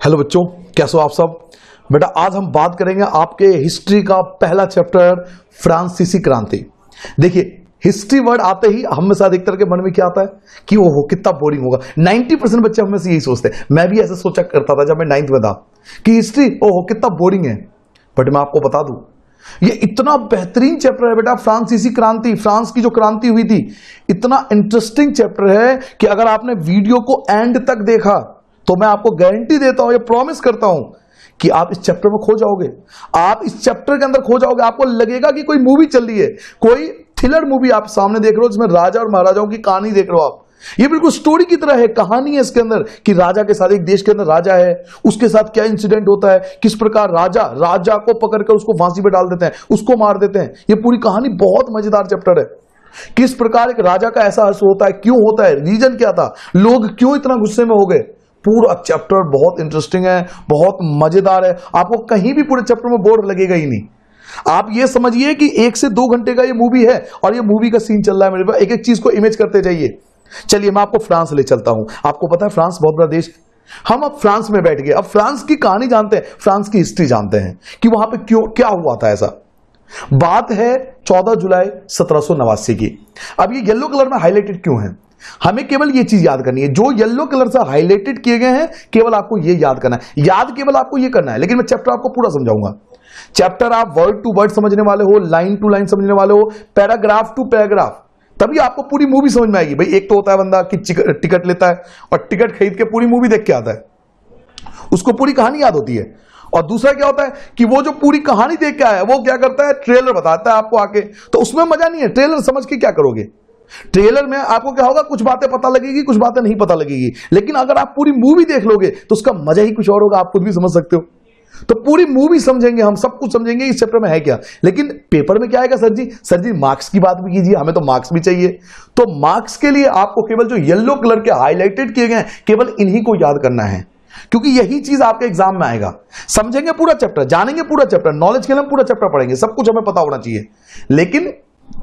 Hello बच्चों, कैसे हो आप सब। बेटा आज हम बात करेंगे आपके हिस्ट्री का पहला चैप्टर फ्रांसीसी क्रांति। देखिए हिस्ट्री वर्ड आते ही हम में से अधिकतर के मन में क्या आता है कि ओहो कितना बोरिंग होगा। 90% बच्चे हम में से यही सोचते हैं। मैं भी ऐसे सोचा करता था जब मैं 9th में था कि हिस्ट्री ओहो कितना बोरिंग है। बट मैं आपको बता दूं ये इतना बेहतरीन चैप्टर है बेटा। फ्रांसीसी क्रांति, फ्रांस की जो क्रांति हुई थी, इतना इंटरेस्टिंग चैप्टर है कि अगर आपने वीडियो को एंड तक देखा तो मैं आपको गारंटी देता हूं, ये प्रॉमिस करता हूं कि आप इस चैप्टर में खो जाओगे। आप इस चैप्टर के अंदर खो जाओगे। आपको लगेगा कि कोई मूवी चल रही है, कोई थ्रिलर मूवी आप सामने देख रहे हो जिसमें राजा और महाराजाओं की कहानी देख रहे हो आप। ये बिल्कुल स्टोरी की तरह है, कहानी है इसके अंदर कि राजा के साथ, एक देश के अंदर राजा है, उसके साथ क्या इंसिडेंट होता है, किस प्रकार राजा को पकड़कर उसको फांसी पे डाल देते हैं, उसको मार देते हैं। ये पूरी कहानी बहुत मजेदार चैप्टर है। किस प्रकार एक राजा का ऐसा हर्ष होता है, क्यों होता है, रीजन क्या था, लोग क्यों इतना गुस्से में हो गए। पूरा चैप्टर बहुत इंटरेस्टिंग है, बहुत मजेदार है। आपको कहीं भी पूरे चैप्टर में बोर लगेगा ही नहीं। आप ये समझिए कि 1 से 2 घंटे का ये मूवी है और ये मूवी का सीन चल रहा है मेरे पास। एक एक चीज को इमेज करते जाइए। चलिए मैं आपको फ्रांस ले चलता हूं। आपको पता है फ्रांस बहुत बड़ा देश। हम अब फ्रांस में बैठ गए, अब फ्रांस की कहानी जानते हैं, फ्रांस की हिस्ट्री जानते हैं कि वहां पे क्यों क्या हुआ था। ऐसा बात है 14 जुलाई 1789 की। अब ये येलो कलर में हाईलाइटेड क्यों है, हमें केवल ये चीज याद करनी है। जो येलो कलर से हाईलाइटेड किए गए हैं केवल आपको ये याद करना है। याद केवल आपको ये करना है, लेकिन मैं चैप्टर आपको पूरा समझाऊंगा। चैप्टर आप वर्ड टू वर्ड समझने वाले हो, लाइन टू लाइन समझने वाले हो, पैराग्राफ टू पैराग्राफ, तभी आपको पूरी मूवी समझ में आएगी। भाई एक तो होता है बंदा कि टिकट लेता है और टिकट खरीद के पूरी मूवी देख के आता है, उसको पूरी कहानी याद होती है। और दूसरा क्या होता है कि वो जो पूरी कहानी देख के आया है वो क्या करता है, ट्रेलर बताता है आपको आके, तो उसमें मजा नहीं है। ट्रेलर समझ के क्या करोगे। ट्रेलर में आपको क्या होगा, कुछ बातें पता लगेगी, कुछ बातें नहीं पता लगेगी। लेकिन अगर आप पूरी मूवी देख लोगे तो उसका मजा ही कुछ और होगा। आप खुद भी समझ सकते हो। तो पूरी मूवी समझेंगे, हम सब कुछ समझेंगे इस चैप्टर में है क्या। लेकिन पेपर में क्या आएगा, सर जी मार्क्स की बात भी कीजिए, हमें तो मार्क्स भी चाहिए। तो मार्क्स के लिए आपको केवल जो येलो कलर के हाईलाइटेड किए गए केवल इन्हीं को याद करना है, क्योंकि यही चीज आपके एग्जाम में आएगा। समझेंगे पूरा चैप्टर, जानेंगे पूरा चैप्टर, नॉलेज के लिए हम पूरा चैप्टर पढ़ेंगे, सब कुछ हमें पता होना चाहिए। लेकिन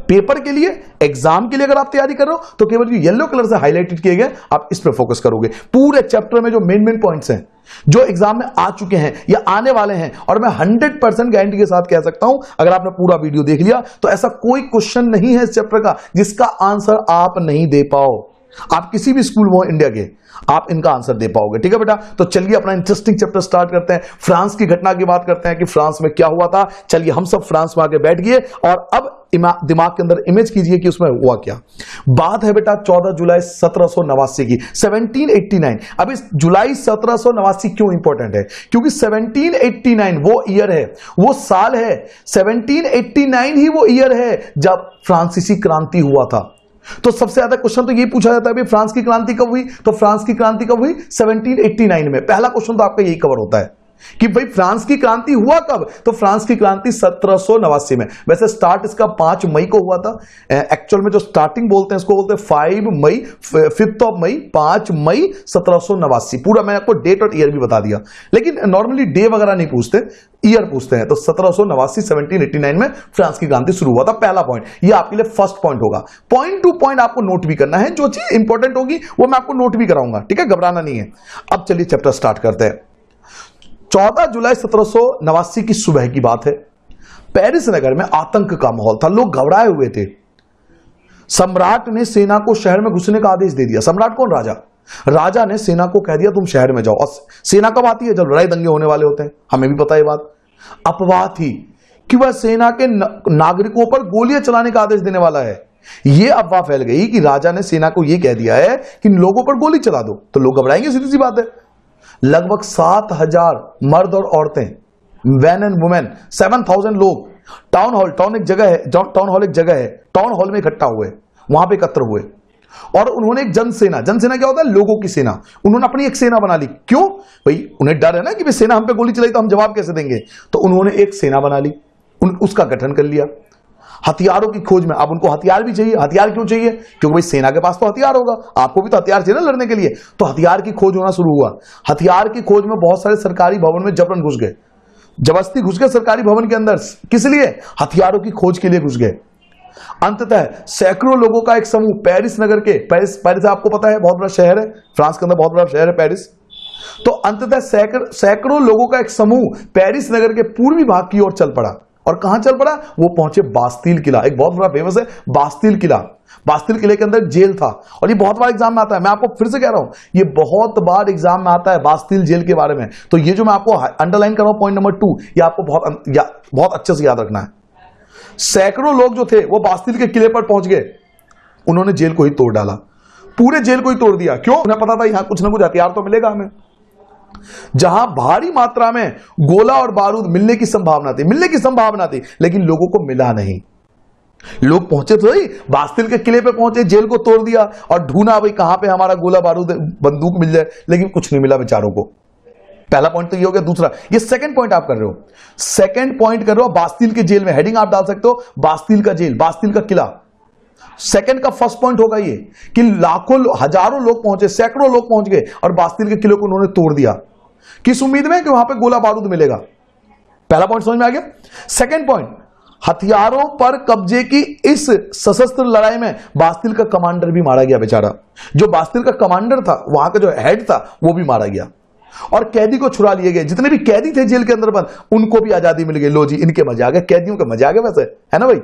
पेपर के लिए, एग्जाम के लिए अगर आप तैयारी कर रहे हो तो केवल येलो कलर से हाईलाइटेड किए गए आप इस पर फोकस करोगे। पूरे चैप्टर में जो मेन पॉइंट्स हैं जो एग्जाम में आ चुके हैं या आने वाले हैं, और मैं 100% गारंटी के साथ कह सकता हूं अगर आपने पूरा वीडियो देख लिया तो ऐसा कोई क्वेश्चन नहीं है इस चैप्टर का जिसका आंसर आप नहीं दे पाओ। आप किसी भी स्कूल में हो इंडिया के, आप इनका आंसर दे पाओगे। ठीक है बेटा, तो चलिए अपना इंटरेस्टिंग चैप्टर स्टार्ट करते हैं। फ्रांस की घटना की बात करते हैं कि फ्रांस में क्या हुआ था। चलिए हम सब फ्रांस में आके बैठ गए और अब दिमाग के अंदर इमेज कीजिए कि उसमें हुआ क्या। बात है बेटा 14 जुलाई 1789 की, 1789। अब इस जुलाई 1789 क्यों इंपॉर्टेंट है, क्योंकि 1789 वो ईयर है, वो साल है, 1789 ही वो ईयर है जब फ्रांसीसी क्रांति हुआ था। तो सबसे ज्यादा क्वेश्चन तो ये पूछा जाता है भाई फ्रांस की क्रांति कब हुई, तो फ्रांस की क्रांति कब हुई, 1789 में। पहला क्वेश्चन तो आपका यही कवर होता है कि भाई फ्रांस की क्रांति हुआ कब, तो फ्रांस की क्रांति 1789 में। वैसे स्टार्ट इसका 5 मई को हुआ था। एक्चुअल में जो स्टार्टिंग बोलते हैं इसको बोलते हैं 5 मई, 5th ऑफ मई, 5 मई 1789। पूरा मैंने आपको डेट और ईयर भी बता दिया, लेकिन नॉर्मली डे वगैरह नहीं पूछते, ईयर पूछते हैं। तो 1789 1789 में फ्रांस की क्रांति शुरू हुआ था। पहला पॉइंट ये आपके लिए फर्स्ट पॉइंट होगा। पॉइंट टू पॉइंट आपको नोट भी करना है, जो चीज इंपॉर्टेंट होगी वो मैं आपको नोट भी कराऊंगा। ठीक है, घबराना नहीं है। अब चलिए चैप्टर स्टार्ट करते हैं। 14 जुलाई 1789 की सुबह की बात है। पेरिस नगर में आतंक का माहौल था, लोग घबराए हुए थे। सम्राट ने सेना को शहर में घुसने का आदेश दे दिया। सम्राट कौन, राजा ने सेना को कह दिया तुम शहर में जाओ। और सेना कब आती है, जब लड़ाई दंगे होने वाले होते हैं, हमें भी पता है बात। अफवाह थी कि वह सेना के नागरिकों पर गोलियां चलाने का आदेश देने वाला है। यह अफवाह फैल गई कि राजा ने सेना को यह कह दिया है कि लोगों पर गोली चला दो, तो लोग घबराएंगे, सीधी सी बात है। लगभग 7000 मर्द और औरतें, मैन एंड वुमेन, 7000 लोग टाउन हॉल एक जगह है, टाउन हॉल में इकट्ठा हुए, वहां पे एकत्र हुए। और उन्होंने एक जनसेना क्या होता है, लोगों की सेना, उन्होंने अपनी एक सेना बना ली। क्यों भाई, उन्हें डर है ना कि भाई सेना हम पे गोली चलाई तो हम जवाब कैसे देंगे। तो उन्होंने एक सेना बना ली, उसका गठन कर लिया हथियारों की खोज में। अब उनको हथियार भी चाहिए। हथियार क्यों चाहिए, क्योंकि भाई सेना के पास तो हथियार होगा, आपको भी तो हथियार चाहिए ना लड़ने के लिए। तो हथियार की खोज होना शुरू हुआ। हथियार की खोज में बहुत सारे सरकारी भवन में जबरन घुस गए, जबरदस्ती घुस गए सरकारी भवन के अंदर। किस लिए, हथियारों की खोज के लिए घुस गए। अंततः सैकड़ों लोगों का एक समूह पेरिस नगर के, पेरिस आपको पता है बहुत बड़ा शहर है, फ्रांस के अंदर बहुत बड़ा शहर है पेरिस। तो अंततः सैकड़ों लोगों का एक समूह पेरिस नगर के पूर्वी भाग की ओर चल पड़ा। और कहां चल पड़ा? वो पहुंचे बास्तील किला। एक बहुत बड़ा फेमस है बास्तील किला। बास्तील किले के अंदर जेल था, और ये बहुत बार एग्जाम में आता है। मैं आपको फिर से कह रहा हूं, ये बहुत बार एग्जाम में आता है बास्तील जेल के बारे में। तो ये जो मैं आपको अंडरलाइन कर रहा हूं पॉइंट नंबर 2, ये आपको बहुत अच्छे से याद रखना है। सैकड़ों लोग जो थे वो बास्तील के किले पर पहुंच गए। उन्होंने जेल को ही तोड़ डाला, पूरे जेल को ही तोड़ दिया। क्यों? उन्हें पता था यहां कुछ ना कुछ हथियार तो मिलेगा हमें। जहां भारी मात्रा में गोला और बारूद मिलने की संभावना थी, लेकिन लोगों को मिला नहीं। लोग पहुंचे तो ही, बास्तील के किले पे पहुंचे, जेल को तोड़ दिया और ढूंढा भाई कहां पे हमारा गोला बारूद बंदूक मिल जाए, लेकिन कुछ नहीं मिला बेचारों को। पहला पॉइंट तो ये हो गया। दूसरा, ये सेकंड पॉइंट आप कर रहे हो, सेकंड पॉइंट कर रहे हो बास्तील के जेल में। हेडिंग आप डाल सकते हो, बास्तील का जेल, बास्तील का किला। सेकंड का फर्स्ट पॉइंट होगा ये कि लाखों हजारों लोग पहुंचे, सैकड़ों लोग पहुंच गए और बास्तील के किले को उन्होंने तोड़ दिया। किस उम्मीद में? कि वहां पे गोला बारूद मिलेगा। पहला पॉइंट समझ में आ गया। सेकंड पॉइंट, हथियारों पर कब्जे की इस सशस्त्र लड़ाई में बास्तील का कमांडर भी मारा गया बेचारा। जो बास्तील का कमांडर था, वहां का जो हेड था, वो भी मारा गया। और कैदी को छुड़ा लिए गए। जितने भी कैदी थे जेल के अंदर बंद, उनको भी आजादी मिल गई। लो जी, इनके मजा आ गए, कैदियों के मजा आ गए। वैसे है ना भाई,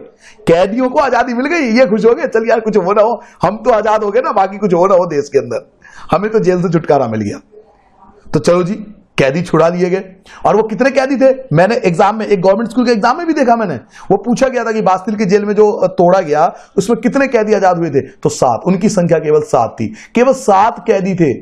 कैदियों को आजादी मिल गई, ये खुश हो गए, चल यार कुछ हो ना हो, हम तो आजाद हो गए ना, बाकी कुछ हो ना हो देश के अंदर, हमें तो जेल से छुटकारा मिल गया। तो चलो जी, कैदी छुड़ा लिए गए। और वो कितने कैदी थे? मैंने एग्जाम में, एक गवर्नमेंट स्कूल के एग्जाम में भी देखा मैंने, वो पूछा गया था कि बास्तील के जेल में जो तोड़ा गया उसमें कितने कैदी आजाद हुए थे? तो 7। उनकी संख्या केवल 7 थी। केवल 7 कैदी थे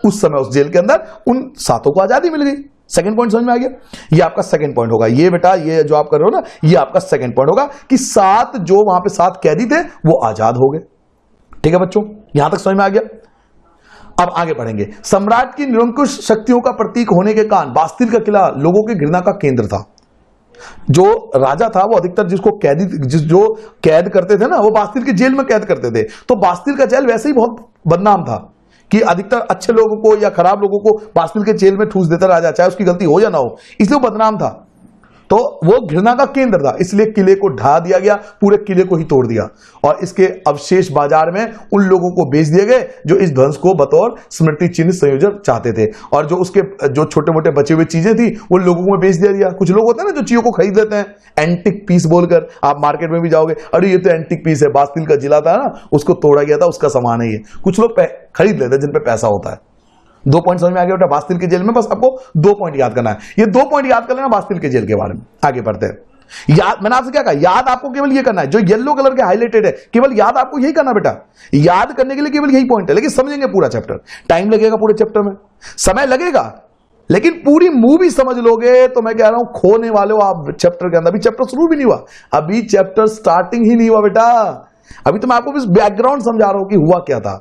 उस समय उस जेल के अंदर, उन 7 को आजादी मिल गई। सेकंड पॉइंट समझ में आ गया? ये आपका सेकंड पॉइंट होगा। ये बेटा, ये जो आप कर रहे हो ना, ये आपका सेकंड पॉइंट होगा कि 7 जो वहां पे 7 कैदी थे वो आजाद हो गए। ठीक है बच्चों, यहां तक समझ में आ गया। अब आगे बढ़ेंगे। सम्राट की निरंकुश शक्तियों का प्रतीक होने के कारण बास्तील का किला लोगों की घृणा का केंद्र था। जो राजा था वो अधिकतर जो कैद करते थे ना, वो बास्तील के जेल में कैद करते थे। तो बास्तील का जेल वैसे ही बहुत बदनाम था कि अधिकतर अच्छे लोगों को या खराब लोगों को बास्तील के जेल में ठूस देता राजा, चाहे उसकी गलती हो या ना हो, इसलिए वो बदनाम था। तो वो घृणा का केंद्र था, इसलिए किले को ढा दिया गया, पूरे किले को ही तोड़ दिया और इसके अवशेष बाजार में उन लोगों को बेच दिए गए जो इस ध्वंस को बतौर स्मृति चिन्ह संयोजन चाहते थे। और जो उसके जो छोटे मोटे बचे हुए चीजें थी वो लोगों को बेच दिया। कुछ लोग होते हैं ना जो चीजों को खरीद लेते हैं एंटिक पीस बोलकर। आप मार्केट में भी जाओगे, अरे ये तो एंटिक पीस है, बास्तील का जिला था ना, उसको तोड़ा गया था, उसका सामान है ये। कुछ लोग खरीद लेते हैं जिन पे पैसा होता है। 2 पॉइंट समझ में आ गया बेटा बास्तील के जेल में। बस आपको 2 पॉइंट याद करना है। ये 2 पॉइंट याद कर लेना बास्तील के जेल के बारे में। आगे बढ़ते हैं। याद, मैंने आपसे क्या कहा, याद आपको केवल ये करना है, जो येलो कलर के हाईलाइटेड है, केवल याद आपको यही करना बेटा। याद करने के लिए केवल यही पॉइंट है, लेकिन समझेंगे पूरा चैप्टर। टाइम लगेगा पूरे चैप्टर में, समय लगेगा, लेकिन पूरी मूवी समझ लोगे तो मैं कह रहा हूं खोने वाले हो आप चैप्टर के अंदर। अभी चैप्टर शुरू भी नहीं हुआ, अभी चैप्टर स्टार्टिंग ही नहीं हुआ बेटा। अभी तो मैं आपको बस बैकग्राउंड समझा रहा हूं कि हुआ क्या था।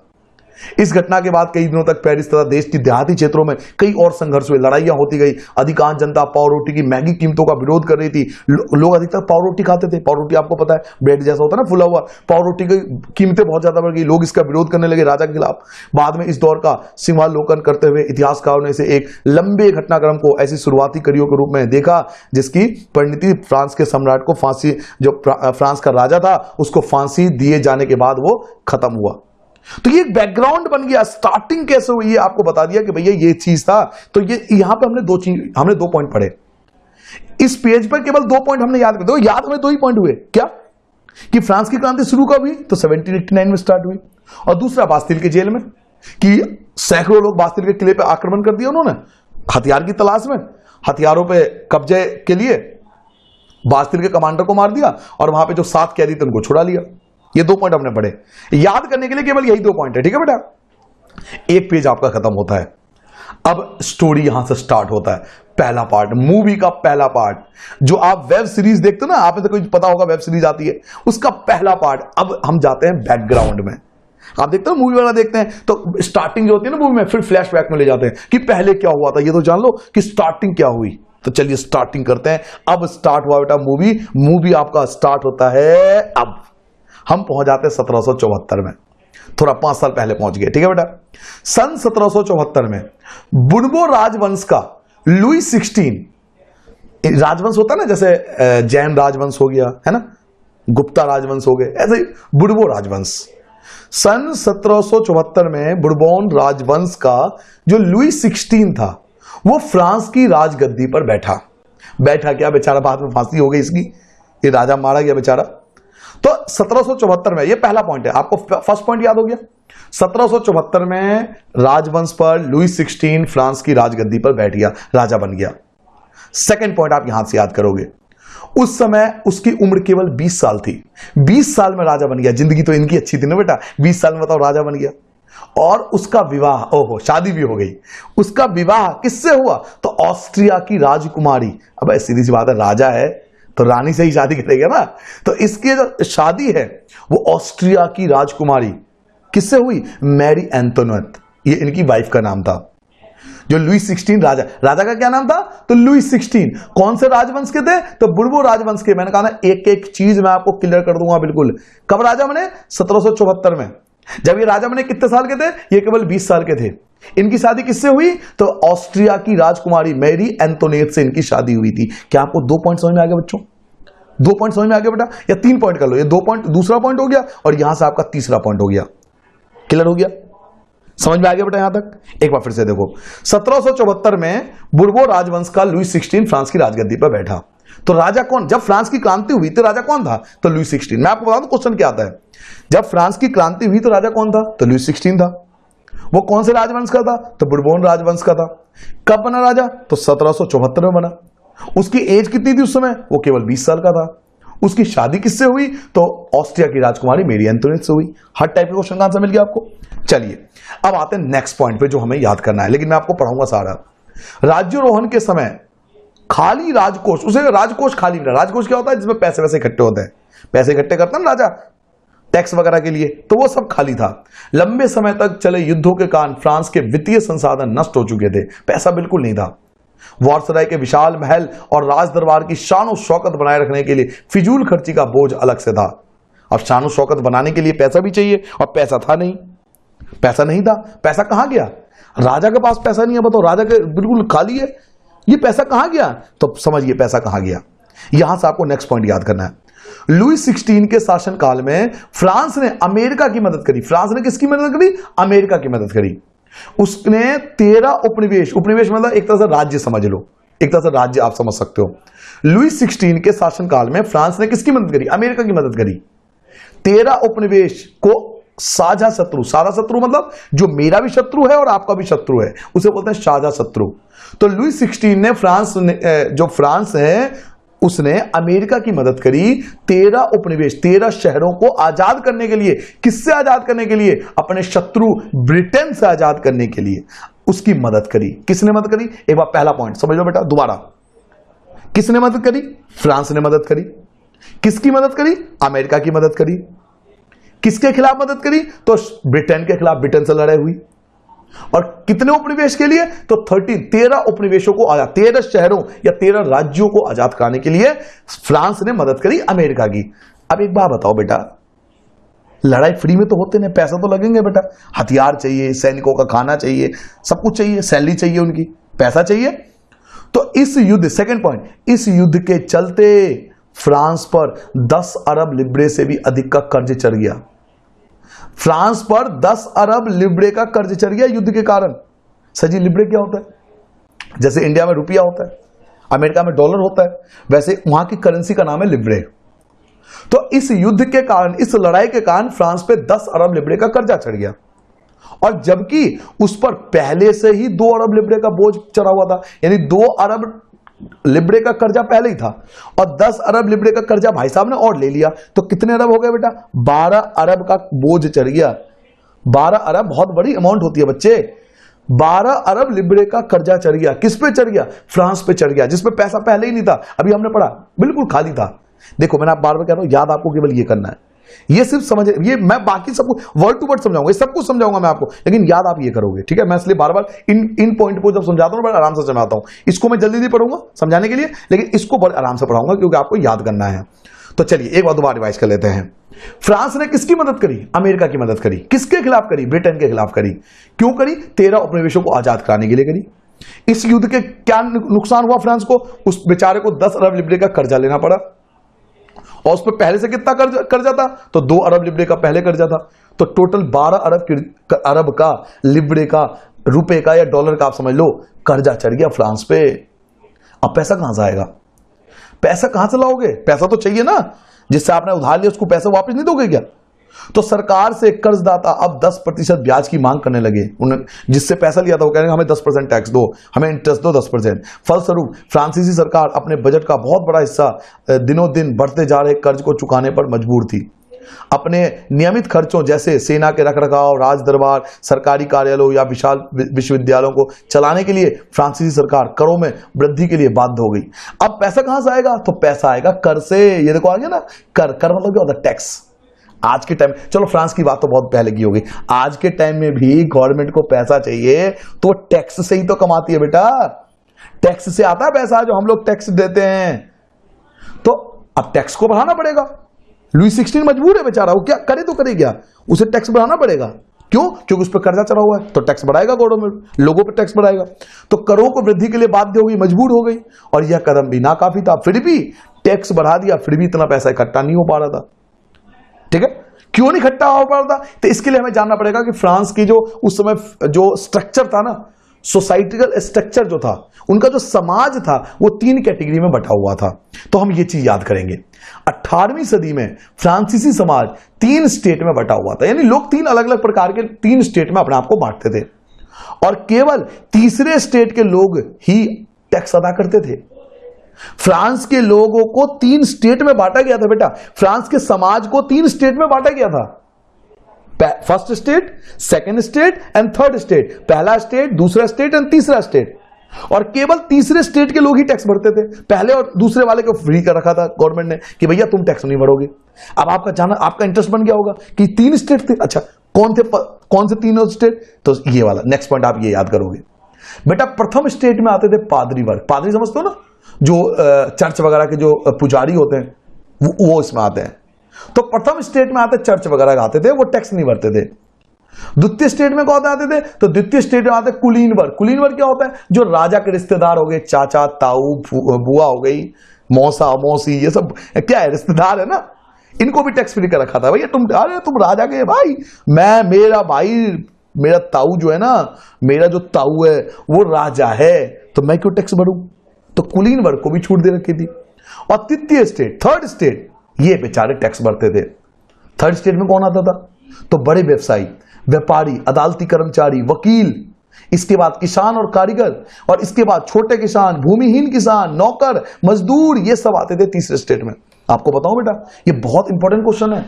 इस घटना के बाद कई दिनों तक पेरिस तथा देश के देहाती क्षेत्रों में कई और संघर्ष हुए, लड़ाइयां होती गई। अधिकांश जनता पाव रोटी की महंगी कीमतों का विरोध कर रही थी। लोग अधिकतर पाव रोटी खाते थे। पाव रोटी आपको पता है ब्रेड जैसा होता है ना, फुला हुआ। पाव रोटी की कीमतें बहुत ज्यादा बढ़ गई, लोग इसका विरोध करने लगे राजा के खिलाफ। बाद में इस दौर का सिंहावलोकन करते हुए इतिहासकारों ने इसे एक लंबे घटनाक्रम को ऐसी शुरुआती कड़ियों के रूप में देखा जिसकी परिणति फ्रांस के सम्राट को फांसी, जो फ्रांस का राजा था उसको फांसी दिए जाने के बाद वो खत्म हुआ। तो ये एक बैकग्राउंड बन गया। स्टार्टिंग कैसे हुई आपको बता दिया कि भैया ये चीज था। तो ये यहां पे हमने 2 पॉइंट पढ़े। इस पेज पर केवल 2 पॉइंट हमने याद कर दो। याद हमें 2 ही पॉइंट हुए। क्या? कि फ्रांस की क्रांति शुरू कब हुई? तो 1789 में स्टार्ट हुई। और दूसरा बास्तील के जेल में, कि सैकड़ों लोग बास्तील के किले पर आक्रमण कर दिया उन्होंने हथियार की तलाश में, हथियारों पे कब्जे के लिए बास्तील के कमांडर को मार दिया और वहां पे जो 7 कैदी थे उनको छुड़ा लिया। ये 2 पॉइंट हमने पढ़े। याद करने के लिए केवल यही 2 पॉइंट है। ठीक है बेटा, एक पेज आपका खत्म होता है। अब स्टोरी यहां से स्टार्ट होता है। पहला पार्ट, मूवी का पहला पार्ट। जो आप वेब सीरीज देखते हो ना, आपने तो कोई पता होगा वेब सीरीज आती है, उसका पहला पार्ट। अब हम जाते हैं बैकग्राउंड में। आप देखते हो मूवी वाला देखते हैं तो स्टार्टिंग जो होती है ना मूवी में, फिर फ्लैशबैक में ले जाते हैं कि पहले क्या हुआ था, ये तो जान लो कि स्टार्टिंग क्या हुई। तो चलिए स्टार्टिंग करते हैं। अब स्टार्ट हुआ बेटा मूवी आपका स्टार्ट होता है। अब हम पहुंच जाते हैं 1774 में, थोड़ा 5 साल पहले पहुंच गए। ठीक है बेटा, सन 1774 में बुनबो राजवंश का लुई 16 राजवंश होता है ना, जैसे जैन राजवंश हो गया है ना, गुप्ता राजवंश हो गए, ऐसे बुनबो राजवंश सन 1774 में बुरबोन राजवंश का जो लुई 16 था वो फ्रांस की राजगद्दी पर बैठा क्या बेचारा, बाद में फांसी हो गई इसकी, ये राजा मारा गया बेचारा। तो 1774 में, ये पहला पॉइंट है, आपको फर्स्ट पॉइंट याद हो गया। 1774 में राजवंश पर लुई 16 फ्रांस की राजगद्दी पर बैठ गया, राजा बन गया। सेकंड पॉइंट आप यहां से याद करोगे, उस समय उसकी उम्र केवल 20 साल थी। 20 साल में राजा बन गया। जिंदगी तो इनकी अच्छी थी ना बेटा, 20 साल में बताओ राजा बन गया। और उसका विवाह, शादी भी हो गई। उसका विवाह किससे हुआ? तो ऑस्ट्रिया की राजकुमारी, अब सीधी सी बात है, राजा है तो रानी से ही शादी करेगा ना, तो इसकी जो शादी है वो ऑस्ट्रिया की राजकुमारी किससे हुई? मैरी एंटोनेट, ये इनकी वाइफ का नाम था। जो लुई 16 राजा का क्या नाम था? तो लुई 16। कौन से राजवंश के थे? तो बुर्बो राजवंश के। मैंने कहा ना, एक एक चीज मैं आपको क्लियर कर दूंगा बिल्कुल। कब राजा बने? 1774 में। जब ये राजा बने कितने साल के थे? ये केवल 20 साल के थे। इनकी शादी किससे हुई? तो ऑस्ट्रिया की राजकुमारी मैरी एंटोनेट से इनकी शादी हुई थी। क्या आपको 2 पॉइंट समझ में आ गया बच्चों? 2 पॉइंट समझ में आ गया बेटा, या 3 पॉइंट कर लो। ये 2 पॉइंट दूसरा पॉइंट हो गया और यहां से आपका तीसरा पॉइंट हो गया। क्लियर हो गया? समझ में आ गया बेटा यहां तक? एक बार फिर से देखो, 1774 में बुर्बो राजवंश का लुई 16 फ्रांस की राजगद्दी पर बैठा। तो राजा कौन? जब फ्रांस की क्रांति हुई तो राजा कौन था? तो लुई 16। मैं आपको बता दूं क्वेश्चन क्या आता है। जब फ्रांस की क्रांति हुई तो राजा कौन था? तो लुई 16 था। वो कौन से राजवंश का था? तो बुर्बोन राजवंश का था। कब बना राजा? तो 1774 में बना। उसकी एज कितनी थी उस समय? वो केवल 20 साल का था। उसकी शादी किससे हुई? तो ऑस्ट्रिया की राजकुमारी मैरी एंटोनेट से हुई। हर टाइप के क्वेश्चन का आंसर मिल गया आपको। चलिए अब आते हैं नेक्स्ट पॉइंट पे जो हमें याद करना है, लेकिन मैं आपको पढ़ाऊंगा सारा। राज्यारोहण के समय खाली राजकोष, उसे राजकोष खाली मिला। राजकोष क्या होता है? जिसमें पैसे वैसे इकट्ठे होते हैं, पैसे इकट्ठे करता है ना राजा टैक्स वगैरह के लिए, तो वो सब खाली था। लंबे समय तक चले युद्धों के कारण फ्रांस के वित्तीय संसाधन नष्ट हो चुके थे, पैसा बिल्कुल नहीं था। वारसराय के विशाल महल और राज दरबार की शान शौकत बनाए रखने के लिए फिजूल खर्ची का बोझ अलग से था। अब शान शौकत बनाने के लिए पैसा भी चाहिए और पैसा था नहीं, पैसा नहीं था। पैसा कहां गया? राजा के पास पैसा नहीं है, बताओ, राजा के बिल्कुल खाली है, ये पैसा कहां गया? तो समझिए पैसा कहां गया। यहां से आपको नेक्स्ट पॉइंट याद करना है। लुई 16 के शासनकाल में फ्रांस ने अमेरिका की मदद करी। फ्रांस ने किसकी मदद करी? अमेरिका की मदद करी। उसने 13 उपनिवेश मतलब एक तरह से राज्य समझ लो, एक तरह से राज्य आप समझ सकते हो। लुई 16 के शासनकाल में फ्रांस ने किसकी मदद करी? अमेरिका की मदद करी। 13 उपनिवेश को साझा शत्रु, साझा शत्रु मतलब जो मेरा भी शत्रु है और आपका भी शत्रु है, उसे बोलते हैं साझा शत्रु। तो लुई 16 ने जो फ्रांस है उसने अमेरिका की मदद करी। 13 उपनिवेश, 13 शहरों को आजाद करने के लिए। किससे आजाद करने के लिए? अपने शत्रु ब्रिटेन से आजाद करने के लिए उसकी मदद करी। किसने मदद करी? एक बार पहला पॉइंट समझ लो बेटा दोबारा। किसने मदद करी? फ्रांस ने मदद करी। किसकी मदद करी? अमेरिका की मदद करी। किसके खिलाफ मदद करी? तो ब्रिटेन के खिलाफ, ब्रिटेन से लड़ाई हुई। और कितने उपनिवेश के लिए? तो 13 उपनिवेशों को आजाद, 13 शहरों या 13 राज्यों को आजाद कराने के लिए फ्रांस ने मदद करी अमेरिका की। अब एक बात बताओ बेटा, लड़ाई फ्री में तो होते नहीं, पैसा तो लगेंगे बेटा। हथियार चाहिए, सैनिकों का खाना चाहिए, सब कुछ चाहिए, सैलरी चाहिए, उनकी पैसा चाहिए। तो इस युद्ध, सेकंड पॉइंट, इस युद्ध के चलते फ्रांस पर 10 अरब लिब्रे से भी अधिक का कर्ज चढ़ गया। फ्रांस पर 10 अरब लिब्रे का कर्ज चढ़ गया युद्ध के कारण। सजी लिब्रे क्या होता है? जैसे इंडिया में रुपया होता है, अमेरिका में डॉलर होता है, वैसे वहां की करेंसी का नाम है लिब्रे। तो इस युद्ध के कारण, इस लड़ाई के कारण फ्रांस पे 10 अरब लिब्रे का कर्जा चढ़ गया। और जबकि उस पर पहले से ही 2 अरब लिब्रे का बोझ चढ़ा हुआ था, यानी 2 अरब लिब्रे का कर्जा पहले ही था और 10 अरब लिब्रे का कर्जा भाई साहब ने और ले लिया। तो कितने अरब हो गए बेटा? 12 अरब का बोझ चढ़ गया। 12 अरब बहुत बड़ी अमाउंट होती है बच्चे। 12 अरब लिब्रे का कर्जा चढ़ गया। किस पे चढ़ गया? फ्रांस पे चढ़ गया, जिसपे पैसा पहले ही नहीं था। अभी हमने पढ़ा, बिल्कुल खाली था। देखो मैंने आप बार बार कह रहा हूं, याद आपको केवल ये करना है। ये सिर्फ समझ, ये मैं बाकी सब कुछ वर्ड टू वर्ड समझाऊंगा, ये सब कुछ समझाऊंगा मैं आपको, लेकिन याद आप ये करोगे, ठीक है? मैं इसलिए बार बार इन पॉइंट को जब समझाता हूं बड़ा आराम से समझाता हूं। इसको मैं जल्दी नहीं पढ़ूंगा समझाने के लिए, लेकिन इसको बड़े आराम से पढ़ाऊंगा क्योंकि आपको याद करना है। तो चलिए एक बार दोबारा रिवाइज कर लेते हैं। फ्रांस ने किसकी मदद करी? अमेरिका की मदद करी। किसके खिलाफ करी? ब्रिटेन के खिलाफ करी। क्यों करी? 13 उपनिवेशों को आजाद कराने के लिए करी। इस युद्ध के क्या नुकसान हुआ फ्रांस को? उस बेचारे को 10 अरब लिब्रे का कर्जा लेना पड़ा और उस पर पहले से कितना कर्जा था, तो 2 अरब लिब्रे का पहले कर्जा था, तो टोटल 12 अरब का लिब्रे का, रुपए का या डॉलर का आप समझ लो, कर्जा चढ़ गया फ्रांस पे। अब पैसा कहां से आएगा, पैसा कहां से लाओगे, पैसा तो चाहिए ना, जिससे आपने उधार लिया उसको पैसा वापस नहीं दोगे क्या। तो सरकार से कर्जदाता अब 10% ब्याज की मांग करने लगे। जिससे पैसा लिया था वो कह रहे हैं हमें 10% टैक्स दो, हमें इंटरेस्ट दो 10%। फलस्वरूप फ्रांसीसी सरकार अपने बजट का बहुत बड़ा हिस्सा दिनों दिन बढ़ते जा रहे कर्ज को चुकाने पर मजबूर थी। अपने नियमित खर्चों जैसे सेना के रखरखाव, राज दरबार, सरकारी कार्यालयों या विशाल विश्वविद्यालयों को चलाने के लिए फ्रांसीसी सरकार करों में वृद्धि के लिए बाध्य हो गई। अब पैसा कहां से आएगा, तो पैसा आएगा कर से। ये देखो आ गया ना, कर मतलब क्या होता है, टैक्स। आज के टाइम, चलो फ्रांस की बात तो बहुत पहले की होगी, आज के टाइम में भी गवर्नमेंट को पैसा चाहिए तो टैक्स से ही तो कमाती है बेटा। टैक्स से आता है पैसा, जो हम लोग टैक्स देते हैं। तो अब टैक्स को बढ़ाना पड़ेगा। लुई 16 मजबूर है बेचारा, वो क्या करे तो करे क्या, उसे टैक्स बढ़ाना पड़ेगा। क्यों, क्योंकि उस पर कर्जा चढ़ा हुआ है, तो टैक्स बढ़ाएगा गवर्नमेंट, लोगों पर टैक्स बढ़ाएगा। तो करों को वृद्धि के लिए बाध्य हो गई, मजबूर हो गई। और यह कदम भी नाकाफी था, फिर भी टैक्स बढ़ा दिया, फिर भी इतना पैसा इकट्ठा नहीं हो पा रहा था। ठीक है, क्यों नहीं इकट्ठा हो पा रहा था, तो इसके लिए हमें जानना पड़ेगा कि फ्रांस की जो उस समय जो स्ट्रक्चर था ना, सोसाइटिकल स्ट्रक्चर जो था, उनका जो समाज था वो 3 कैटेगरी में बटा हुआ था। तो हम ये चीज याद करेंगे। 18वीं सदी में फ्रांसीसी समाज 3 स्टेट में बटा हुआ था, यानी लोग 3 अलग अलग प्रकार के 3 स्टेट में अपने आप को बांटते थे, और केवल तीसरे स्टेट के लोग ही टैक्स अदा करते थे। फ्रांस के लोगों को 3 स्टेट में बांटा गया था बेटा, फ्रांस के समाज को 3 स्टेट में बांटा गया था। First state, second state and third state. पहला स्टेट, दूसरा स्टेट एंड तीसरा स्टेट। और केवल तीसरे स्टेट के लोग ही टैक्स भरते थे। पहले और दूसरे वाले को फ्री कर रखा था गवर्नमेंट ने कि भैया तुम टैक्स नहीं भरोगे। अब आपका इंटरेस्ट बन गया होगा कि 3 स्टेट थे। अच्छा, कौन से तीनों स्टेट, तो ये वाला नेक्स्ट पॉइंट आप ये याद करोगे बेटा। प्रथम स्टेट में आते थे पादरी वर्ग। पादरी समझते हो ना, जो चर्च वगैरह के जो पुजारी होते हैं, वो इसमें आते हैं। तो प्रथम स्टेट में आते चर्च वगैरह आते थे, वो टैक्स नहीं भरते थे। द्वितीय स्टेट में कौन आते थे, तो द्वितीय स्टेट में आते कुलीन वर्ग। कुलीन वर्ग क्या होता है, जो राजा के रिश्तेदार हो गए, चाचा, ताऊ, बुआ हो गई, मौसा, मौसी, ये सब क्या है, रिश्तेदार है ना, इनको भी टैक्स फ्री कर रखा था। भैया तुम राजा के भाई, मेरा ताऊ जो है ना, मेरा जो ताऊ है वो राजा है, तो मैं क्यों टैक्स भरूं। तो कुलीन वर्ग को भी छूट दे रखी थी। और तृतीय स्टेट, थर्ड स्टेट, ये बेचारे टैक्स भरते थे। थर्ड स्टेट में कौन आता था, तो बड़े व्यवसायी, व्यापारी, अदालती कर्मचारी, वकील, इसके बाद किसान और कारीगर, और इसके बाद छोटे किसान, भूमिहीन किसान, नौकर, मजदूर, ये सब आते थे तीसरे स्टेट में। आपको बताऊं बेटा, ये बहुत इंपॉर्टेंट क्वेश्चन है।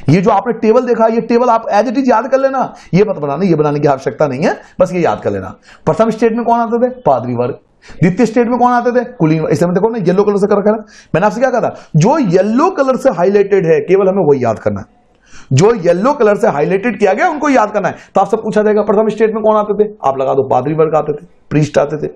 ये जो आपने टेबल देखा, ये टेबल आप एज इट इज याद कर लेना, ये मत बनाना, ये बनाने की आवश्यकता नहीं है, बस ये याद कर लेना। प्रथम स्टेट में कौन आते थे, पादरी वर्ग। द्वितीय स्टेट में कौन आते थे, कुलीन। इसमें देखो ना, येलो कलर से कर रखा है ना, मैंने आपसे क्या कहा था, जो येलो कलर से हाईलाइटेड है केवल हमें वही याद करना है। जो येलो कलर से हाईलाइटेड किया गया उनको याद करना है। तो आपसे पूछा जाएगा प्रथम स्टेट में कौन आते थे, आप लगा दो पादरी वर्ग आते थे, प्रीस्ट आते थे।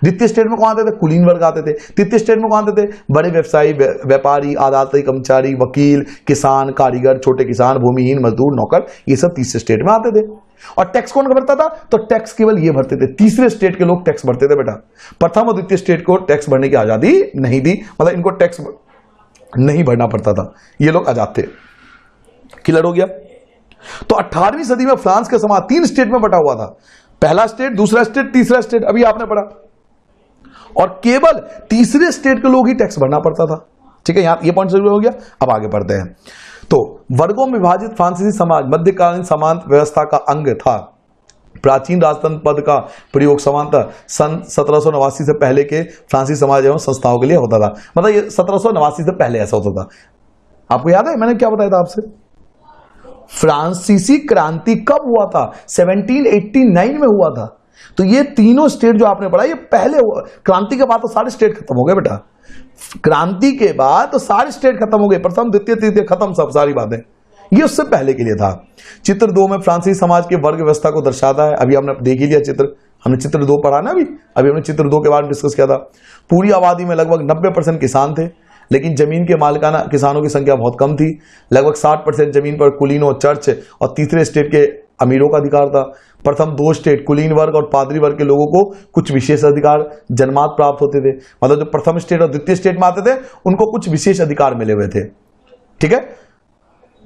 द्वितीय स्टेट में कौन आते थे, कुलीन वर्ग आते थे। तृतीय स्टेट में कौन आते थे, बड़े व्यवसायी, व्यापारी, अदालती कर्मचारी, वकील, किसान, कारीगर, छोटे किसान, भूमिहीन, मजदूर, नौकर, ये सब तीसरे स्टेट में आते थे। और टैक्स कौन भरता था, तो टैक्स केवल ये भरते थे, तीसरे स्टेट के लोग टैक्स भरते थे बेटा। प्रथम और द्वितीय स्टेट को टैक्स भरने की आजादी नहीं दी, मतलब इनको टैक्स नहीं भरना पड़ता था, ये लोग आजाद थे। क्लियर हो गया। तो 18वीं सदी में फ्रांस का समाज 3 स्टेट में बटा हुआ था, पहला स्टेट, दूसरा स्टेट, तीसरा स्टेट, अभी आपने पढ़ा। और केवल तीसरे स्टेट के लोग ही टैक्स भरना पड़ता था। ठीक है, यहां ये पॉइंट जरूर हो गया। अब आगे बढ़ते हैं। तो वर्गों में विभाजित फ्रांसीसी समाज मध्यकालीन सामंत व्यवस्था का अंग था। प्राचीन राजतंत्र पद का प्रयोग सामान्यतः सन 1789 से पहले के फ्रांसीसी समाज एवं संस्थाओं के लिए होता था। मतलब ये 1789 से पहले ऐसा होता था। आपको याद है मैंने क्या बताया था आपसे, फ्रांसीसी क्रांति कब हुआ था, 1789 में हुआ था। तो ये तीनों स्टेट जो आपने पढ़ा, ये पहले हुआ। क्रांति के बाद तो सारे स्टेट खत्म हो गए बेटा, क्रांति के बाद तो सारे स्टेट खत्म हो गए, प्रथम द्वितीय तृतीय खत्म, सब सारी बातें। ये उससे पहले के लिए था। चित्र 2 में फ्रांसीसी समाज के वर्ग व्यवस्था को दर्शाता है। अभी हमने देख ही लिया चित्र, हमने चित्र 2 पढ़ा ना, अभी हमने चित्र 2 के बारे में डिस्कस किया था। पूरी आबादी में लगभग 90% किसान थे, लेकिन जमीन के मालिकाना किसानों की संख्या बहुत कम थी। लगभग 60% जमीन पर कुलीनों, चर्च और तीसरे स्टेट के अमीरों का अधिकार था। प्रथम 2 स्टेट कुलीन वर्ग और पादरी वर्ग के लोगों को कुछ विशेष अधिकार जन्मात प्राप्त होते थे। मतलब जो प्रथम स्टेट और द्वितीय स्टेट में आते थे उनको कुछ विशेष अधिकार मिले हुए थे। ठीक है,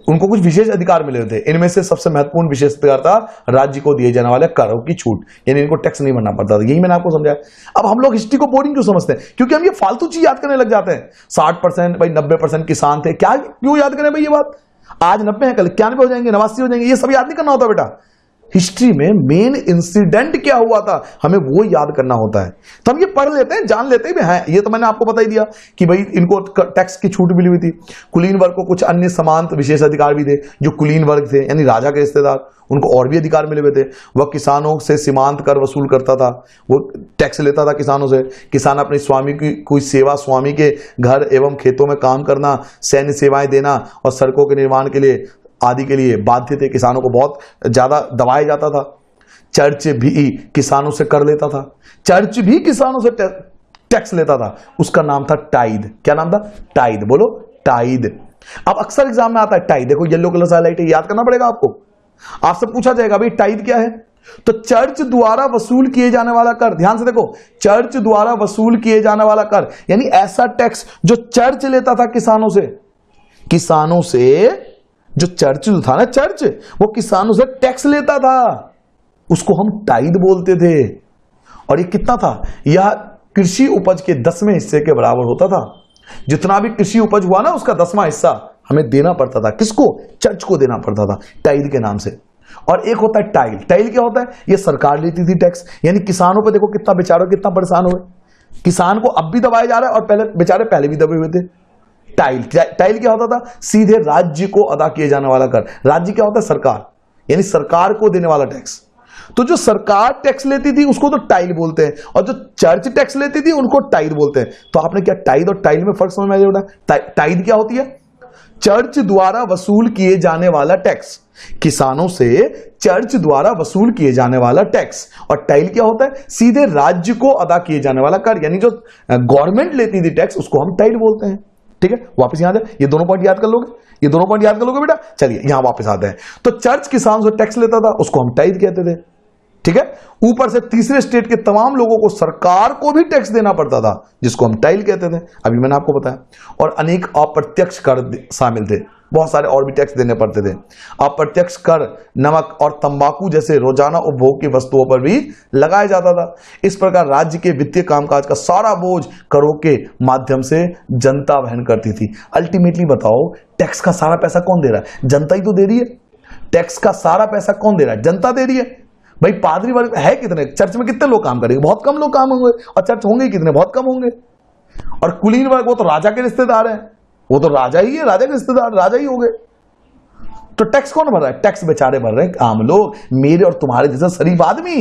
उनको कुछ विशेष अधिकार मिले थे। इनमें से सबसे महत्वपूर्ण विशेष अधिकार था राज्य को दिए जाने वाले करों की छूट, यानी इनको टैक्स नहीं भरना पड़ता था। यही मैंने आपको समझाया। अब हम लोग हिस्ट्री को बोरिंग क्यों समझते हैं? क्योंकि हम ये फालतू चीज याद करने लग जाते हैं। 60% भाई 90% किसान थे, क्या क्यों याद करें भाई ये बात? आज 90 है, कल 91 हो जाएंगे, 89 हो जाएंगे, ये सब याद नहीं करना होता बेटा। हिस्ट्री में मेन इंसिडेंट क्या हुआ था हमें वो याद करना होता है। तो हम ये पढ़ लेते हैं, जान लेते हैं हैं, ये तो मैंने आपको बता ही दिया कि भाई इनको टैक्स की छूट मिली हुई थी। कुलीन वर्ग को कुछ अन्य समान विशेष अधिकार भी थे। जो कुलीन वर्ग थे यानी राजा के रिश्तेदार, उनको और भी अधिकार मिले हुए थे। वह किसानों से सीमांत कर वसूल करता था, वो टैक्स लेता था किसानों से। किसान अपने स्वामी की कोई सेवा, स्वामी के घर एवं खेतों में काम करना, सैन्य सेवाएं देना और सड़कों के निर्माण के लिए आदि के लिए बाध्य थे। किसानों को बहुत ज्यादा दबाया जाता था। चर्च भी किसानों से कर लेता था, चर्च भी किसानों से टैक्स लेता था। उसका नाम था टाइद। क्या नाम था? टाइद। बोलो टाइद। अब अक्सर एग्जाम में आता है टाइद, देखो येलो कलर से हाईलाइट है, याद करना पड़ेगा आपको। आपसे पूछा जाएगा भाई टाइद क्या है, तो चर्च द्वारा वसूल किए जाने वाला कर। ध्यान से देखो, चर्च द्वारा वसूल किए जाने वाला कर, यानी ऐसा टैक्स जो चर्च लेता था किसानों से। किसानों से जो चर्च था ना, चर्च वो किसानों से टैक्स लेता था, उसको हम टाइद बोलते थे। और ये कितना था? यह कृषि उपज के 10वें हिस्से के बराबर होता था। जितना भी कृषि उपज हुआ ना, उसका 10वां हिस्सा हमें देना पड़ता था। किसको? चर्च को देना पड़ता था, टाइद के नाम से। और एक होता है टाइल। टाइल क्या होता है? ये सरकार लेती थी टैक्स, यानी किसानों पे देखो कितना बेचारे कितना परेशान हुए। किसान को अब भी दबाया जा रहा है और पहले बेचारे पहले भी दबे हुए थे। टाइल क्या होता था? सीधे राज्य को अदा किए जाने वाला कर। राज्य क्या होता है? सरकार, यानी सरकार को देने वाला टैक्स। तो जो सरकार टैक्स लेती थी उसको तो टाइल बोलते हैं, और जो चर्च टैक्स लेती थी उनको टाइड बोलते हैं। तो आपने क्या टाइड और टाइल में फर्क समझ में आया? टाइड क्या होती है? चर्च द्वारा वसूल किए जाने वाला टैक्स, किसानों से चर्च द्वारा वसूल किए जाने वाला टैक्स। और टाइल क्या होता है? सीधे राज्य को अदा किए जाने वाला कर, यानी जो गवर्नमेंट लेती थी टैक्स उसको हम टाइल बोलते हैं। ठीक है, वापस याद है, ये दोनों पॉइंट याद कर लोगे, ये दोनों पॉइंट याद कर लोगे बेटा। चलिए यहां वापस आते हैं। तो चर्च किसान से टैक्स लेता था, उसको हम टाइड कहते थे। ठीक है, ऊपर से तीसरे स्टेट के तमाम लोगों को सरकार को भी टैक्स देना पड़ता था, जिसको हम टाइल कहते थे, अभी मैंने आपको बताया। और अनेक अप्रत्यक्ष कर शामिल थे, बहुत सारे और भी टैक्स देने पड़ते थे। अप्रत्यक्ष कर नमक और तंबाकू जैसे रोजाना उपभोग की वस्तुओं पर भी लगाया जाता था। इस प्रकार राज्य के वित्तीय कामकाज का सारा बोझ करों के माध्यम से जनता वहन करती थी। अल्टीमेटली बताओ, टैक्स का सारा पैसा कौन दे रहा है? जनता ही तो दे रही है। टैक्स का सारा पैसा कौन दे रहा है? जनता दे रही है। भाई पादरी वर्ग है कितने? चर्च में कितने लोग काम करेंगे? बहुत कम लोग काम होंगे। और चर्च होंगे कितने? बहुत कम होंगे। और कुलीन वर्ग वो तो राजा के रिश्तेदार हैं, वो तो राजा ही है, राजा के रिश्तेदार राजा ही हो गए। तो टैक्स कौन भर रहा है? टैक्स बेचारे भर रहे हैं आम लोग, मेरे और तुम्हारे जैसे शरीफ आदमी,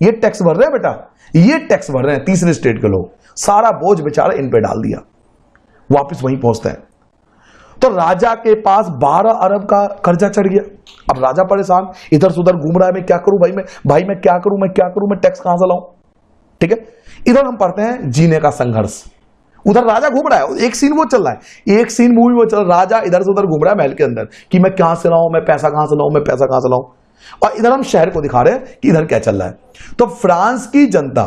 ये टैक्स भर रहे हैं बेटा, ये टैक्स भर रहे हैं तीसरे स्टेट के लोग। सारा बोझ बेचारे इन पे डाल दिया। वापिस वहीं पहुंचते हैं। तो राजा के पास 12 अरब का कर्जा चढ़ गया। अब राजा परेशान, इधर से उधर घूम रहा है, मैं क्या करूं भाई, मैं क्या करूं, मैं टैक्स कहां से लाऊं? ठीक है, इधर हम पढ़ते हैं जीने का संघर्ष। उधर राजा घूम रहा है, एक सीन वो चल रहा है, एक सीन मूवी वो चल रहा है, राजा इधर से उधर घूम रहा है महल के अंदर कि मैं कहां से लाऊं, मैं पैसा कहां से लाऊं, मैं पैसा कहां से लाऊं। और इधर हम शहर को दिखा रहे हैं कि इधर क्या चल रहा है। तो फ्रांस की जनता,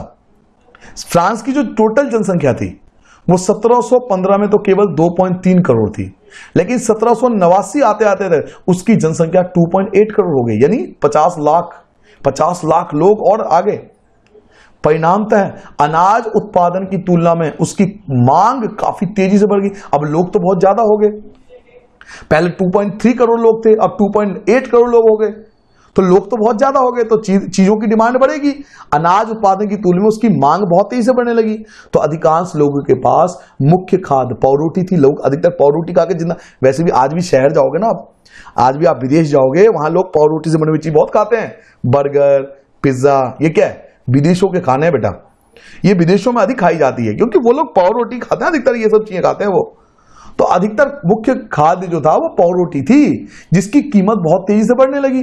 फ्रांस की जो टोटल जनसंख्या थी वो 1715 में तो केवल 2.3 करोड़ थी, लेकिन 1789 आते आते थे उसकी जनसंख्या 2.8 करोड़ हो गई, यानी 50 लाख लोग और आगे। परिणामतः अनाज उत्पादन की तुलना में उसकी मांग काफी तेजी से बढ़ गई। अब लोग तो बहुत ज्यादा हो गए, पहले 2.3 करोड़ लोग थे, अब 2.8 करोड़ लोग हो गए। तो लोग तो बहुत ज्यादा हो गए, तो चीजों की डिमांड बढ़ेगी। अनाज उत्पादन की तुलना में उसकी मांग बहुत तेजी से बढ़ने लगी। तो अधिकांश लोगों के पास मुख्य खाद्य पावरोटी थी। लोग अधिकतर पावरोटी खा के जिंदा, वैसे भी आज भी शहर जाओगे ना, आप आज भी आप विदेश जाओगे, वहां लोग पावरोटी से बनी हुई चीज बहुत खाते हैं। बर्गर, पिज्जा, ये क्या है? विदेशों के खाने हैं बेटा, ये विदेशों में अधिक खाई जाती है, क्योंकि वो लोग पावरोटी खाते हैं, अधिकतर ये सब चीजें खाते हैं वो। तो अधिकतर मुख्य खाद्य जो था वो पावरोटी थी, जिसकी कीमत बहुत तेजी से बढ़ने लगी।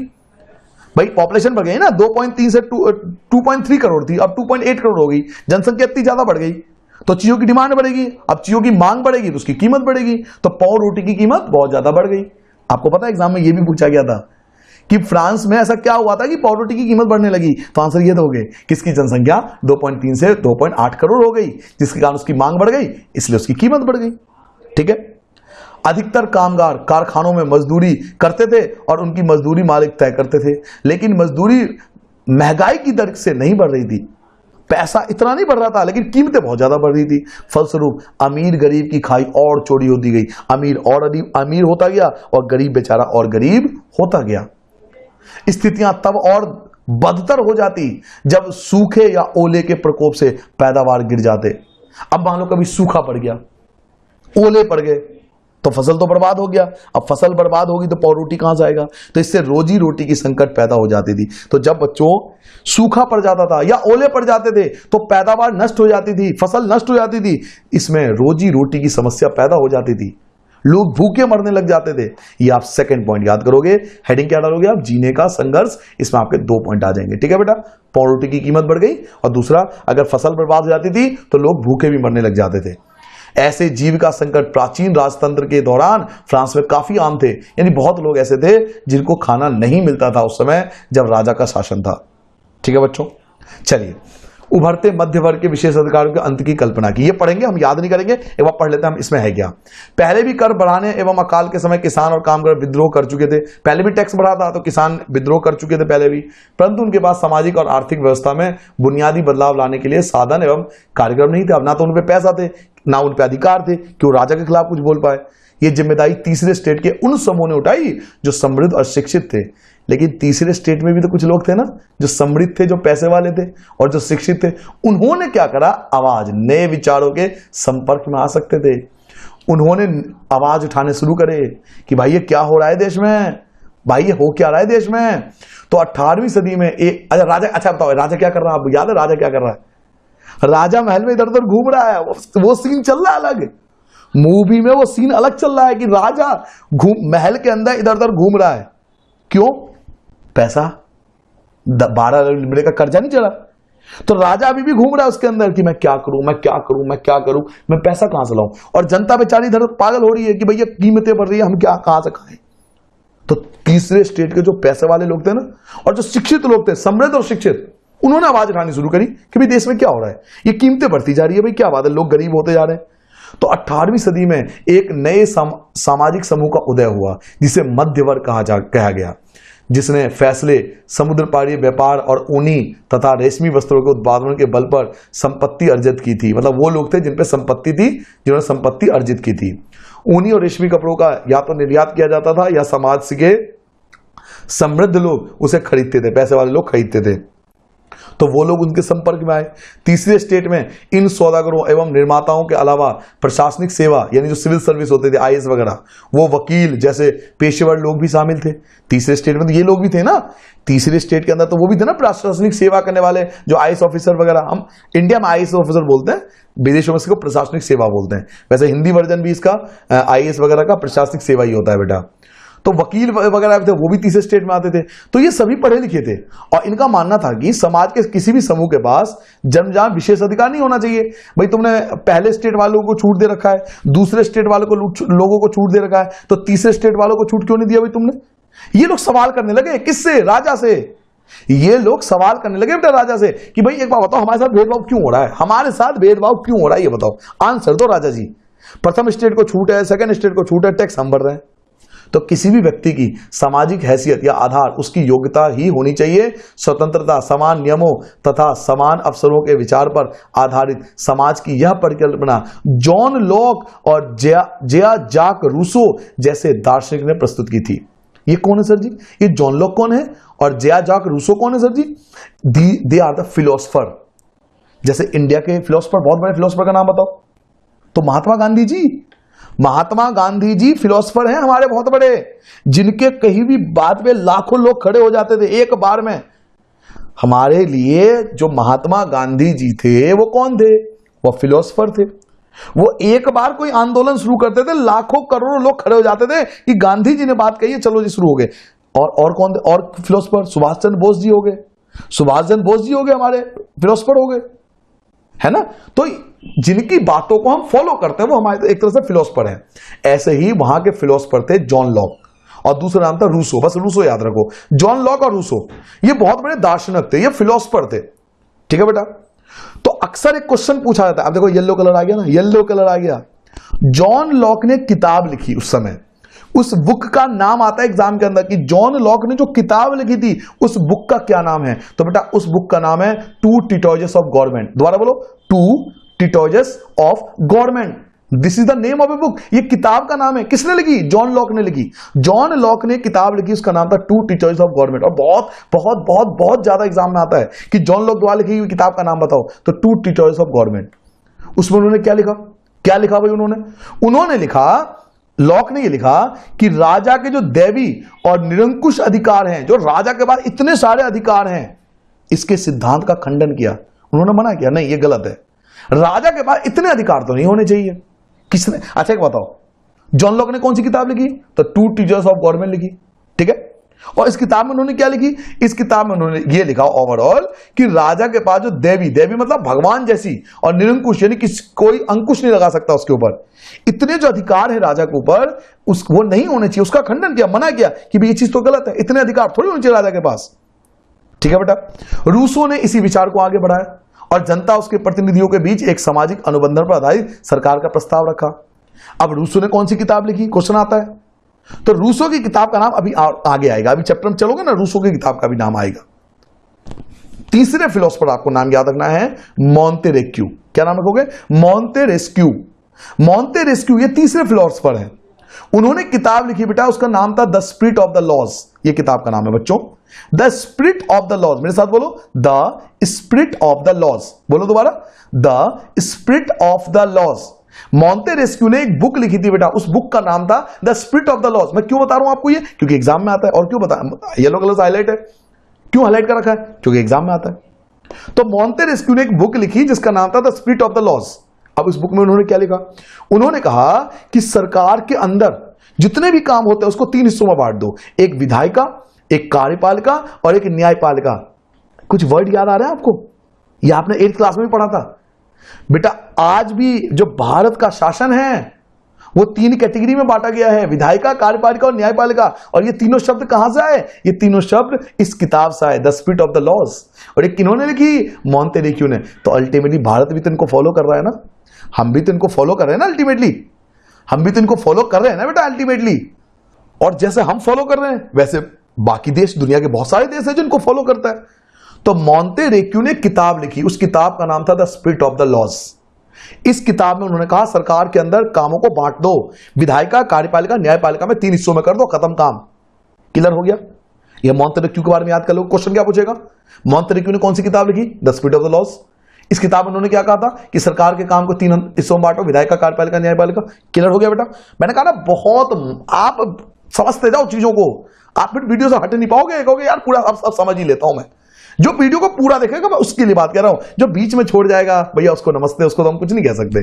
भाई पॉपुलेशन बढ़ गई ना, 2.3 से 2.3 करोड़ थी, अब 2.8 करोड़ हो गई। जनसंख्या इतनी ज्यादा बढ़ गई तो चीजों की डिमांड बढ़ेगी, अब चीजों की मांग बढ़ेगी तो उसकी कीमत बढ़ेगी। तो पाव रोटी की कीमत बहुत ज्यादा बढ़ गई। आपको पता है एग्जाम में यह भी पूछा गया था कि फ्रांस में ऐसा क्या हुआ था कि पाव रोटी की कीमत बढ़ने लगी। तो आंसर ये दोगे कि इसकी जनसंख्या 2.3 से 2.8 करोड़ हो गई, जिसके कारण उसकी मांग बढ़ गई, इसलिए उसकी कीमत बढ़ गई। ठीक है, अधिकतर कामगार कारखानों में मजदूरी करते थे और उनकी मजदूरी मालिक तय करते थे, लेकिन मजदूरी महंगाई की दर से नहीं बढ़ रही थी। पैसा इतना नहीं बढ़ रहा था, लेकिन कीमतें बहुत ज्यादा बढ़ रही थी। फलस्वरूप अमीर गरीब की खाई और चौड़ी होती गई, अमीर और अमीर होता गया और गरीब बेचारा और गरीब होता गया। स्थितियां तब और बदतर हो जाती जब सूखे या ओले के प्रकोप से पैदावार गिर जाते। अब मान लो कभी सूखा पड़ गया, ओले पड़ गए, तो फसल तो बर्बाद हो गया। अब फसल बर्बाद होगी तो रोटी कहां से आएगा? तो इससे रोजी रोटी की संकट पैदा हो जाती थी। तो जब बच्चों सूखा पड़ जाता था या ओले पड़ जाते थे तो पैदावार नष्ट हो जाती थी, फसल नष्ट हो जाती थी, इसमें रोजी रोटी की समस्या पैदा हो जाती थी, लोग भूखे मरने लग जाते थे। ये आप सेकंड पॉइंट याद करोगे। हेडिंग क्या डालोगे आप? जीने का संघर्ष। इसमें आपके 2 पॉइंट आ जाएंगे। ठीक है बेटा, रोटी की कीमत बढ़ गई और दूसरा, अगर फसल बर्बाद हो जाती थी तो लोग भूखे भी मरने लग जाते थे। ऐसे जीविका संकट प्राचीन राजतंत्र के दौरान फ्रांस में काफी आम थे, यानी बहुत लोग ऐसे थे जिनको खाना नहीं मिलता था उस समय जब राजा का शासन था। ठीक है बच्चों, चलिए उभरते मध्य वर्ग के विशेष अधिकारों के अंत की कल्पना की। ये पढ़ेंगे, हम याद नहीं करेंगे, एक बार पढ़ लेते हैं हम इसमें है क्या। पहले भी कर बढ़ाने एवं अकाल के समय किसान और कामगार विद्रोह कर चुके थे। पहले भी टैक्स बढ़ा था तो किसान विद्रोह कर चुके थे पहले भी, परंतु उनके पास सामाजिक और आर्थिक व्यवस्था में बुनियादी बदलाव लाने के लिए साधन एवं कार्यक्रम नहीं थे। अब ना तो उन पे पैसा थे, ना उन पे अधिकार थे कि वो राजा के खिलाफ कुछ बोल पाए। ये जिम्मेदारी तीसरे स्टेट के उन समूहों ने उठाई जो समृद्ध और शिक्षित थे। लेकिन तीसरे स्टेट में भी तो कुछ लोग थे ना जो समृद्ध थे, जो पैसे वाले थे और जो शिक्षित थे। उन्होंने क्या करा? आवाज, नए विचारों के संपर्क में आ सकते थे। उन्होंने आवाज उठाने शुरू करे कि भाई ये क्या हो रहा है देश में, भाई ये हो क्या रहा है देश में। तो 18वीं सदी में एक राजा, अच्छा बताओ राजा क्या कर रहा है? आपको याद है राजा क्या कर रहा है? राजा महल में इधर उधर घूम रहा है, वो सीन चल रहा है अलग। मूवी में वो सीन अलग चल रहा है कि राजा महल के अंदर इधर उधर घूम रहा है। क्यों? पैसा, 12 महीने का कर्जा नहीं चला, तो राजा अभी भी घूम रहा है उसके अंदर कि मैं क्या करूं, मैं क्या करूं, मैं क्या करूं, मैं पैसा कहां से लाऊं। और जनता बेचारी इधर पागल हो रही है कि भैया कीमतें बढ़ रही है, हम क्या कहां से खाएं। तो तीसरे स्टेट के जो पैसे वाले लोग थे ना और जो शिक्षित लोग थे, समृद्ध और शिक्षित, उन्होंने आवाज उठानी शुरू करी कि भाई देश में क्या हो रहा है, ये कीमतें बढ़ती जा रही है, भाई क्या बात है, लोग गरीब होते जा रहे हैं। तो 18वीं सदी में एक नए सामाजिक समूह का उदय हुआ जिसे मध्य वर्ग कहा गया, जिसने फैसले समुद्र पारी व्यापार और ऊनी तथा रेशमी वस्त्रों के उत्पादन के बल पर संपत्ति अर्जित की थी। मतलब वो लोग थे जिन पे संपत्ति थी, जिन्होंने संपत्ति अर्जित की थी। ऊनी और रेशमी कपड़ों का या तो निर्यात किया जाता था या समाज के समृद्ध लोग उसे खरीदते थे, पैसे वाले लोग खरीदते थे, तो वो लोग उनके संपर्क में आए। तीसरे स्टेट में इन सौदागरों एवं निर्माताओं के अलावा प्रशासनिक सेवा यानी जो सिविल सर्विस होते थे, आईएएस वगैरह, वो वकील जैसे पेशेवर लोग भी शामिल थे। तीसरे स्टेट में तो ये लोग भी थे ना, तीसरे स्टेट के अंदर तो वो भी थे ना प्रशासनिक सेवा करने वाले, जो आईएएस ऑफिसर वगैरह। हम इंडिया में आईएएस ऑफिसर बोलते हैं, विदेशों में इसको प्रशासनिक सेवा बोलते हैं। वैसे हिंदी वर्जन भी इसका आईएएस वगैरह का प्रशासनिक सेवा ही होता है बेटा। तो वकील वगैरह थे, वो भी तीसरे स्टेट में आते थे। तो ये सभी पढ़े लिखे थे और इनका मानना था कि समाज के किसी भी समूह के पास जन्मजात विशेष अधिकार नहीं होना चाहिए। भाई तुमने पहले स्टेट वालों को छूट दे रखा है, दूसरे स्टेट वालों को लोगों को छूट दे रखा है, तो तीसरे स्टेट वालों को छूट क्यों नहीं दिया भाई तुमने? ये लोग सवाल करने लगे, किससे? राजा से। ये लोग सवाल करने लगे बेटा राजा से कि भाई एक बात बताओ, हमारे साथ भेदभाव क्यों हो रहा है, हमारे साथ भेदभाव क्यों हो रहा है, ये बताओ, आंसर दो राजा जी। प्रथम स्टेट को छूट है, सेकंड स्टेट को छूट है, टैक्स हम भर रहे हैं। तो किसी भी व्यक्ति की सामाजिक हैसियत या आधार उसकी योग्यता ही होनी चाहिए। स्वतंत्रता, समान नियमों तथा समान अवसरों के विचार पर आधारित समाज की यह परिकल्पना जॉन लॉक और जेआ जाक रूसो जैसे दार्शनिक ने प्रस्तुत की थी। ये कौन है सर जी? ये जॉन लॉक कौन है और जेआ जाक रूसो कौन है sir ji? They are the philosopher. जैसे इंडिया के फिलोसफर, बहुत बड़े फिलोसफर का नाम बताओ। तो महात्मा गांधी जी, महात्मा गांधी जी फिलोसफर हैं हमारे बहुत बड़े, जिनके कहीं भी बात पे लाखों लोग खड़े हो जाते थे एक बार में। हमारे लिए जो महात्मा गांधी जी थे वो कौन थे? वो फिलोसफर थे। वो एक बार कोई आंदोलन शुरू करते थे, लाखों करोड़ों लोग खड़े हो जाते थे कि गांधी जी ने बात कही है, चलो जी शुरू हो गए। और कौन थे और फिलोसफर? सुभाष चंद्र बोस जी हो गए, सुभाष चंद्र बोस जी हो गए, हमारे फिलोसफर हो गए, है ना। तो जिनकी बातों को हम फॉलो करते हैं वो हमारे एक तरह से फिलोसफर हैं। ऐसे ही वहां के फिलोसफर थे जॉन लॉक और दूसरा नाम था रूसो। बस रूसो याद रखो, जॉन लॉक और रूसो ये बहुत बड़े दार्शनिक थे, ये फिलोसफर थे। ठीक है बेटा। तो अक्सर एक क्वेश्चन पूछा जाता है, अब देखो येलो कलर आ गया ना, येलो कलर आ गया, जॉन लॉक ने किताब लिखी उस समय, उस बुक का नाम आता है एग्जाम के अंदर कि जॉन लॉक ने जो किताब लिखी थी उस बुक का क्या नाम है? तो बेटा उस बुक का नाम है टू टीटॉयजेस ऑफ गवर्नमेंट। दोबारा बोलो, two treatises of government. This is the name of a book. ये किताब का नाम है। किसने लिखी? जॉन लॉक ने लिखी। जॉन लॉक ने किताब लिखी, उसका नाम था टू टीटॉयजेस ऑफ गवर्नमेंट। और बहुत बहुत बहुत बहुत ज्यादा एग्जाम में आता है कि जॉन लॉक द्वारा लिखी हुई किताब का नाम बताओ, तो टू टीटॉयजेस ऑफ गवर्नमेंट। उसमें उन्होंने क्या लिखा? क्या लिखा भाई उन्होंने लिखा, लॉक ने ये लिखा कि राजा के जो दैवी और निरंकुश अधिकार हैं, जो राजा के पास इतने सारे अधिकार हैं, इसके सिद्धांत का खंडन किया। उन्होंने मना किया, नहीं ये गलत है, राजा के पास इतने अधिकार तो नहीं होने चाहिए। किसने? अच्छा एक बताओ, जॉन लॉक ने कौन सी किताब लिखी? तो टू टीचर्स ऑफ गवर्नमेंट लिखी, ठीक है। और इस किताब में उन्होंने क्या लिखी? इस किताब में उन्होंने ये लिखा ओवरऑल कि राजा के पास जो देवी, देवी मतलब भगवान जैसी, और निरंकुश यानी कि कोई अंकुश नहीं लगा सकता उसके ऊपर, इतने जो अधिकार है राजा के ऊपर, वो नहीं होने चाहिए। उसका खंडन किया, मना किया कि भाई ये चीज तो गलत है, इतने अधिकार थोड़ी होने चाहिए राजा के पास, ठीक है बेटा। रूसो ने इसी विचार को आगे बढ़ाया और जनता उसके प्रतिनिधियों के बीच एक सामाजिक अनुबंधन पर आधारित सरकार का प्रस्ताव रखा। अब रूसो ने कौन सी किताब लिखी? क्वेश्चन आता है। तो रूसो की किताब का नाम अभी आगे आएगा, अभी चैप्टर में चलोगे ना, रूसो की किताब का भी नाम आएगा। तीसरे फिलोसोफर आपको नाम याद रखना है मोंटेरेस्क्यू। क्या नाम रखोगे? मोंटेरेस्क्यू। मोंटेरेस्क्यू ये तीसरे फिलोसोफर हैं। उन्होंने किताब लिखी बेटा, उसका नाम था the spirit of the laws. ये किताब का नाम है बच्चों, the spirit of the laws. मेरे साथ बोलो, the spirit of the laws. बोलो दोबारा, the spirit of the laws. Montesquieu ने एक बुक लिखी थी बेटा, उस बुक का नाम था the spirit of the laws. मैं क्यों बता रहा हूं आपको ये? क्योंकि एग्जाम में आता है। और क्यों बता, येलो कलर से हाईलाइट है, क्यों हाईलाइट कर रखा है? क्योंकि एग्जाम में आता है। तो मोंटेरेस्क्यू ने एक बुक लिखी जिसका नाम था the spirit of the laws. अब इस बुक में उन्होंने क्या लिखा? उन्होंने कहा कि सरकार के अंदर जितने भी काम होते हैं उसको तीन हिस्सों में बांट दो, एक विधायिका, एक कार्यपालिका और एक न्यायपालिका। कुछ वर्ड याद आ रहे हैं आपको? यह आपने 8th क्लास में भी पढ़ा था बेटा। आज भी जो भारत का शासन है वो 3 कैटेगरी में बांटा गया है, विधायिका, कार्यपालिका और न्यायपालिका। और ये तीनों शब्द कहां से आए? ये तीनों शब्द इस किताब से आए, the spirit of the laws. और ये किन्होंने लिखी? मोंटेरेस्क्यू ने। तो अल्टीमेटली भारत भी तो इनको फॉलो कर रहा है ना, हम भी तो इनको फॉलो कर रहे हैं ना अल्टीमेटली, हम भी तो इनको फॉलो कर रहे हैं ना बेटा अल्टीमेटली। और जैसे हम फॉलो कर रहे हैं वैसे बाकी देश, दुनिया के बहुत सारे देश हैं जिनको फॉलो करता है। तो मोंटेरेस्क्यू ने किताब लिखी, उस किताब का नाम था the spirit of the laws. इस किताब में उन्होंने कहा सरकार के अंदर कामों को बांट दो, विधायिका, कार्यपालिका, न्यायपालिका में 3 हिस्सों में कर दो, खत्म काम, क्लियर हो गया। यह मोंटेरेस्क्यू के बारे में याद कर लो। क्वेश्चन क्या पूछेगा? मोंटेरेस्क्यू ने कौन सी किताब लिखी? The spirit of the laws. इस किताब में उन्होंने क्या कहा था कि सरकार के काम को 3 हिस्सों में बांटो, विधायिका, कार्यपालिका, न्यायपालिका, क्लियर हो गया बेटा। मैंने कहा ना, बहुत आप समझते जाओ चीजों को, आप फिर वीडियो से हट नहीं पाओगे, कहोगे यार पूरा अब समझ ही लेता हूं मैं। जो वीडियो को पूरा देखेगा मैं उसके लिए बात कर रहा हूं, जो बीच में छोड़ जाएगा भैया उसको नमस्ते, उसको तो हम कुछ नहीं कह सकते।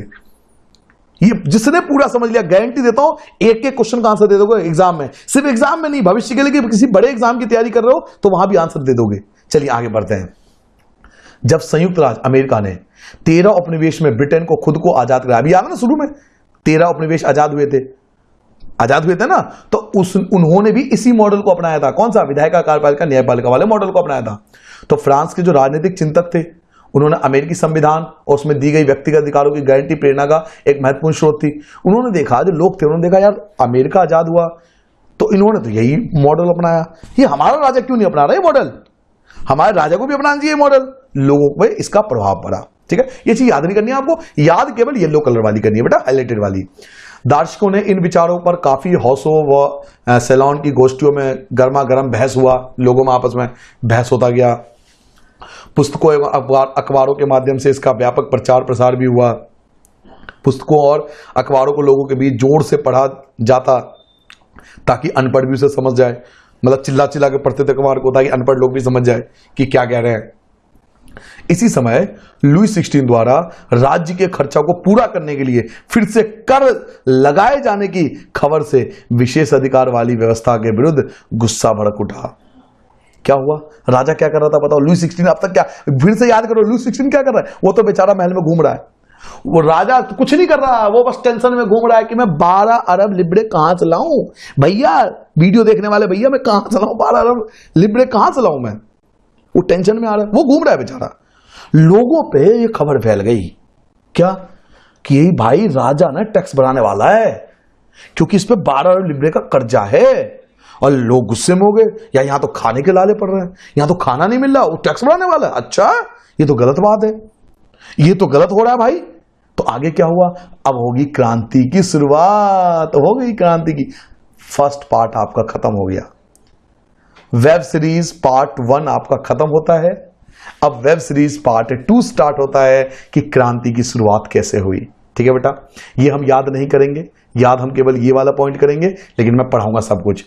ये जिसने पूरा समझ लिया, गारंटी देता हूं एक एक क्वेश्चन का आंसर दे दोगे एग्जाम में। सिर्फ एग्जाम में नहीं, भविष्य के लिए किसी बड़े एग्जाम की तैयारी कर रहे हो तो वहां भी आंसर दे दोगे। चलिए आगे बढ़ते हैं। जब संयुक्त राज्य अमेरिका ने 13 उपनिवेश में ब्रिटेन को खुद को आजाद कराया, अभी याद है ना शुरू में 13 उपनिवेश आजाद हुए थे ना, तो उन्होंने भी इसी मॉडल को अपनाया था। कौन सा? विधायिका, कार्यपालिका, न्यायपालिका वाले मॉडल को अपनाया था। तो फ्रांस के जो राजनीतिक चिंतक थे उन्होंने अमेरिकी संविधान और उसमें दी गई व्यक्तिगत अधिकारों की गारंटी प्रेरणा का एक महत्वपूर्ण स्रोत थी। उन्होंने देखा, जो लोग थे उन्होंने देखा यार अमेरिका आजाद हुआ तो इन्होंने तो यही मॉडल अपनाया, ये हमारा राजा क्यों नहीं अपना रहा? ये मॉडल हमारे राजा को भी अपनाना चाहिए मॉडल। लोगों पे इसका प्रभाव पड़ा, ठीक है। ये चीज याद नहीं करनी है आपको, याद केवल येलो कलर वाली करनी है बेटा, हाईलाइटेड वाली। दार्शनिकों ने इन विचारों पर काफी हौसों व सैलॉन की गोष्ठियों में गर्मा गर्म बहस हुआ, लोगों में आपस में बहस होता गया। पुस्तकों एवं अखबारों के माध्यम से इसका व्यापक प्रचार प्रसार भी हुआ। पुस्तकों और अखबारों को लोगों के बीच जोर से पढ़ा जाता ताकि अनपढ़ भी उसे समझ जाए, मतलब चिल्ला चिल्ला के पढ़ते थे अखबार को ताकि अनपढ़ लोग भी समझ जाए कि क्या कह रहे हैं। इसी लुई 16 द्वारा राज्य के खर्चा को पूरा करने के लिए फिर से कर लगाए जाने की खबर से विशेष अधिकार वाली व्यवस्था के विरुद्ध गुस्सा भड़क उठा। क्या हुआ? राजा क्या कर रहा था बताओ? लुई 16 अब तक क्या, फिर से याद करो, लुई 16 क्या कर रहा है? वो तो बेचारा महल में घूम रहा है, वो राजा तो कुछ नहीं कर रहा, वो बस टेंशन में घूम रहा है कि मैं 12 अरब लिबड़े कहां से लाऊं। भैया वीडियो देखने वाले भैया, मैं कहां से लाऊं 12 अरब लिबड़े, कहां से लाऊं मैं? वो टेंशन में आ रहा है, वो घूम रहा है बेचारा। लोगों पे ये खबर फैल गई, क्या कि यही भाई राजा ना टैक्स बढ़ाने वाला है, क्योंकि इस पे 12 अरब लिब्रे का कर्जा है। और लोग गुस्से में हो गए, या यहां तो खाने के लाले पड़ रहे हैं, यहां तो खाना नहीं मिल रहा, वो टैक्स बढ़ाने वाला है। अच्छा, ये तो गलत बात है, ये तो गलत हो रहा है भाई। तो आगे क्या हुआ? अब होगी क्रांति की शुरुआत, हो गई क्रांति की। फर्स्ट पार्ट आपका खत्म हो गया, वेब सीरीज पार्ट 1 आपका खत्म होता है। अब वेब सीरीज पार्ट 2 स्टार्ट होता है कि क्रांति की शुरुआत कैसे हुई। ठीक है बेटा, ये हम याद नहीं करेंगे, याद हम केवल ये वाला पॉइंट करेंगे, लेकिन मैं पढ़ाऊंगा सब कुछ।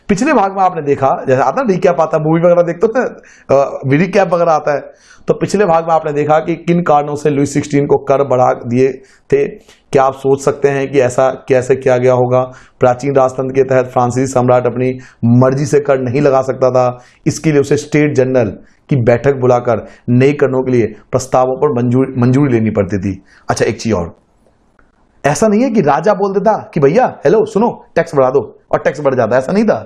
पिछले भाग में आपने देखा, जैसे आता है रिकैप आता है, मूवी वगैरह देखते हो ना, रिकैप वगैरह आता है, तो पिछले भाग में आपने देखा कि किन कारणों से लुई 16 को कर बढ़ा दिए थे। क्या आप सोच सकते हैं कि ऐसा कैसे किया गया होगा? प्राचीन राजतंत्र के तहत फ्रांसीसी सम्राट अपनी मर्जी से कर नहीं लगा सकता था, इसके लिए उसे स्टेट जनरल की बैठक बुलाकर नए करों के लिए प्रस्तावों पर मंजूरी लेनी पड़ती थी। अच्छा, एक चीज और, ऐसा नहीं है कि राजा बोल देता कि भैया हेलो सुनो टैक्स बढ़ा दो और टैक्स बढ़ जाता, ऐसा नहीं था।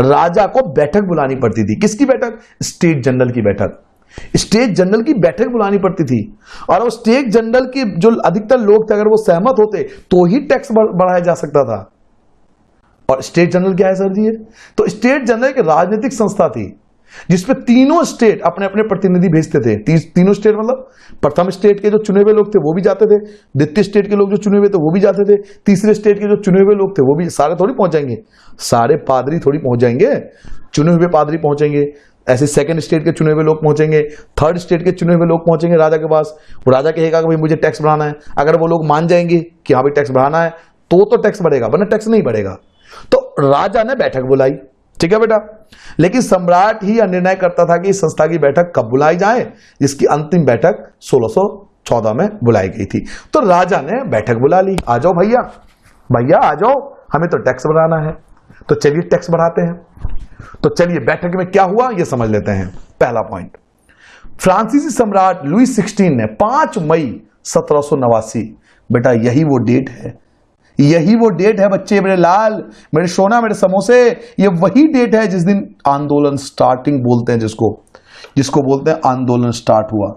राजा को बैठक बुलानी पड़ती थी। किसकी बैठक? स्टेट जनरल की बैठक। स्टेट जनरल की बैठक बुलानी पड़ती थी, और वो स्टेट जनरल के जो अधिकतर लोग थे, अगर वो सहमत होते तो ही टैक्स बढ़ाया जा सकता था। और स्टेट जनरल क्या है सर जी? तो स्टेट जनरल एक राजनीतिक संस्था थी जिसपे तीनों स्टेट अपने अपने प्रतिनिधि भेजते थे। तीनों स्टेट मतलब प्रथम स्टेट के जो चुने हुए लोग थे वो भी जाते थे, द्वितीय स्टेट के लोग जो चुने हुए थे वो भी जाते थे, तीसरे स्टेट के जो चुने हुए लोग थे वो भी। सारे थोड़ी पहुंच जाएंगे, सारे पादरी थोड़ी पहुंच जाएंगे, चुने हुए पादरी पहुंचेंगे। ऐसे सेकंड स्टेट के चुने हुए लोग पहुंचेंगे, थर्ड स्टेट के चुने हुए लोग पहुंचेंगे राजा के पास। वो राजा कहेगा कि भाई मुझे टैक्स बढ़ाना है। अगर वो लोग मान जाएंगे कि हाँ भाई टैक्स बढ़ाना है तो टैक्स बढ़ेगा, वरना टैक्स नहीं बढ़ेगा। तो राजा ने बैठक बुलाई, ठीक है बेटा, लेकिन सम्राट ही यह निर्णय करता था कि इस संस्था की बैठक कब बुलाई जाए, जिसकी अंतिम बैठक 1614 में बुलाई गई थी। तो राजा ने बैठक बुला ली, आ जाओ भैया, भैया आ जाओ, हमें तो टैक्स बढ़ाना है। तो चलिए टैक्स बढ़ाते हैं। तो चलिए बैठक में क्या हुआ ये समझ लेते हैं। पहला पॉइंट, फ्रांसीसी सम्राट लुई 16 ने 5 मई 1789, बेटा यही वो डेट है, यही वो डेट है बच्चे, मेरे लाल, मेरे सोना, मेरे समोसे, ये वही डेट है जिस दिन आंदोलन स्टार्टिंग बोलते हैं, जिसको बोलते हैं आंदोलन स्टार्ट हुआ।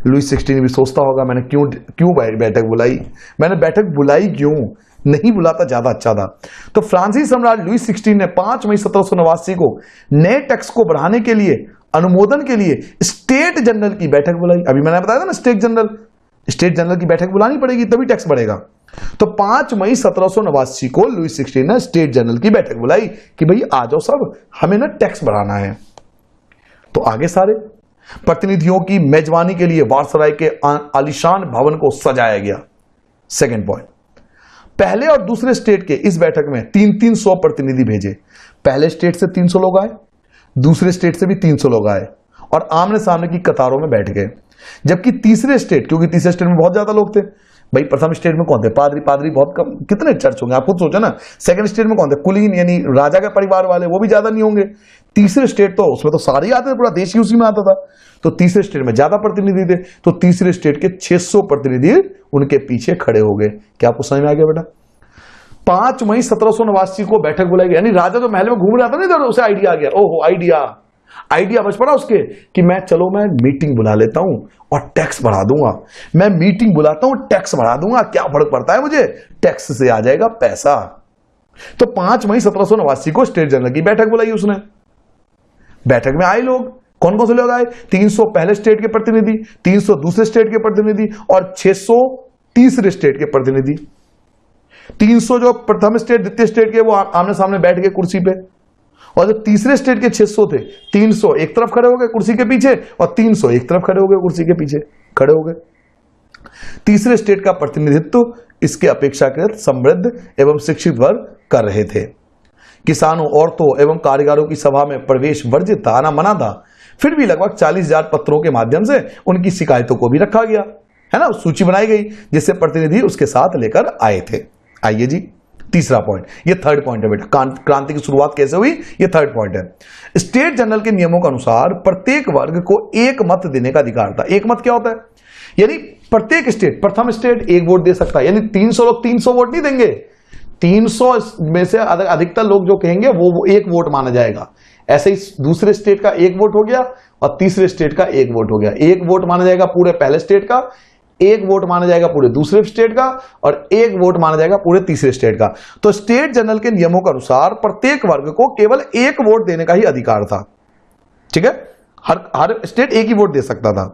लुई 16 भी सोचता होगा मैंने क्यों बैठक बुलाई, मैंने बैठक बुलाई क्यों, नहीं बुलाता ज्यादा अच्छा था। तो फ्रांसीसी सम्राट लुई 16 ने 5 मई 1789 को नए टैक्स को बढ़ाने के लिए अनुमोदन के लिए स्टेट जनरल की बैठक बुलाई। अभी मैंने बताया था ना, स्टेट जनरल की बैठक बुलानी पड़ेगी तभी टैक्स बढ़ेगा। तो 5 मई 1789 को लुई 16 ने स्टेट जनरल की बैठक बुलाई कि भाई आ जाओ सब, हमें ना टैक्स बढ़ाना है। तो आगे सारे प्रतिनिधियों की मेजबानी के लिए वारसराय के आलीशान भवन को सजाया गया। सेकंड पॉइंट, पहले और दूसरे स्टेट के इस बैठक में 300 प्रतिनिधि भेजे। पहले स्टेट से 300 लोग आए, दूसरे स्टेट से भी 300 लोग आए और आमने सामने की कतारों में बैठ गए। जबकि तीसरे स्टेट, क्योंकि तीसरे स्टेट में बहुत ज्यादा लोग थे भाई, प्रथम स्टेट में कौन थे? पादरी बहुत कम, कितने चर्च होंगे आप खुद सोचो ना। सेकंड स्टेट में कौन थे? कुलीन यानी राजा के परिवार वाले, वो भी ज्यादा नहीं होंगे। तीसरे स्टेट तो उसमें तो सारे ही आते थे, पूरा देश ही उसी में आता था। तो तीसरे स्टेट में ज्यादा प्रतिनिधि थे, तो तीसरे स्टेट के 600 प्रतिनिधि उनके पीछे खड़े हो गए। क्या आपको समझ में आ गया बेटा? 5 मई 1789 को बैठक बुलाई गई, यानी राजा जो महल में घूम रहा था ना, उसे आइडिया आ गया, ओहो आइडिया बच पड़ा उसके कि मैं मीटिंग बुला लेता हूं और टैक्स बढ़ा दूंगा। मैं मीटिंग बुलाता हूं, टैक्स बढ़ा दूंगा, क्या फर्क पड़ता है मुझे, टैक्स से आ जाएगा पैसा। तो 5 मई 1789 को स्टेट जनरल की बैठक बुलाई उसने। बैठक में आए लोग, कौन कौन से लोग आए? 300 पहले स्टेट के प्रतिनिधि, 300 दूसरे स्टेट के प्रतिनिधि और 600 तीसरे स्टेट के प्रतिनिधि। 300 जो प्रथम स्टेट द्वितीय स्टेट के, वो आमने सामने बैठ गए कुर्सी पे, और जो तीसरे स्टेट के 600 थे, 300 एक तरफ खड़े हो गए कुर्सी के पीछे और 300 एक तरफ खड़े हो गए कुर्सी के पीछे खड़े हो गए। तीसरे स्टेट का प्रतिनिधित्व इसके अपेक्षाकृत समृद्ध एवं शिक्षित वर्ग कर रहे थे। किसानों, औरतों एवं कारीगरों की सभा में प्रवेश वर्जित था, आना मना था। फिर भी लगभग 40,000 पत्रों के माध्यम से उनकी शिकायतों को भी रखा गया, है ना, सूची बनाई गई जिससे प्रतिनिधि उसके साथ लेकर आए थे। आइए जी, तीसरा पॉइंट, ये थर्ड पॉइंट है बेटा, क्रांति की शुरुआत कैसे हुई, ये थर्ड पॉइंट है। स्टेट जनरल के नियमों के अनुसार प्रत्येक वर्ग को एक मत देने का अधिकार था। एक मत क्या होता है? यानी प्रत्येक स्टेट, प्रथम स्टेट एक वोट दे सकता है, यानी 300 लोग 300 वोट नहीं देंगे, 300 में से अधिकतर लोग जो कहेंगे वो एक वोट माना जाएगा। ऐसे ही दूसरे स्टेट का एक वोट हो गया और तीसरे स्टेट का एक वोट हो गया। एक वोट माना जाएगा पूरे पहले स्टेट का, एक वोट माना जाएगा पूरे दूसरे स्टेट का और एक वोट माना जाएगा पूरे तीसरे स्टेट का। तो स्टेट जनरल के नियमों के अनुसार प्रत्येक वर्ग को केवल एक वोट देने का ही अधिकार था। ठीक है, हर स्टेट एक ही वोट दे सकता था।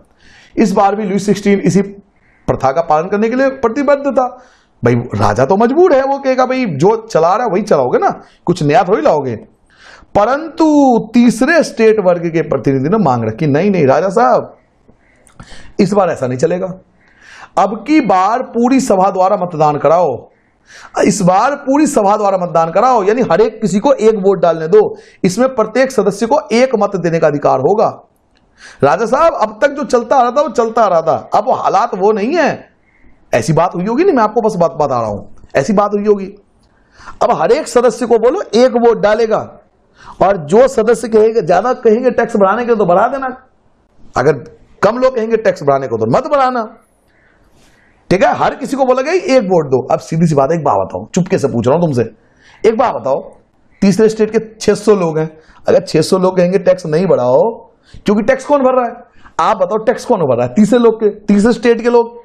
इस बार भी लुई 16 इसी प्रथा का पालन करने के लिए प्रतिबद्ध था। भाई राजा तो मजबूर है, वो कहेगा भाई जो चला रहा है वही चलाओगे ना, कुछ नया थोड़ी लाओगे। परंतु तीसरे स्टेट वर्ग के प्रतिनिधि ने मांग रखी, नहीं नहीं राजा साहब इस बार ऐसा नहीं चलेगा, अब की बार पूरी सभा द्वारा मतदान कराओ, इस बार पूरी सभा द्वारा मतदान कराओ, यानी हर एक किसी को एक वोट डालने दो, इसमें प्रत्येक सदस्य को एक मत देने का अधिकार होगा। राजा साहब अब तक जो चलता आ रहा था वो चलता आ रहा था, अब वो हालात वो नहीं है। ऐसी बात हुई होगी नहीं, मैं आपको बस बात बता रहा हूं, ऐसी बात हुई होगी। अब हर एक सदस्य को बोलो एक वोट डालेगा, और जो सदस्य कहेंगे ज्यादा कहेंगे टैक्स बढ़ाने के तो बढ़ा देना, अगर कम लोग कहेंगे टैक्स बढ़ाने को तो मत बढ़ाना। ठीक है, हर किसी को बोला गया एक वोट दो। अब सीधी सी बात है, एक बात बताओ, चुपके से पूछ रहा हूं तुमसे, एक बात बताओ, तीसरे स्टेट के 600 लोग हैं, अगर 600 लोग कहेंगे टैक्स नहीं बढ़ाओ, क्योंकि टैक्स कौन भर रहा है, आप बताओ टैक्स कौन भर रहा है, तीसरे लोग के, तीसरे स्टेट के लोग।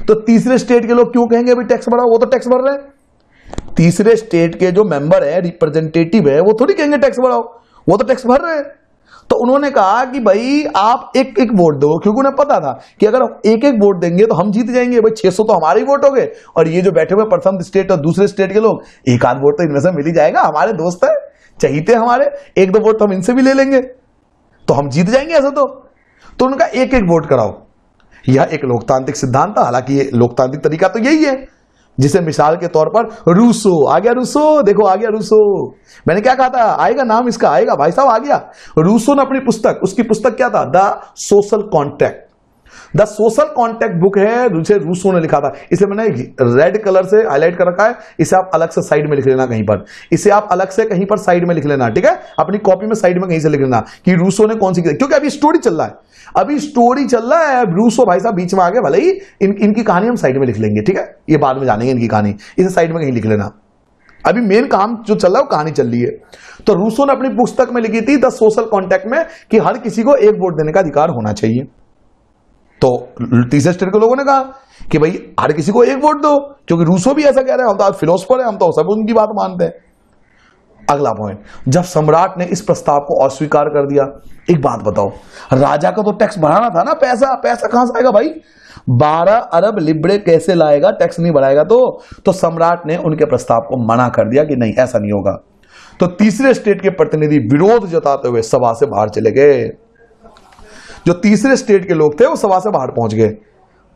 तो तीसरे स्टेट के लोग क्यों कहेंगे भाई टैक्स बढ़ाओ, वो तो टैक्स भर रहे हैं। तीसरे स्टेट के जो मेंबर है, रिप्रेजेंटेटिव है, वो थोड़ी कहेंगे टैक्स बढ़ाओ, वो तो टैक्स भर रहे हैं। तो उन्होंने कहा कि भाई आप एक एक वोट दो, क्योंकि उन्हें पता था कि अगर एक एक वोट देंगे तो हम जीत जाएंगे, भाई 600 तो हमारे ही वोट हो गए, और ये जो बैठे हुए प्रथम स्टेट और दूसरे स्टेट के लोग, एक आध वोट तो इनमें से मिल ही जाएगा, हमारे दोस्त है, चहीते हमारे, एक दो वोट तो हम इनसे भी ले लेंगे, तो हम जीत जाएंगे ऐसा। तो उनका एक एक वोट कराओ, यह एक लोकतांत्रिक सिद्धांत था। हालांकि ये लोकतांत्रिक तरीका तो यही है, जिसे मिसाल के तौर पर रूसो आ गया, रूसो देखो आ गया रूसो, मैंने क्या कहा था आएगा, नाम इसका आएगा, भाई साहब आ गया। रूसो ने अपनी पुस्तक, उसकी पुस्तक क्या था, the social contract, the social contract book है, जिसे रूसो ने लिखा था। इसे मैंने रेड कलर से हाईलाइट कर रखा है, इसे आप अलग से साइड में लिख लेना कहीं पर, इसे आप अलग से कहीं पर साइड में लिख लेना, ठीक है, अपनी कॉपी में साइड में कहीं से लिख लेना कि रूसो ने कौन सी, क्योंकि अभी स्टोरी चल रहा है, अभी स्टोरी चल रहा है, रूसो भाई साहब बीच में आ गए, भले ही इनकी कहानी हम साइड में लिख लेंगे, ठीक है, ये बाद में जानेंगे इनकी कहानी, इसे साइड में कहीं लिख लेना, अभी मेन काम जो चल रहा है वो कहानी चल रही है। तो रूसो ने अपनी पुस्तक में लिखी थी द सोशल कॉन्ट्रैक्ट में कि हर किसी को एक वोट देने का अधिकार होना चाहिए। तो तीसरे स्टेट के लोगों ने कहा कि भाई हर किसी को एक वोट दो, क्योंकि रूसो भी ऐसा कह रहे हैं, हम तो फिलोसफर है, हम तो सब उनकी बात मानते हैं। अगला पॉइंट, जब सम्राट ने इस प्रस्ताव को अस्वीकार कर दिया, एक बात बताओ, राजा का तो टैक्स बढ़ाना था ना, पैसा कहां से आएगा भाई, 12 अरब लिब्रे कैसे लाएगा, टैक्स नहीं बढ़ाएगा तो सम्राट ने उनके प्रस्ताव को मना कर दिया कि नहीं ऐसा नहीं होगा। तो तीसरे स्टेट के प्रतिनिधि विरोध जताते हुए सभा से बाहर चले गए। जो तीसरे स्टेट के लोग थे वो सभा से बाहर पहुंच गए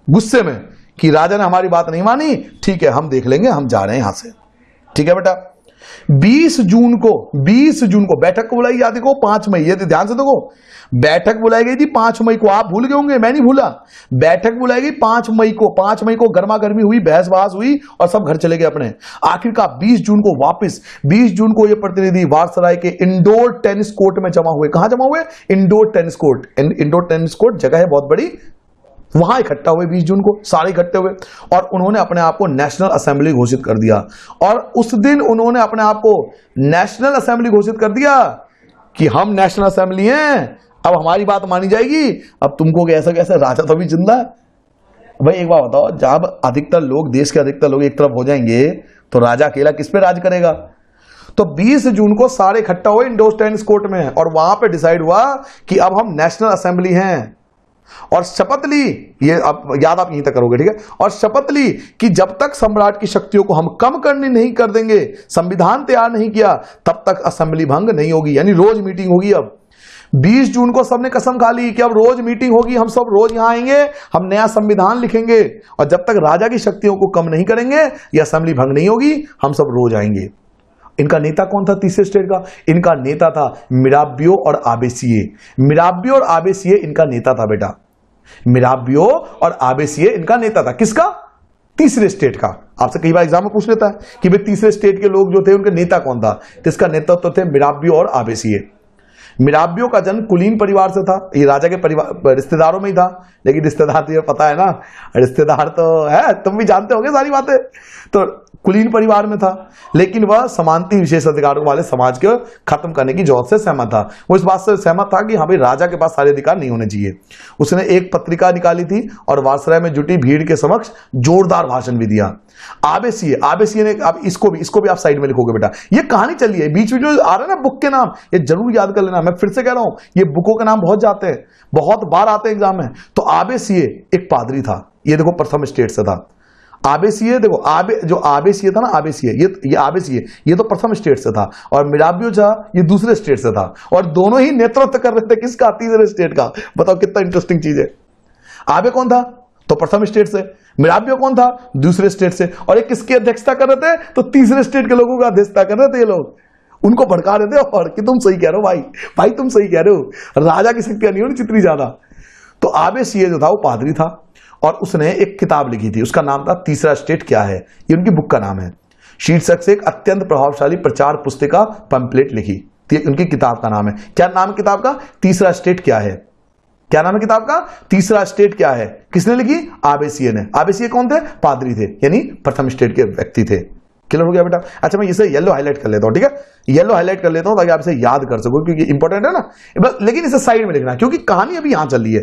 गुस्से में कि राजा ने हमारी बात नहीं मानी, ठीक है हम देख लेंगे, हम जा रहे हैं यहां से। ठीक है बेटा, 20 जून को बैठक को बुलाई जाती को 5 मई, ये ध्यान से देखो, बैठक बुलाई गई थी 5 मई को, आप भूल गए होंगे, मैं नहीं भूला, बैठक बुलाई गई 5 मई को, 5 मई को गर्मा गर्मी हुई, बहस बहस हुई और सब घर चले गए अपने। आखिरकार 20 जून को ये प्रतिनिधि वारसराय के इंडोर टेनिस कोर्ट में जमा हुए। कहां जमा हुए, इंडोर टेनिस कोर्ट जगह है बहुत बड़ी, वहां इकट्ठा हुए 20 जून को सारे इकट्ठे हुए, और उन्होंने अपने आप को नेशनल असेंबली घोषित कर दिया। और उस दिन उन्होंने अपने आप को नेशनल असेंबली घोषित कर दिया कि हम नेशनल असेंबली हैं, अब हमारी बात मानी जाएगी। अब तुमको कैसा कैसा, राजा तो अभी जिंदा है भाई। एक बात बताओ, जब अधिकतर लोग, देश के अधिकतर लोग एक तरफ हो जाएंगे तो राजा अकेला किस पे राज करेगा। तो 20 जून को सारे इकट्ठा हुए इंडोर टेनिस कोर्ट में, और वहां पे डिसाइड हुआ कि अब हम नेशनल असेंबली हैं, और शपथ ली, ये अब याद आप यहीं तक करोगे, ठीक है, और शपथ ली कि जब तक सम्राट की शक्तियों को हम कम करने नहीं कर देंगे, संविधान तैयार नहीं किया, तब तक असेंबली भंग नहीं होगी, यानी रोज मीटिंग होगी। अब 20 जून को सबने कसम खा ली कि अब रोज मीटिंग होगी, हम सब रोज यहां आएंगे, हम नया संविधान लिखेंगे, और जब तक राजा की शक्तियों को कम नहीं करेंगे यह असेंबली भंग नहीं होगी, हम सब रोज आएंगे। इनका नेता कौन था तीसरे स्टेट का, इनका नेता था मिराबियो और आबेसिये। मिराबियो और आबेसिये इनका नेता था बेटा, मिराबियो और आबेसिये इनका नेता था। किसका, तीसरे स्टेट का। आपसे कई बार एग्जाम में पूछ लेता है कि भाई तीसरे स्टेट के लोग जो थे उनके नेता कौन था, तो इसका नेतृत्व थे मिराबियो और आबेसिये। मिराबियो का जन्म कुलीन परिवार से था, ये राजा के परिवार रिश्तेदारों में ही था, लेकिन रिश्तेदार तो ये पता है ना, रिश्तेदार तो है, तुम भी जानते होगे सारी बातें। तो कुलीन परिवार में था, लेकिन वह समानती विशेष अधिकारों वाले समाज को खत्म करने की जरूरत से सहमत था। वो इस बात से सहमत था कि हाँ भाई, राजा के पास सारे अधिकार नहीं होने चाहिए। उसने एक पत्रिका निकाली थी और वायसराय में जुटी भीड़ के समक्ष जोरदार भाषण भी दिया। आबे सिए ने, अब इसको भी आप साइड में लिखोगे बेटा, ये कहानी चली है, बीच में जो आ रहा है ना बुक के नाम, ये जरूर याद कर लेना। मैं फिर से कह रहा हूं, ये बुकों के नाम बहुत जाते हैं, बहुत बार आते हैं एग्जाम में। तो आबे सिए एक पादरी था, ये देखो प्रथम स्टेट से था। आबे सिए देखो, आबे सिए था ना, आबे सिए, ये आबे सिए ये तो प्रथम स्टेट से था, और मिराबियो झा ये दूसरे स्टेट से था, और दोनों ही नेतृत्व कर रहे थे किसका? तीसरे स्टेट का। बताओ कितना इंटरेस्टिंग चीज है। आबे कौन था? तो प्रथम स्टेट से। मिराबियो कौन था? दूसरे स्टेट से। और ये किसकी अध्यक्षता कर रहे थे? तो तीसरे स्टेट के लोगों का अध्यक्षता कर रहे थे ये लोग, उनको भड़का रहे थे, और कि तुम सही कह रहे हो भाई तुम सही कह रहे हो, राजा की शक्तियां नहीं होनी जितनी ज्यादा। तो आबे सिए जो था वो पादरी था, और उसने एक किताब लिखी थी, उसका नाम था तीसरा स्टेट क्या है, ये उनकी बुक का नाम है। शीर्षक से एक अत्यंत प्रभावशाली प्रचार पुस्तिका पंपलेट लिखी, उनकी किताब का नाम है। क्या नाम है किताब का? तीसरा स्टेट क्या है। क्या नाम है किताब का? तीसरा स्टेट क्या है। किसने लिखी? आबे सिए ने। आबे सिए कौन थे? पादरी थे, यानी प्रथम स्टेट के व्यक्ति थे। क्लियर हो गया बेटा? अच्छा, मैं इसे येलो हाईलाइट कर लेता हूं, ठीक है, येलो हाईलाइट कर लेता हूं ताकि आप इसे याद कर सको, क्योंकि इंपॉर्टेंट है ना। लेकिन इसे साइड में लिखना, क्योंकि कहानी अभी यहां चल रही है,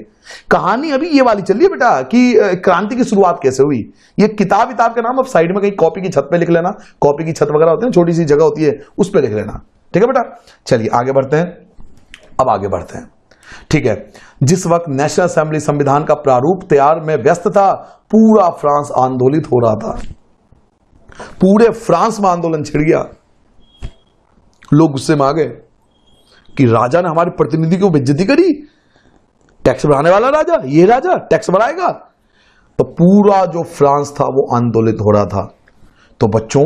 कहानी अभी ये वाली चल रही है बेटा, कि क्रांति की शुरुआत कैसे हुई। ये किताब के नाम अब साइड में कहीं कॉपी की छत पे लिख लेना, कॉपी की छत वगैरह होती है, छोटी सी जगह होती है, उस पर लिख लेना, ठीक है बेटा। चलिए आगे बढ़ते हैं, अब आगे बढ़ते हैं, ठीक है। जिस वक्त नेशनल असेंबली संविधान का प्रारूप तैयार में व्यस्त था, पूरा फ्रांस आंदोलित हो रहा था, पूरे फ्रांस में आंदोलन छिड़ गया। लोग गुस्से में आ गए कि राजा ने हमारे प्रतिनिधि को बेइज्जती करी, टैक्स बढ़ाने वाला राजा, ये राजा टैक्स बढ़ाएगा। तो पूरा जो फ्रांस था वो आंदोलित हो रहा था। तो बच्चों,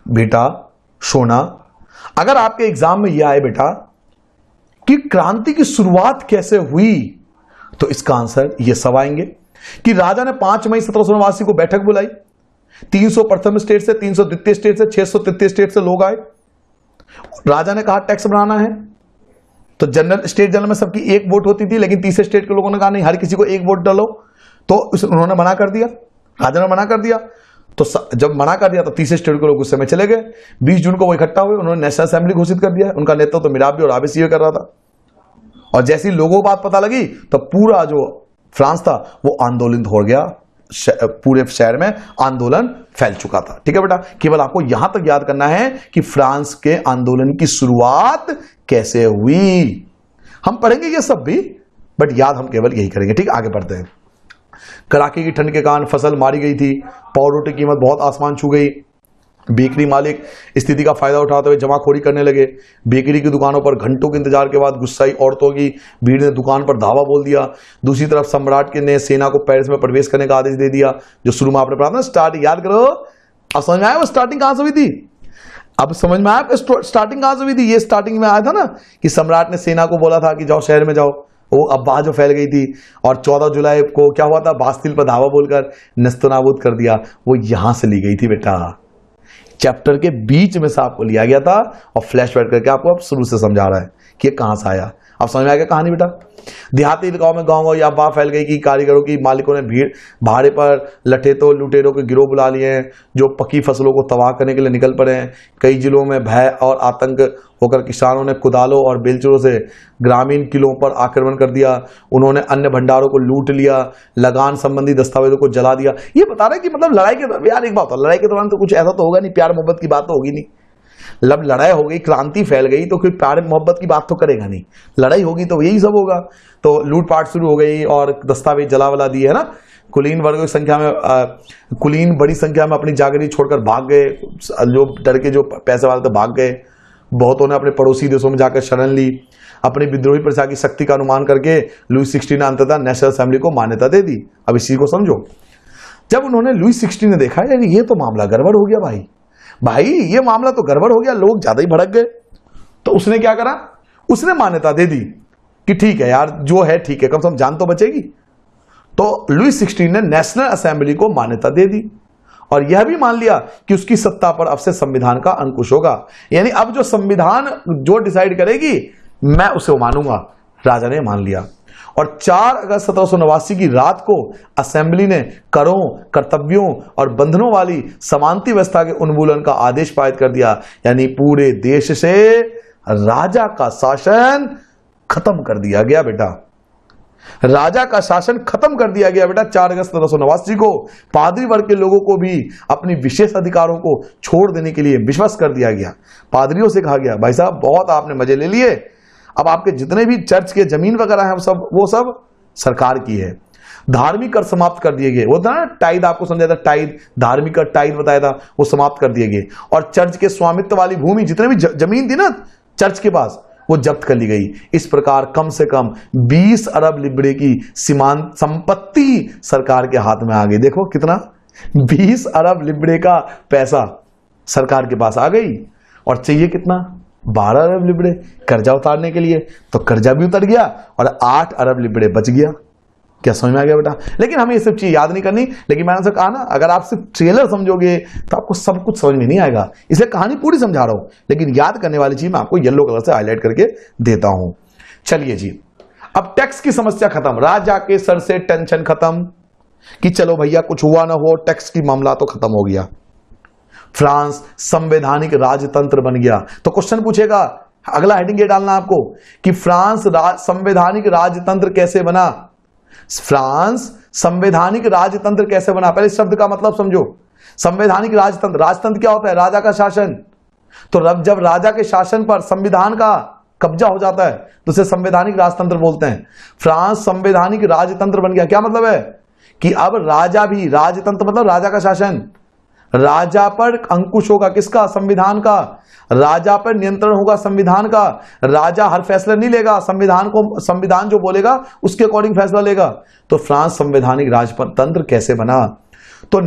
बेटा सोना, अगर आपके एग्जाम में यह आए बेटा कि क्रांति की शुरुआत कैसे हुई, तो इसका आंसर ये सब आएंगे कि राजा ने 5 मई 1789 को बैठक बुलाई, 300 प्रथम स्टेट से, 300 द्वितीय स्टेट से, 600 तृतीय स्टेट से लोग आए। राजा ने कहा टैक्स बढ़ाना है। तो जनरल स्टेट जनरल में सबकी एक वोट होती थी, लेकिन तीसरे स्टेट के लोगों ने कहा नहीं, हर किसी को एक वोट डालो। तो उन्होंने मना कर दिया, राजा ने मना कर दिया। तो जब मना कर दिया तो तीसरे स्टेट के लोग गुस्से में चले गए। 20 जून को वो इकट्ठा हुए, उन्होंने नेशनल असेंबली घोषित कर दिया। उनका नेतृत्व तो मिराबियो और आबे सिए कर रहा था। और जैसी लोगों को बात पता लगी तो पूरा जो फ्रांस था वो आंदोलित हो गया, पूरे शहर में आंदोलन फैल चुका था। ठीक है बेटा, केवल आपको यहां तक याद करना है कि फ्रांस के आंदोलन की शुरुआत कैसे हुई। हम पढ़ेंगे ये सब भी, बट याद हम केवल यही करेंगे। ठीक, आगे बढ़ते हैं। कड़ाके की ठंड के कारण फसल मारी गई थी, पाउडर की कीमत बहुत आसमान छू गई। बेकरी मालिक स्थिति का फायदा उठाते हुए जमाखोरी करने लगे। बेकरी की दुकानों पर घंटों के इंतजार के बाद गुस्साई औरतों की भीड़ ने दुकान पर धावा बोल दिया। दूसरी तरफ सम्राट ने सेना को पेरिस में प्रवेश करने का आदेश दे दिया, जो शुरू में आपने पढ़ा था। स्टार्ट याद करो, अब समझ में आया वो स्टार्टिंग कहां से हुई थी? अब समझ में आया स्टार्टिंग कहां से हुई थी? ये स्टार्टिंग में आया था ना कि सम्राट ने सेना को बोला था कि जाओ शहर में जाओ। वो अफवाह जो फैल गई थी और 14 जुलाई को क्या हुआ था, बास्तिल पर धावा बोलकर नस्तनाबूद कर दिया, वो यहां से ली गई थी बेटा। चैप्टर के बीच में से आपको लिया गया था और फ्लैशबैक करके आपको अब शुरू से समझा रहा है कि ये कहां से आया। अब समझ में आ गया कहानी बेटा। देहाती इलाकाओं में गांव या अफवाह फैल गई कि कारीगरों की मालिकों ने भीड़ भाड़े पर लठेतों लुटेरों के गिरोह बुला लिए हैं, जो पकी फसलों को तबाह करने के लिए निकल पड़े हैं। कई जिलों में भय और आतंक होकर किसानों ने कुदालों और बेलचों से ग्रामीण किलों पर आक्रमण कर दिया। उन्होंने अन्य भंडारों को लूट लिया, लगान संबंधी दस्तावेजों को जला दिया। ये बता रहा है कि मतलब लड़ाई के यार एक बात, लड़ाई के दौरान तो कुछ ऐसा तो होगा नहीं, प्यार मोहब्बत की बात तो होगी नहीं। जब लड़ाई हो गई, क्रांति फैल गई, तो कोई प्यार मोहब्बत की बात तो करेगा नहीं। लड़ाई होगी तो यही सब होगा। तो लूटपाट शुरू हो गई और दस्तावेज जला वला दिए, है ना। कुलीन वर्ग की संख्या में कुलीन बड़ी संख्या में अपनी जागीर छोड़कर भाग गए। जो डर के जो पैसे वाले थे भाग गए। बहुतों ने अपने पड़ोसी देशों में जाकर शरण ली। अपनी विद्रोही प्रजा की शक्ति का अनुमान करके लुई 16 ने अंततः नेशनल असेंबली को मान्यता दे दी। अब इसी को समझो। जब उन्होंने लुई 16 ने देखा यार ये तो मामला गड़बड़ हो गया, भाई ये मामला तो गड़बड़ हो गया, लोग ज्यादा ही भड़क गए, तो उसने क्या करा, उसने मान्यता दे दी कि ठीक है यार जो है ठीक है, कम से कम जान तो बचेगी। तो लुई 16 ने नेशनल असेंबली को मान्यता दे दी और यह भी मान लिया कि उसकी सत्ता पर अब से संविधान का अंकुश होगा। यानी अब जो संविधान जो डिसाइड करेगी मैं उसे मानूंगा। राजा ने मान लिया और 4 अगस्त 1789 की रात को असेंबली ने करों, कर्तव्यों और बंधनों वाली समानती व्यवस्था के उन्मूलन का आदेश पारित कर दिया। यानी पूरे देश से राजा का शासन खत्म कर दिया गया बेटा। राजा का शासन खत्म कर दिया गया बेटा 4 अगस्त 1789 को। पादरी वर्ग के लोगों को भी अपनी विशेष अधिकारों को छोड़ देने के लिए विश्वास कर दिया गया। पादरियों से कहा गया, भाई साहब बहुत आपने मजे ले लिए, अब आपके जितने भी चर्च के जमीन वगैरह हैं वो सब सरकार की है। धार्मिक कर समाप्त कर दिए गए। वो था ना टाइद, आपको समझाया था टाइद, धार्मिक कर टाइद बताया था, वो समाप्त कर दिए गए। और चर्च के स्वामित्व वाली भूमि जितने भी जमीन थी ना चर्च के पास, वो जब्त कर ली गई। इस प्रकार कम से कम 20 अरब लिबड़े की सीमांत संपत्ति सरकार के हाथ में आ गई। देखो कितना, 20 अरब लिबड़े का पैसा सरकार के पास आ गई। और चाहिए कितना, 12 अरब लिबड़े कर्जा उतारने के लिए, तो कर्जा भी उतर गया और 8 अरब लिबड़े बच गया। क्या समझ में आ गया बेटा? लेकिन हमें ये सब चीज याद नहीं करनी। लेकिन मैंने आपसे कहा ना, अगर आप सिर्फ ट्रेलर समझोगे तो आपको सब कुछ समझ में नहीं आएगा, इसलिए कहानी पूरी समझा रहा हूं। लेकिन याद करने वाली चीज मैं आपको येलो कलर से हाईलाइट करके देता हूं। चलिए जी, अब टैक्स की समस्या खत्म, राजा के सर से टेंशन खत्म कि चलो भैया कुछ हुआ ना हो, टैक्स की मामला तो खत्म हो गया। फ्रांस संवैधानिक राजतंत्र बन गया। तो क्वेश्चन पूछेगा, अगला हेडिंग ये डालना आपको कि फ्रांस संवैधानिक राजतंत्र कैसे बना। फ्रांस संवैधानिक राजतंत्र कैसे बना, पहले शब्द का मतलब समझो। संवैधानिक राजतंत्र, राजतंत्र क्या होता है? राजा का शासन। तो जब राजा के शासन पर संविधान का कब्जा हो जाता है तो उसे संवैधानिक राजतंत्र बोलते हैं। फ्रांस संवैधानिक राजतंत्र बन गया। क्या मतलब है कि अब राजा भी, राजतंत्र मतलब राजा का शासन, राजा पर अंकुश होगा, किसका? संविधान का। राजा पर नियंत्रण होगा संविधान का। राजा हर फैसला नहीं लेगा, संविधान जो बोलेगा उसके अकॉर्डिंग फैसला लेगा। तो फ्रांस संवैधानिक राजतंत्र कैसे बना? तो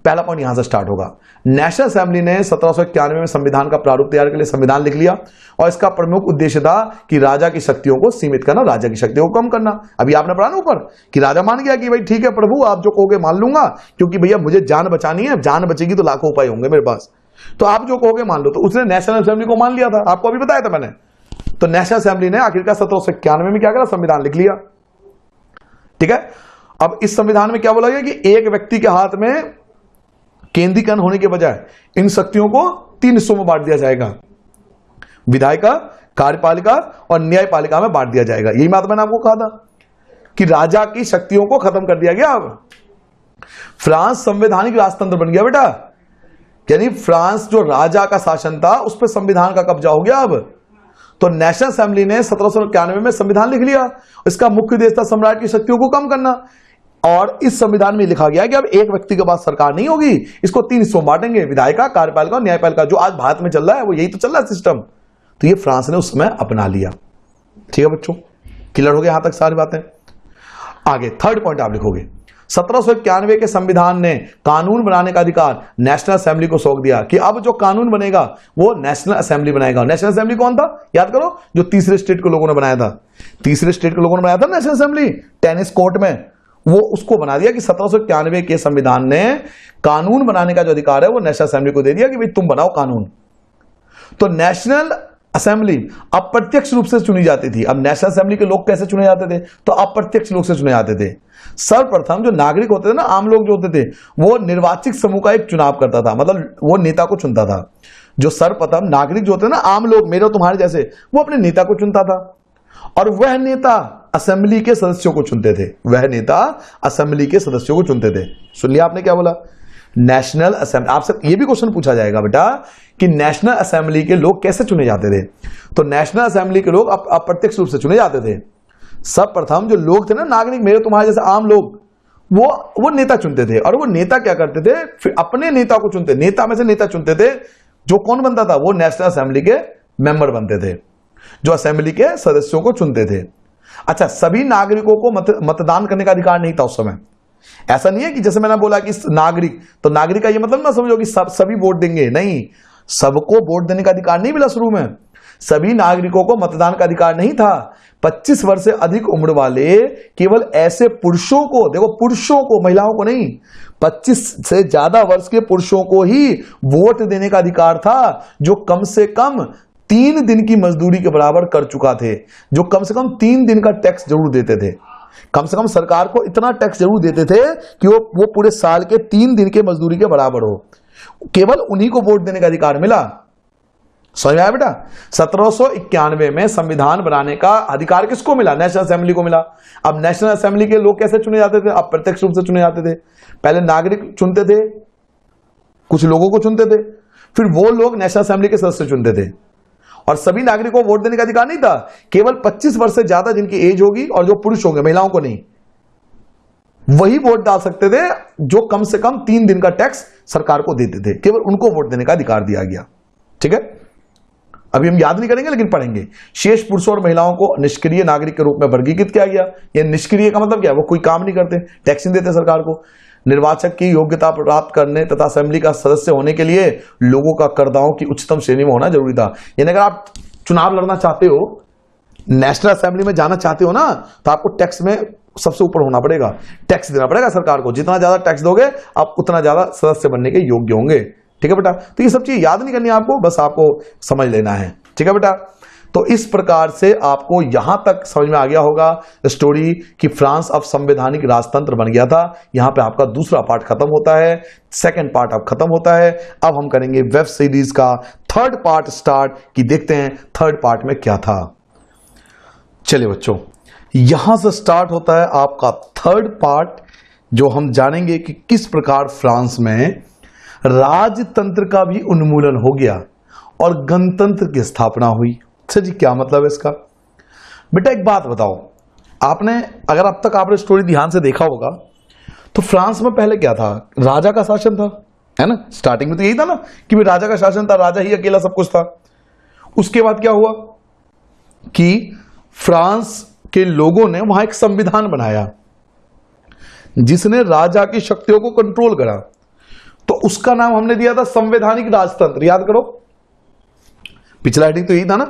पहला पॉइंट यहां से स्टार्ट होगा। नेशनल असेंबली ने 1791 में संविधान का प्रारूप तैयार के लिए संविधान लिख लिया और इसका प्रमुख उद्देश्य था कि राजा की शक्तियों को सीमित करना, राजा की शक्तियों को कम करना। अभी आपने पढ़ा ना ऊपर कि राजा मान गया कि भाई ठीक है प्रभु, आप जो कहोगे मान लूंगा, क्योंकि भैया मुझे जान बचानी है, जान बचेगी तो लाखों उपाय होंगे मेरे पास, तो आप जो कहोगे मान लो। तो उसने नेशनल असेंबली को मान लिया था, आपको अभी बताया था मैंने। तो नेशनल असेंबली ने आखिरकार 1791 में क्या करा? संविधान लिख लिया। ठीक है, अब इस संविधान में क्या बोला गया कि एक व्यक्ति के हाथ में केंद्रीकरण होने के बजाय इन शक्तियों को 3 हिस्सों में बांट दिया जाएगा, विधायिका, कार्यपालिका और न्यायपालिका में बांट दिया जाएगा। यही बात मैंने आपको कहा था कि राजा की शक्तियों को खत्म कर दिया गया। अब फ्रांस संवैधानिक राजतंत्र बन गया बेटा, यानी फ्रांस जो राजा का शासन था उस पर संविधान का कब्जा हो गया। अब तो नेशनल असेंबली ने 1791 में संविधान लिख लिया। इसका मुख्य उद्देश्य था सम्राट की शक्तियों को कम करना। और इस संविधान में लिखा गया कि अब एक व्यक्ति के पास सरकार नहीं होगी, इसको 3 हिस्सों बांटेंगे, विधायिका, कार्यपालिका और न्यायपालिका। जो आज भारत में चल रहा है वो यही तो चल रहा है सिस्टम। तो ये फ्रांस ने उस समय अपना लिया। ठीक है बच्चों, क्लियर हो गया यहां तक सारी बातें? आगे थर्ड पॉइंट आप लिखोगे, 1791 के संविधान ने कानून बनाने का अधिकार नेशनल असेंबली को सौंप दिया कि अब जो कानून बनेगा वो नेशनल असेंबली बनाएगा। नेशनल असेंबली कौन था याद करो? जो तीसरे स्टेट के लोगों ने बनाया था। तीसरे स्टेट के लोगों ने बनाया था नेशनल असेंबली, टेनिस कोर्ट में, वो उसको बना दिया कि 1791 के संविधान ने कानून बनाने का जो अधिकार है वो नेशनल असेंबली को दे दिया कि भाई तुम बनाओ कानून। तो नेशनल असेंबली अप्रत्यक्ष रूप से चुनी जाती थी। अब नेशनल असेंबली के लोग कैसे चुने जाते थे? तो अप्रत्यक्ष रूप से चुने जाते थे। सर्वप्रथम जो नागरिक होते थे ना, आम लोग जो होते थे, वो निर्वाचित समूह का एक चुनाव करता था, मतलब वो नेता को चुनता था। जो सर्वप्रथम नागरिक जो होते थे ना, आम लोग मेरे तुम्हारे जैसे, वो अपने नेता को चुनता था और वह नेता असेंबली के सदस्यों को चुनते थे। वह नेता असेंबली के सदस्यों को चुनते थे। सुन लिया आपने क्या बोला? National assembly. आपसे ये भी क्वेश्चन पूछा जाएगा बेटा कि नेशनल असेंबली के लोग कैसे चुने जाते थे? तो नेशनल असेंबली के लोग अप्रत्यक्ष रूप से चुने जाते थे। सर्वप्रथम जो लोग थे ना, नागरिक मेरे तुम्हारे जैसे आम लोग, वो नेता चुनते थे। और वो नेता क्या करते थे? फिर अपने नेता को चुनते, नेता में से नेता चुनते थे। जो कौन बनता था? वो नेशनल असेंबली के मेंबर बनते थे, जो असेंबली के सदस्यों को चुनते थे। अच्छा, सभी नागरिकों को मतदान करने का अधिकार नहीं था उस समय। ऐसा नहीं है कि जैसे मैंने बोला कि नागरिक, तो नागरिक का ये मतलब ना समझो कि सभी वोट देंगे, नहीं, सबको वोट देने का अधिकार नहीं मिला शुरू में। सभी नागरिकों को मतदान का अधिकार नहीं था। 25 वर्ष से अधिक उम्र वाले केवल ऐसे पुरुषों को, देखो पुरुषों को, महिलाओं को नहीं, 25 से ज्यादा वर्ष के पुरुषों को ही वोट देने का अधिकार था जो कम से कम 3 दिन की मजदूरी के बराबर कर चुका थे, जो कम से कम 3 दिन का टैक्स जरूर देते थे। कम से कम सरकार को इतना टैक्स जरूर देते थे कि वो पूरे साल के 3 दिन के मजदूरी के बराबर हो। केवल उन्हीं को वोट देने का अधिकार मिला। समझ में आया बेटा? 1791 में संविधान बनाने का अधिकार किसको मिला? नेशनल असेंबली को मिला। अब नेशनल असेंबली के लोग कैसे चुने जाते थे? अब प्रत्यक्ष रूप से चुने जाते थे। पहले नागरिक चुनते थे, कुछ लोगों को चुनते थे, फिर वो लोग नेशनल असेंबली के सदस्य चुनते थे। और सभी नागरिकों को वोट देने का अधिकार नहीं था, केवल 25 वर्ष से ज्यादा जिनकी एज होगी और जो पुरुष होंगे, महिलाओं को नहीं, वही वोट डाल सकते थे, जो कम से कम 3 दिन का टैक्स सरकार को देते थे। केवल उनको वोट देने का अधिकार दिया गया। ठीक है, अभी हम याद नहीं करेंगे लेकिन पढ़ेंगे। शेष पुरुषों और महिलाओं को निष्क्रिय नागरिक के रूप में वर्गीकृत किया गया। यह निष्क्रिय का मतलब क्या है? वो कोई काम नहीं करते, टैक्स नहीं देते सरकार को। निर्वाचक की योग्यता प्राप्त करने तथा असेंबली का सदस्य होने के लिए लोगों का करदाताओं की उच्चतम श्रेणी में होना जरूरी था। यानी अगर आप चुनाव लड़ना चाहते हो, नेशनल असेंबली में जाना चाहते हो ना, तो आपको टैक्स में सबसे ऊपर होना पड़ेगा, टैक्स देना पड़ेगा सरकार को। जितना ज्यादा टैक्स दोगे आप उतना ज्यादा सदस्य बनने के योग्य होंगे। ठीक है बेटा? तो ये सब चीज याद नहीं करनी है आपको, बस आपको समझ लेना है। ठीक है बेटा? तो इस प्रकार से आपको यहां तक समझ में आ गया होगा स्टोरी कि फ्रांस अब संवैधानिक राजतंत्र बन गया था। यहां पे आपका दूसरा पार्ट खत्म होता है, सेकंड पार्ट अब खत्म होता है। अब हम करेंगे वेब सीरीज का थर्ड पार्ट स्टार्ट, कि देखते हैं थर्ड पार्ट में क्या था। चलिए बच्चों, यहां से स्टार्ट होता है आपका थर्ड पार्ट, जो हम जानेंगे कि किस प्रकार फ्रांस में राजतंत्र का भी उन्मूलन हो गया और गणतंत्र की स्थापना हुई। अच्छा जी, क्या मतलब है इसका? बेटा एक बात बताओ, आपने अगर अब तक आपने स्टोरी ध्यान से देखा होगा तो फ्रांस में पहले क्या था? राजा का शासन था, है ना? स्टार्टिंग में तो यही था ना कि भाई राजा का शासन था, राजा ही अकेला सब कुछ था। उसके बाद क्या हुआ कि फ्रांस के लोगों ने वहां एक संविधान बनाया जिसने राजा की शक्तियों को कंट्रोल करा। तो उसका नाम हमने दिया था संवैधानिक राजतंत्र। याद करो, पिछला हेडिंग तो यही था ना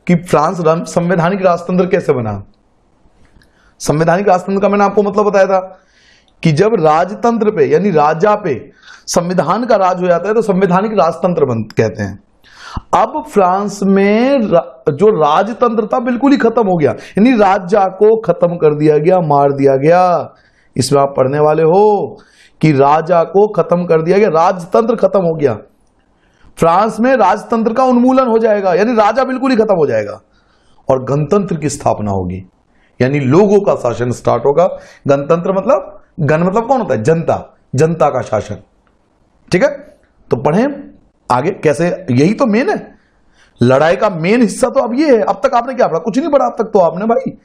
कि फ्रांस संवैधानिक राजतंत्र कैसे बना। संवैधानिक राजतंत्र का मैंने आपको मतलब बताया था कि जब राजतंत्र पे यानी राजा पे संविधान का राज हो जाता है तो संवैधानिक राजतंत्र कहते हैं। अब फ्रांस में जो राजतंत्र था बिल्कुल ही खत्म हो गया, यानी राजा को खत्म कर दिया गया, मार दिया गया। इसमें आप पढ़ने वाले हो कि राजा को खत्म कर दिया गया, राजतंत्र खत्म हो गया। फ्रांस में राजतंत्र का उन्मूलन हो जाएगा, यानी राजा बिल्कुल ही खत्म हो जाएगा और गणतंत्र की स्थापना होगी, यानी लोगों का शासन स्टार्ट होगा। गणतंत्र मतलब, गण मतलब कौन होता है? जनता, जनता का शासन। ठीक है, तो पढ़ें आगे कैसे। यही तो मेन है, लड़ाई का मेन हिस्सा तो अब ये है। अब तक आपने क्या पढ़ा? कुछ नहीं पढ़ा अब तक तो आपने भाई।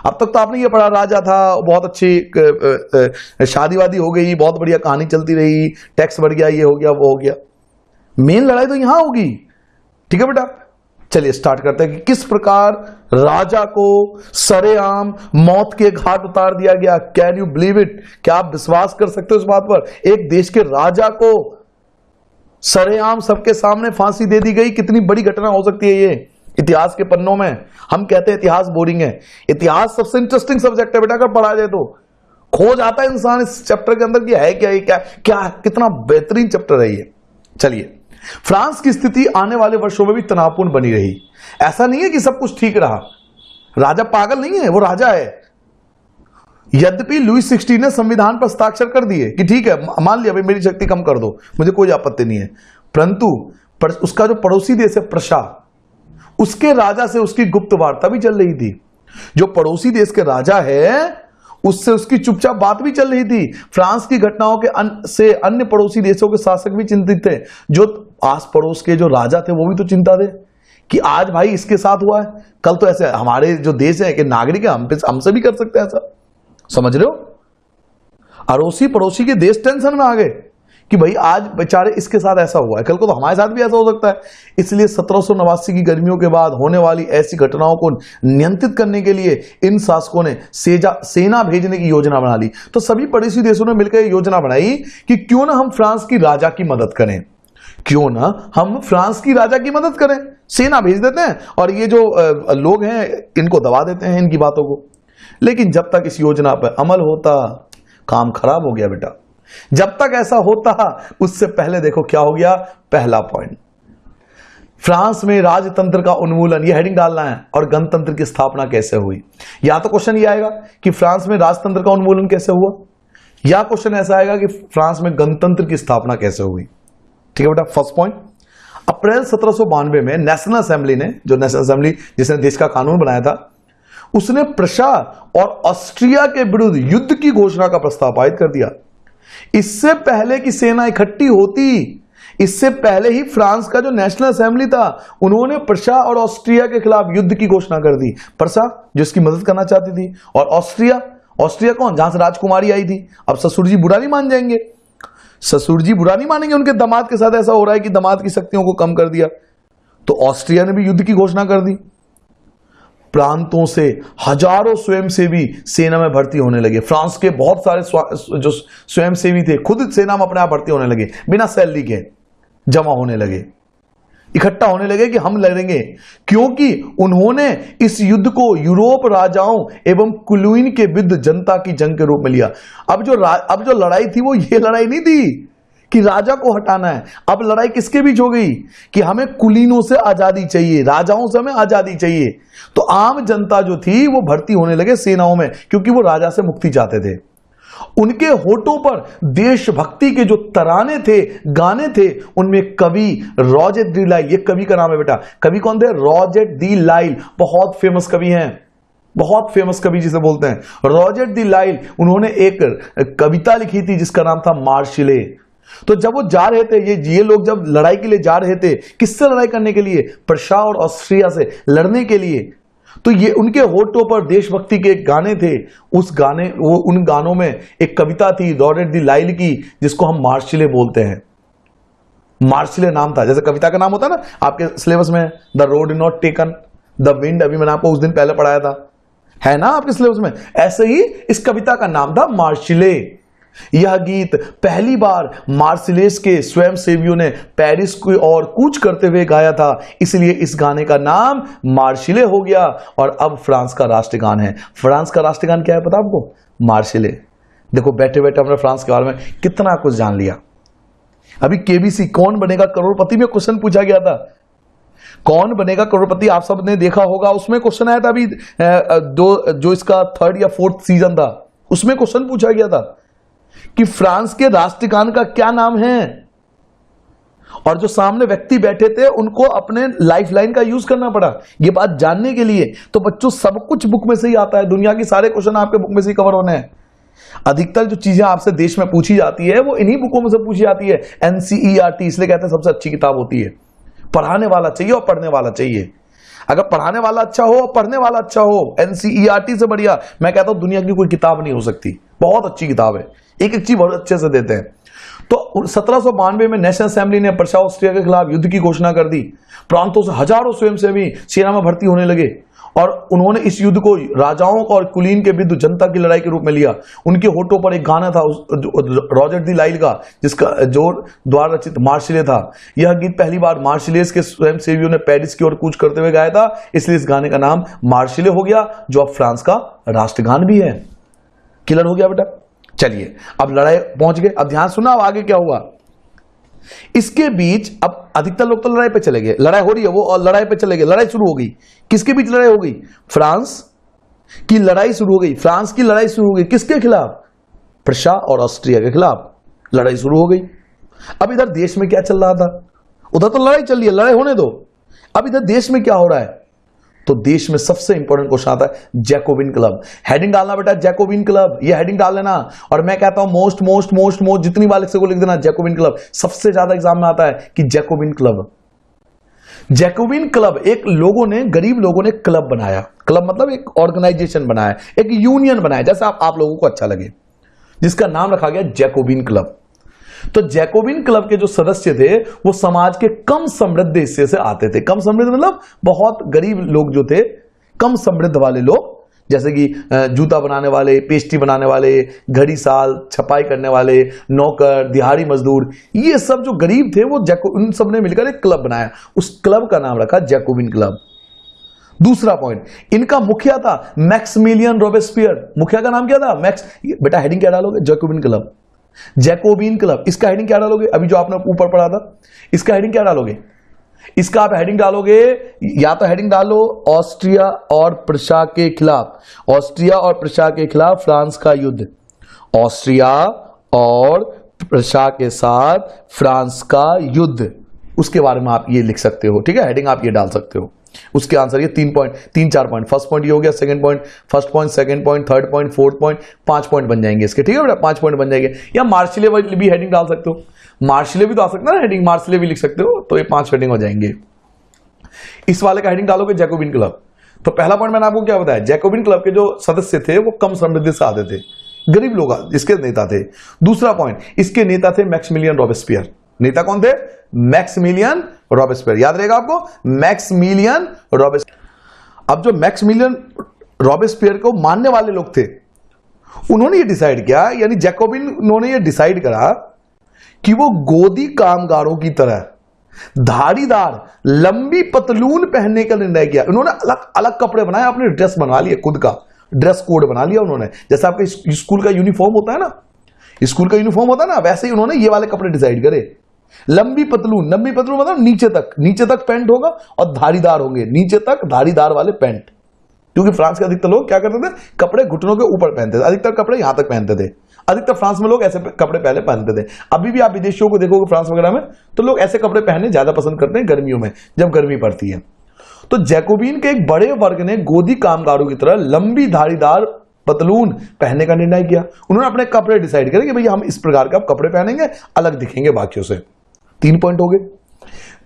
अब तक तो आपने ये पढ़ा, राजा था, बहुत अच्छी शादी वादी हो गई, बहुत बढ़िया कहानी चलती रही, टैक्स बढ़ गया, ये हो गया, वो हो गया। मेन लड़ाई तो यहां होगी। ठीक है बेटा? चलिए स्टार्ट करते हैं कि किस प्रकार राजा को सरेआम मौत के घाट उतार दिया गया। Can you believe it? क्या आप विश्वास कर सकते हो इस बात पर? एक देश के राजा को सरेआम सबके सामने फांसी दे दी गई। कितनी बड़ी घटना हो सकती है ये इतिहास के पन्नों में। हम कहते हैं इतिहास बोरिंग है, इतिहास सबसे इंटरेस्टिंग सब्जेक्ट है बेटा। अगर पढ़ा जाए तो खोज आता है इंसान इस चैप्टर के अंदर कि है क्या, ये क्या क्या, कितना बेहतरीन चैप्टर है ये। चलिए, फ्रांस की स्थिति आने वाले वर्षों में भी तनावपूर्ण बनी रही। ऐसा नहीं है कि सब कुछ ठीक रहा, राजा पागल नहीं है, वो राजा है। यद्यपि लुईस 16 ने संविधान पर हस्ताक्षर कर दिए कि ठीक है, मान लिया भाई मेरी शक्ति कम कर दो, मुझे कोई आपत्ति नहीं है, परंतु उसका जो पड़ोसी देश है प्रशा, उसके राजा से उसकी गुप्त वार्ता भी चल रही थी। जो पड़ोसी देश के राजा है उससे उसकी चुपचाप बात भी चल रही थी। फ्रांस की घटनाओं के से अन्य पड़ोसी देशों के शासक भी चिंतित थे। जो आस पड़ोस के जो राजा थे वो भी तो चिंता थे कि आज भाई इसके साथ हुआ है, कल तो ऐसे हमारे जो देश है कि नागरिक है, हमसे भी कर सकते हैं ऐसा। समझ रहे हो? अड़ोसी पड़ोसी के देश टेंशन में आ गए कि भाई आज बेचारे इसके साथ ऐसा हुआ है, कल को तो हमारे साथ भी ऐसा हो सकता है। इसलिए 1789 की गर्मियों के बाद होने वाली ऐसी घटनाओं को नियंत्रित करने के लिए इन शासकों ने सेना भेजने की योजना बना ली। तो सभी पड़ोसी देशों ने मिलकर योजना बनाई कि क्यों ना हम फ्रांस की राजा की मदद करें, क्यों ना हम फ्रांस की राजा की मदद करें, सेना भेज देते हैं और ये जो लोग हैं इनको दबा देते हैं इनकी बातों को। लेकिन जब तक इस योजना पर अमल होता, काम खराब हो गया बेटा। जब तक ऐसा होता, उससे पहले देखो क्या हो गया। पहला पॉइंट, फ्रांस में राजतंत्र का उन्मूलन, यह हेडिंग डालना है, और गणतंत्र की स्थापना कैसे हुई। या तो क्वेश्चन ये आएगा कि फ्रांस में राजतंत्र का उन्मूलन कैसे हुआ, या क्वेश्चन ऐसा आएगा कि फ्रांस में गणतंत्र की स्थापना कैसे हुई। ठीक है बेटा। फर्स्ट पॉइंट, अप्रैल 1792 में नेशनल असेंबली ने, जो नेशनल असेंबली जिसने देश का कानून बनाया था, उसने प्रशा और ऑस्ट्रिया के विरुद्ध युद्ध की घोषणा का प्रस्ताव पारित कर दिया। इससे पहले कि सेना इकट्ठी होती, इससे पहले ही फ्रांस का जो नेशनल असेंबली था, उन्होंने प्रशा और ऑस्ट्रिया के खिलाफ युद्ध की घोषणा कर दी। प्रशा जो इसकी मदद करना चाहती थी, और ऑस्ट्रिया, ऑस्ट्रिया कौन, जहां से राजकुमारी आई थी। अब ससुर जी बुरा नहीं मान जाएंगे, ससुर जी बुरा नहीं मानेंगे, उनके दामाद के साथ ऐसा हो रहा है कि दामाद की शक्तियों को कम कर दिया। तो ऑस्ट्रिया ने भी युद्ध की घोषणा कर दी। प्रांतों से हजारों स्वयंसेवी सेना में भर्ती होने लगे। फ्रांस के बहुत सारे जो स्वयंसेवी थे खुद सेना में अपने आप भर्ती होने लगे, बिना सैलरी के जमा होने लगे, इकट्ठा होने लगे कि हम लड़ेंगे, क्योंकि उन्होंने इस युद्ध को यूरोप राजाओं एवं कुलीन के विरुद्ध जनता की जंग के रूप में लिया। अब जो लड़ाई थी वो ये लड़ाई नहीं थी कि राजा को हटाना है। अब लड़ाई किसके बीच हो गई कि हमें कुलीनों से आजादी चाहिए, राजाओं से हमें आजादी चाहिए। तो आम जनता जो थी वो भर्ती होने लगे सेनाओं में, क्योंकि वो राजा से मुक्ति चाहते थे। उनके होठों पर देशभक्ति के जो तराने थे, गाने थे, उनमें कवि रॉजेट डी लाइल, ये कवि का नाम है बेटा। कवि कौन थे? रॉजेट डी लाइल, बहुत फेमस कवि हैं, बहुत फेमस कवि जिसे बोलते हैं रॉजेट डी लाइल। उन्होंने एक कविता लिखी थी जिसका नाम था मार्शले। तो जब वो जा रहे थे, ये लोग जब लड़ाई के लिए जा रहे थे, किससे लड़ाई करने के लिए? प्रशा और ऑस्ट्रिया से लड़ने के लिए। तो ये उनके होठों पर देशभक्ति के गाने थे। उन गानों में एक कविता थी रॉजेट डी लाइल की, जिसको हम मार्शले बोलते हैं। मार्शले नाम था, जैसे कविता का नाम होता है ना आपके सिलेबस में, the road is not taken, the wind, अभी मैंने आपको उस दिन पहले पढ़ाया था, है ना आपके सिलेबस में। ऐसे ही इस कविता का नाम था मार्शले। यह गीत पहली बार मार्सिलेस के स्वयंसेवियों ने पेरिस की ओर कूच करते हुए गाया था, इसलिए इस गाने का नाम मार्शले हो गया और अब फ्रांस का राष्ट्रगान है। फ्रांस का राष्ट्रगान क्या है पता आपको? मार्शले। देखो बैठे बैठे हमने फ्रांस के बारे में कितना कुछ जान लिया। अभी केबीसी कौन बनेगा करोड़पति में क्वेश्चन पूछा गया था। कौन बनेगा करोड़पति आप सब ने देखा होगा, उसमें क्वेश्चन आया था अभी जो इसका 3rd या 4th सीजन था, उसमें क्वेश्चन पूछा गया था कि फ्रांस के राष्ट्रगान का क्या नाम है, और जो सामने व्यक्ति बैठे थे उनको अपने लाइफलाइन का यूज करना पड़ा ये बात जानने के लिए। तो बच्चों सब कुछ बुक में से ही आता है, दुनिया की सारे क्वेश्चन आपके बुक में से ही कवर होने हैं। अधिकतर जो चीजें आपसे देश में पूछी जाती है वो इन्हीं बुकों में से पूछी जाती है। एनसीईआरटी इसलिए कहते हैं सबसे अच्छी किताब होती है। पढ़ाने वाला चाहिए और पढ़ने वाला चाहिए। अगर पढ़ाने वाला अच्छा हो और पढ़ने वाला अच्छा हो, एनसीईआरटी से बढ़िया मैं कहता हूं दुनिया की कोई किताब नहीं हो सकती। बहुत अच्छी किताब है, एक एक चीज बहुत अच्छे से देते हैं। तो 1792 में नेशनल असेंबली ने प्रशा ऑस्ट्रिया के खिलाफ युद्ध की घोषणा कर दी। प्रांतों से हजारों स्वयंसेवी सेना में भर्ती होने लगे और उन्होंने इस युद्ध को राजाओं और कुलीन के विरुद्ध जनता की लड़ाई के रूप में लिया। उनके होठों पर एक गाना था रॉजेट डी लाइल का, जिसका जो द्वारा रचित मार्शले था। यह गीत पहली बार मार्शलेस के स्वयंसेवियों ने पेरिस की ओर कूच करते हुए गाया था, इसलिए इस गाने का नाम मार्शले हो गया, जो अब फ्रांस का राष्ट्रगान भी है। क्लियर हो गया बेटा? चलिए अब लड़ाई पहुंच गए। अब ध्यान सुना, अब आगे क्या हुआ। इसके बीच अब अधिकतर लोग तो लड़ाई पे चले गए, लड़ाई हो रही है वो, और लड़ाई पे चले गए, लड़ाई शुरू हो गई। किसके बीच लड़ाई हो गई? फ्रांस की लड़ाई शुरू हो गई। फ्रांस की लड़ाई शुरू हो गई किसके खिलाफ? प्रशा और ऑस्ट्रिया के खिलाफ लड़ाई शुरू हो गई। अब इधर देश में क्या चल रहा था? उधर तो लड़ाई चल रही है, लड़ाई होने दो। अब इधर देश में क्या हो रहा है? तो देश में सबसे इंपॉर्टेंट क्वेश्चन आता है जैकोबिन क्लब। हेडिंग डालना बेटा जैकोबिन क्लब, ये हेडिंग डाल लेना। और मैं कहता हूं मोस्ट जितनी बार लिख लिख देना जैकोबिन क्लब। सबसे ज्यादा एग्जाम में आता है कि जैकोबिन क्लब। जैकोबिन क्लब एक लोगों ने, गरीब लोगों ने क्लब बनाया। क्लब मतलब एक ऑर्गेनाइजेशन बनाया, एक यूनियन बनाया, जैसा आप लोगों को अच्छा लगे, जिसका नाम रखा गया जैकोबिन क्लब। तो जैकोबिन क्लब के जो सदस्य थे वो समाज के कम समृद्ध हिस्से से आते थे। कम समृद्ध मतलब बहुत गरीब लोग जो थे, कम समृद्ध वाले लोग, जैसे कि जूता बनाने वाले, पेस्ट्री बनाने वाले, घड़ी साल, छपाई करने वाले, नौकर, दिहाड़ी मजदूर, ये सब जो गरीब थे वो उन सब ने मिलकर एक क्लब बनाया। उस क्लब का नाम रखा जैकोबिन क्लब। दूसरा पॉइंट, इनका मुखिया था मैक्सिमिलियन रोबेस्पियर। मुखिया का नाम क्या था? बेटा हेडिंग क्या डालोगे? Jacobin club. जैकोबिन क्लब, इसका हेडिंग क्या डालोगे? अभी जो आपने ऊपर पढ़ा था, इसका हेडिंग क्या डालोगे? इसका आप हेडिंग डालोगे, या तो हेडिंग डालो ऑस्ट्रिया और प्रशा के खिलाफ, ऑस्ट्रिया और प्रशा के खिलाफ फ्रांस का युद्ध, ऑस्ट्रिया और प्रशा के साथ फ्रांस का युद्ध, उसके बारे में आप ये लिख सकते हो। ठीक है, हेडिंग आप ये डाल सकते हो। उसके आंसर ये 3 4 पॉइंट, फर्स्ट पॉइंट ये हो गया, second point, first point, second point, third point, fourth point, 5 point बन जाएंगे इसके। ठीक है बेटा, 5 पॉइंट बन जाएंगे। या मार्शले भी हेडिंग डाल सकते हो, मार्शले भी तो आ सकता है ना हेडिंग, मार्शले भी लिख सकते हो, तो ये 5 हेडिंग हो जाएंगे। इस वाले का हेडिंग डालोगे जैकोबिन क्लब। तो पहला पॉइंट मैंने आपको क्या बताया, जैकोबिन क्लब के जो सदस्य थे वो कम समृद्धि से आते थे, गरीब लोग इसके नेता थे। दूसरा पॉइंट, इसके नेता थे मैक्सिमिलियन रॉबेस्पियर। नेता कौन थे? मैक्सिमिलियन रॉबेस्पियर, याद रहेगा आपको, मैक्सिमिलियन रॉबेस्पियर। अब जो मैक्सिमिलियन रॉबेस्पियर को मानने वाले लोग थे, उन्होंने ये डिसाइड किया, यानी जैकोबिन उन्होंने ये डिसाइड करा कि वो गोदी कामगारों की तरह धारीदार लंबी पतलून पहनने का निर्णय किया। उन्होंने अलग अलग कपड़े बनाए, अपने ड्रेस बनवा लिए, खुद का ड्रेस कोड बना लिया उन्होंने। जैसा आपका स्कूल का यूनिफॉर्म होता है ना, स्कूल का यूनिफॉर्म होता है ना, वैसे ही उन्होंने ये वाले कपड़े डिसाइड करे। लंबी पतलून, लंबी पतलून मतलब नीचे तक पैंट होगा और धारीदार होंगे, नीचे तक धारीदार वाले पैंट। क्योंकि फ्रांस के अधिकतर लोग क्या करते थे, कपड़े घुटनों के ऊपर पहनते थे, अधिकतर कपड़े यहां तक पहनते थे। अधिकतर फ्रांस में लोग ऐसे कपड़े पहले पहनते थे। अभी भी आप विदेशियों को देखोगे फ्रांस वगैरह में, तो लोग ऐसे कपड़े पहनने ज्यादा पसंद करते हैं गर्मियों में, जब गर्मी पड़ती है। तो जैकोबिन के एक बड़े वर्ग ने गोदी कामगारों की तरह लंबी धारीदार पतलून पहनने का निर्णय किया। उन्होंने अपने कपड़े डिसाइड करे कि भैया हम इस प्रकार के कपड़े पहनेंगे, अलग दिखेंगे बाकियों से। 3 पॉइंट हो गए।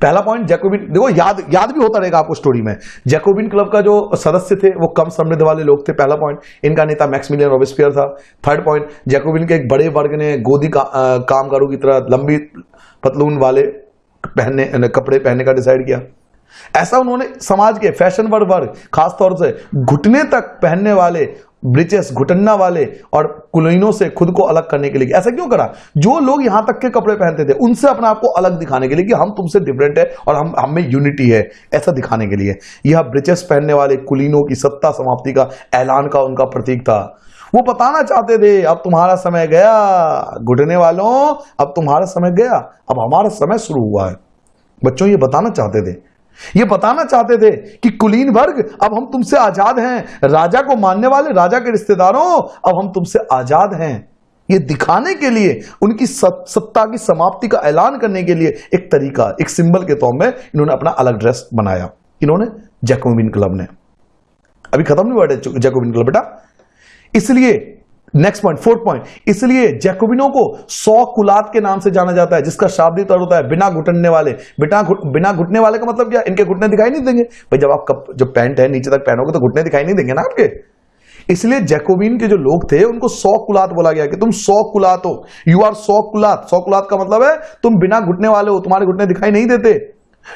पहला पॉइंट, जैकोबिन, देखो याद भी होता रहेगा आपको स्टोरी में। जैकोबिन क्लब का जो सदस्य थे वो कम समृद्ध वाले लोग थे, पहला पॉइंट। इनका नेता मैक्सिमिलियन रॉबेस्पियर था। थर्ड पॉइंट, जैकोबिन के एक बड़े वर्ग ने गोदी कामगारों की तरह लंबी पतलून वाले कपड़े पहनने का डिसाइड किया। ऐसा उन्होंने समाज के फैशनेबल वर्ग, खासतौर से घुटने तक पहनने वाले ब्रिचेस, घुटन्ना वाले और कुलीनों से खुद को अलग करने के लिए। ऐसा क्यों करा? जो लोग यहां तक के कपड़े पहनते थे उनसे अपने आप को अलग दिखाने के लिए कि हम तुमसे डिफरेंट है और हम में यूनिटी है, ऐसा दिखाने के लिए। यह ब्रिचेस पहनने वाले कुलीनों की सत्ता समाप्ति का ऐलान का उनका प्रतीक था। वो बताना चाहते थे अब तुम्हारा समय गया, घुटने वालों अब तुम्हारा समय गया, अब हमारा समय शुरू हुआ है। बच्चों ये बताना चाहते थे, ये बताना चाहते थे कि कुलीन वर्ग अब हम तुमसे आजाद हैं, राजा को मानने वाले राजा के रिश्तेदारों अब हम तुमसे आजाद हैं। ये दिखाने के लिए, उनकी सत्ता की समाप्ति का ऐलान करने के लिए एक तरीका, एक सिंबल के तौर में इन्होंने अपना अलग ड्रेस बनाया। इन्होंने जैकोबिन क्लब ने, अभी खत्म नहीं हुआ जैकोबिन क्लब बेटा। इसलिए नेक्स्ट पॉइंट, 4th पॉइंट, इसलिए जैकोबिनों को 100 कुलात के नाम से जाना जाता है, जिसका शाब्दिक अर्थ होता है बिना घुटने वाले। बिना घुटने वाले का मतलब क्या? इनके घुटने दिखाई नहीं देंगे भाई। जब आप जब पैंट है नीचे तक पहनोगे तो घुटने दिखाई नहीं देंगे ना आपके। इसलिए जैकोबिन के जो लोग थे उनको 100 कुलात बोला गया कि तुम 100 कुलात हो, यू आर 100 कुलात। 100 कुलात का मतलब है तुम बिना घुटने वाले हो, तुम्हारे घुटने दिखाई नहीं देते।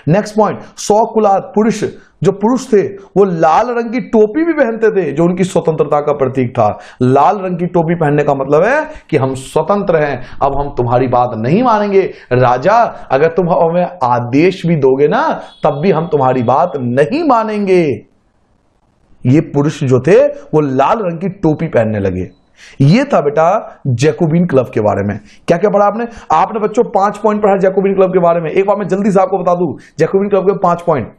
नेक्स्ट पॉइंट, 100 कुलात पुरुष, जो पुरुष थे वो लाल रंग की टोपी भी पहनते थे, जो उनकी स्वतंत्रता का प्रतीक था। लाल रंग की टोपी पहनने का मतलब है कि हम स्वतंत्र हैं, अब हम तुम्हारी बात नहीं मानेंगे। राजा अगर तुम हमें आदेश भी दोगे ना तब भी हम तुम्हारी बात नहीं मानेंगे। ये पुरुष जो थे वो लाल रंग की टोपी पहनने लगे। ये था बेटा जैकोबिन क्लब के बारे में। क्या क्या पढ़ा आपने बच्चों 5 पॉइंट पढ़ा जैकोबिन क्लब के बारे में। एक बार मैं जल्दी से आपको बता दूं जैकोबिन क्लब के 5 पॉइंट।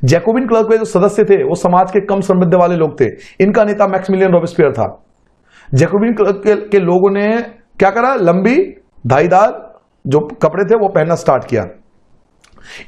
जैकोबिन क्लब के जो सदस्य थे वो समाज के कम समृद्ध वाले लोग थे। इनका नेता मैक्सिमिलियन रॉबेस्पियर था। जैकोबिन क्लब के लोगों ने क्या करा, लंबी धारीदार जो कपड़े थे वो पहनना स्टार्ट किया।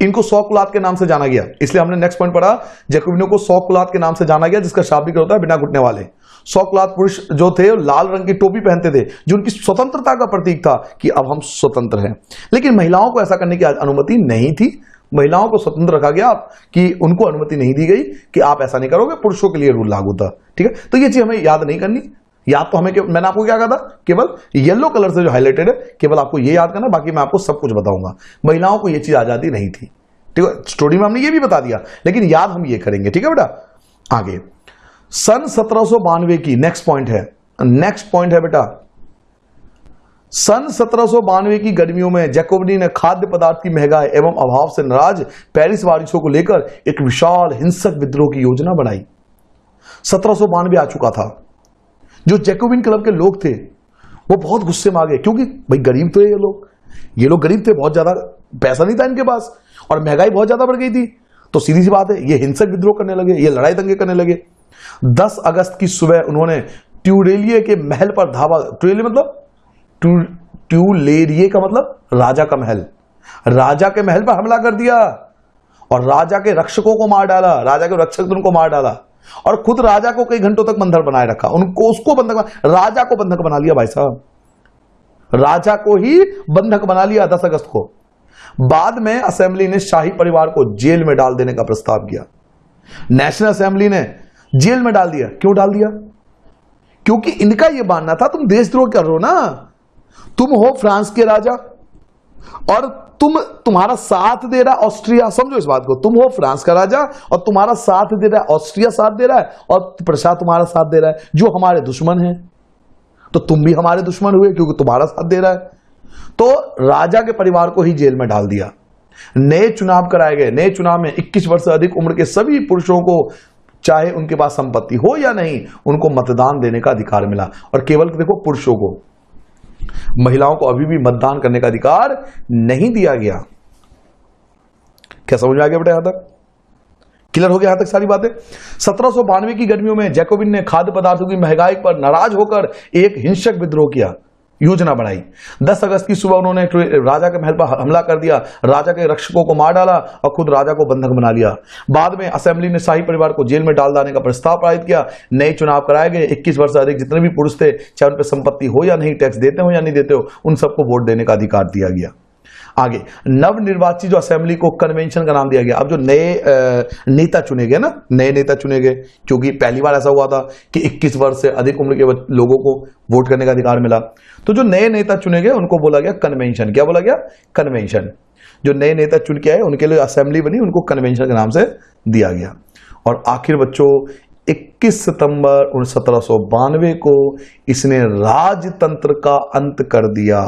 इनको 100 कुलात के नाम से जाना गया, इसलिए हमने नेक्स्ट पॉइंट पढ़ा जैकोबिनों को 100 कुलात के नाम से जाना गया, जिसका शाब्दिक होता है बिना घुटने वाले। 100 कुलात पुरुष जो थे लाल रंग की टोपी पहनते थे, जो उनकी स्वतंत्रता का प्रतीक था कि अब हम स्वतंत्र हैं। लेकिन महिलाओं को ऐसा करने की अनुमति नहीं थी। महिलाओं को स्वतंत्र रखा गया कि उनको अनुमति नहीं दी गई कि आप ऐसा नहीं करोगे, पुरुषों के लिए रूल लागू था। ठीक है, तो ये चीज हमें याद नहीं करनी। याद तो हमें, मैंने आपको क्या कहा था, केवल येलो कलर से जो हाईलाइटेड है केवल आपको ये याद करना, बाकी मैं आपको सब कुछ बताऊंगा। महिलाओं को ये चीज आजादी नहीं थी। ठीक है, स्टोरी में हमने ये भी बता दिया, लेकिन याद हम ये करेंगे। ठीक है बेटा, आगे सन 1792 की नेक्स्ट पॉइंट है बेटा। सन 1792 की गर्मियों में जैकोबिन ने खाद्य पदार्थ की महंगाई एवं अभाव से नाराज पेरिस वारिसों को लेकर एक विशाल हिंसक विद्रोह की योजना बनाई। 1792 आ चुका था। जो जैकोबिन क्लब के लोग थे वो बहुत गुस्से में आ गए, क्योंकि भाई गरीब तो है ये लोग, ये लोग गरीब थे, बहुत ज्यादा पैसा नहीं था इनके पास और महंगाई बहुत ज्यादा बढ़ गई थी, तो सीधी सी बात है ये हिंसक विद्रोह करने लगे, ये लड़ाई दंगे करने लगे। 10 अगस्त की सुबह उन्होंने ट्यूलेरिये के महल पर धावा, ट्यूलेरिये मतलब ट्यूलेरिये का मतलब राजा का महल, राजा के महल पर हमला कर दिया और राजा के रक्षकों को मार डाला, राजा के रक्षक उनको मार डाला और खुद राजा को कई घंटों तक बंधक बनाए रखा, उनको उसको राजा को बंधक बना लिया। भाई साहब, राजा को ही बंधक बना लिया 10 अगस्त को। बाद में असेंबली ने शाही परिवार को जेल में डाल देने का प्रस्ताव किया। नेशनल असेंबली ने जेल में डाल दिया। क्यों डाल दिया? क्योंकि इनका यह मानना था तुम देशद्रोह कर रहे हो ना, तुम हो फ्रांस के राजा और तुम्हारा साथ दे रहा ऑस्ट्रिया, समझो इस बात को, तुम हो फ्रांस का राजा और तुम्हारा साथ दे रहा है ऑस्ट्रिया, साथ दे रहा है और प्रशा तुम्हारा साथ दे रहा है, जो हमारे दुश्मन है, तो तुम भी हमारे दुश्मन हुए क्योंकि तुम्हारा साथ दे रहा है। तो राजा के परिवार को ही जेल में डाल दिया। नए चुनाव कराए गए। नए चुनाव में 21 वर्ष से अधिक उम्र के सभी पुरुषों को, चाहे उनके पास संपत्ति हो या नहीं, उनको मतदान देने का अधिकार मिला। और केवल देखो पुरुषों को, महिलाओं को अभी भी मतदान करने का अधिकार नहीं दिया गया। क्या समझ में आ गया बेटा? यहां तक क्लियर हो गया? यहां तक सारी बातें। 1792 की गर्मियों में जैकोबिन ने खाद्य पदार्थों की महंगाई पर नाराज होकर एक हिंसक विद्रोह किया, योजना बनाई। 10 अगस्त की सुबह उन्होंने राजा के महल पर हमला कर दिया, राजा के रक्षकों को मार डाला और खुद राजा को बंधक बना लिया। बाद में असेंबली ने शाही परिवार को जेल में डाल देने का प्रस्ताव पारित किया। नए चुनाव कराए गए। 21 वर्ष से अधिक जितने भी पुरुष थे, चाहे उन पर संपत्ति हो या नहीं, टैक्स देते हो या नहीं देते हो, उन सबको वोट देने का अधिकार दिया गया। आगे नवनिर्वाचित जो असेंबली को कन्वेंशन का नाम दिया गया। अब जो नए नेता चुने गए ना, नए नेता चुने गए, क्योंकि पहली बार ऐसा हुआ था कि 21 वर्ष से अधिक उम्र के लोगों को वोट करने का अधिकार मिला, तो जो नए नेता चुने गए उनको बोला गया कन्वेंशन। क्या बोला गया? कन्वेंशन। जो नए नेता चुन के आए उनके लिए असेंबली बनी, उनको कन्वेंशन के नाम से दिया गया। और आखिर बच्चों 21 सितंबर 1792 को इसने राजतंत्र का अंत कर दिया।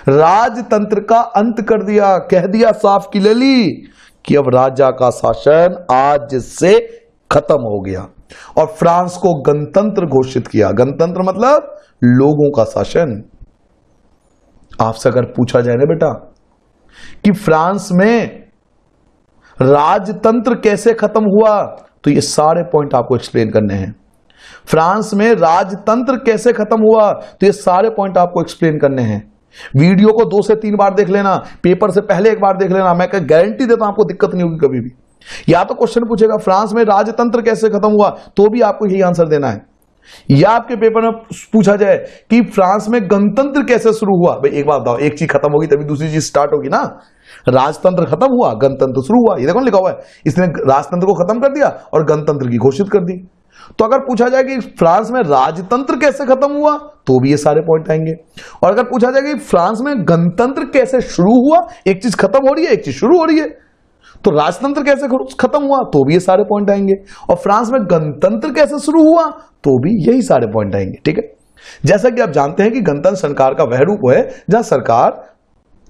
राजतंत्र का अंत कर दिया, कह दिया साफ क्लियरली कि अब राजा का शासन आज से खत्म हो गया और फ्रांस को गणतंत्र घोषित किया। गणतंत्र मतलब लोगों का शासन। आपसे अगर पूछा जाए ना बेटा कि फ्रांस में राजतंत्र कैसे खत्म हुआ, तो ये सारे पॉइंट आपको एक्सप्लेन करने हैं। फ्रांस में राजतंत्र कैसे खत्म हुआ, तो ये सारे पॉइंट आपको एक्सप्लेन करने हैं। वीडियो को 2 से 3 बार देख लेना, पेपर से पहले एक बार देख लेना, मैं गारंटी देता हूं आपको दिक्कत नहीं होगी कभी भी। या तो क्वेश्चन पूछेगा फ्रांस में राजतंत्र कैसे खत्म हुआ, तो भी आपको यही आंसर देना है। या आपके पेपर में पूछा जाए कि फ्रांस में गणतंत्र कैसे शुरू हुआ, भाई एक बात बताओ, एक चीज खत्म होगी तभी दूसरी चीज स्टार्ट होगी ना। राजतंत्र खत्म हुआ, गणतंत्र शुरू हुआ, ये देखो लिखा हुआ है। इसने राजतंत्र को खत्म कर दिया और गणतंत्र की घोषित कर दी। तो अगर पूछा जाए कि फ्रांस में राजतंत्र कैसे खत्म हुआ, तो भी ये सारे पॉइंट आएंगे। और अगर पूछा जाए कि फ्रांस में गणतंत्र कैसे शुरू हुआ, एक चीज खत्म हो रही है एक चीज शुरू हो रही है, तो राजतंत्र कैसे खत्म हुआ, तो भी ये सारे पॉइंट आएंगे। और फ्रांस में गणतंत्र कैसे शुरू हुआ, तो भी यही सारे पॉइंट आएंगे। ठीक है, जैसा कि आप जानते हैं कि गणतंत्र सरकार का वह रूप है जहां सरकार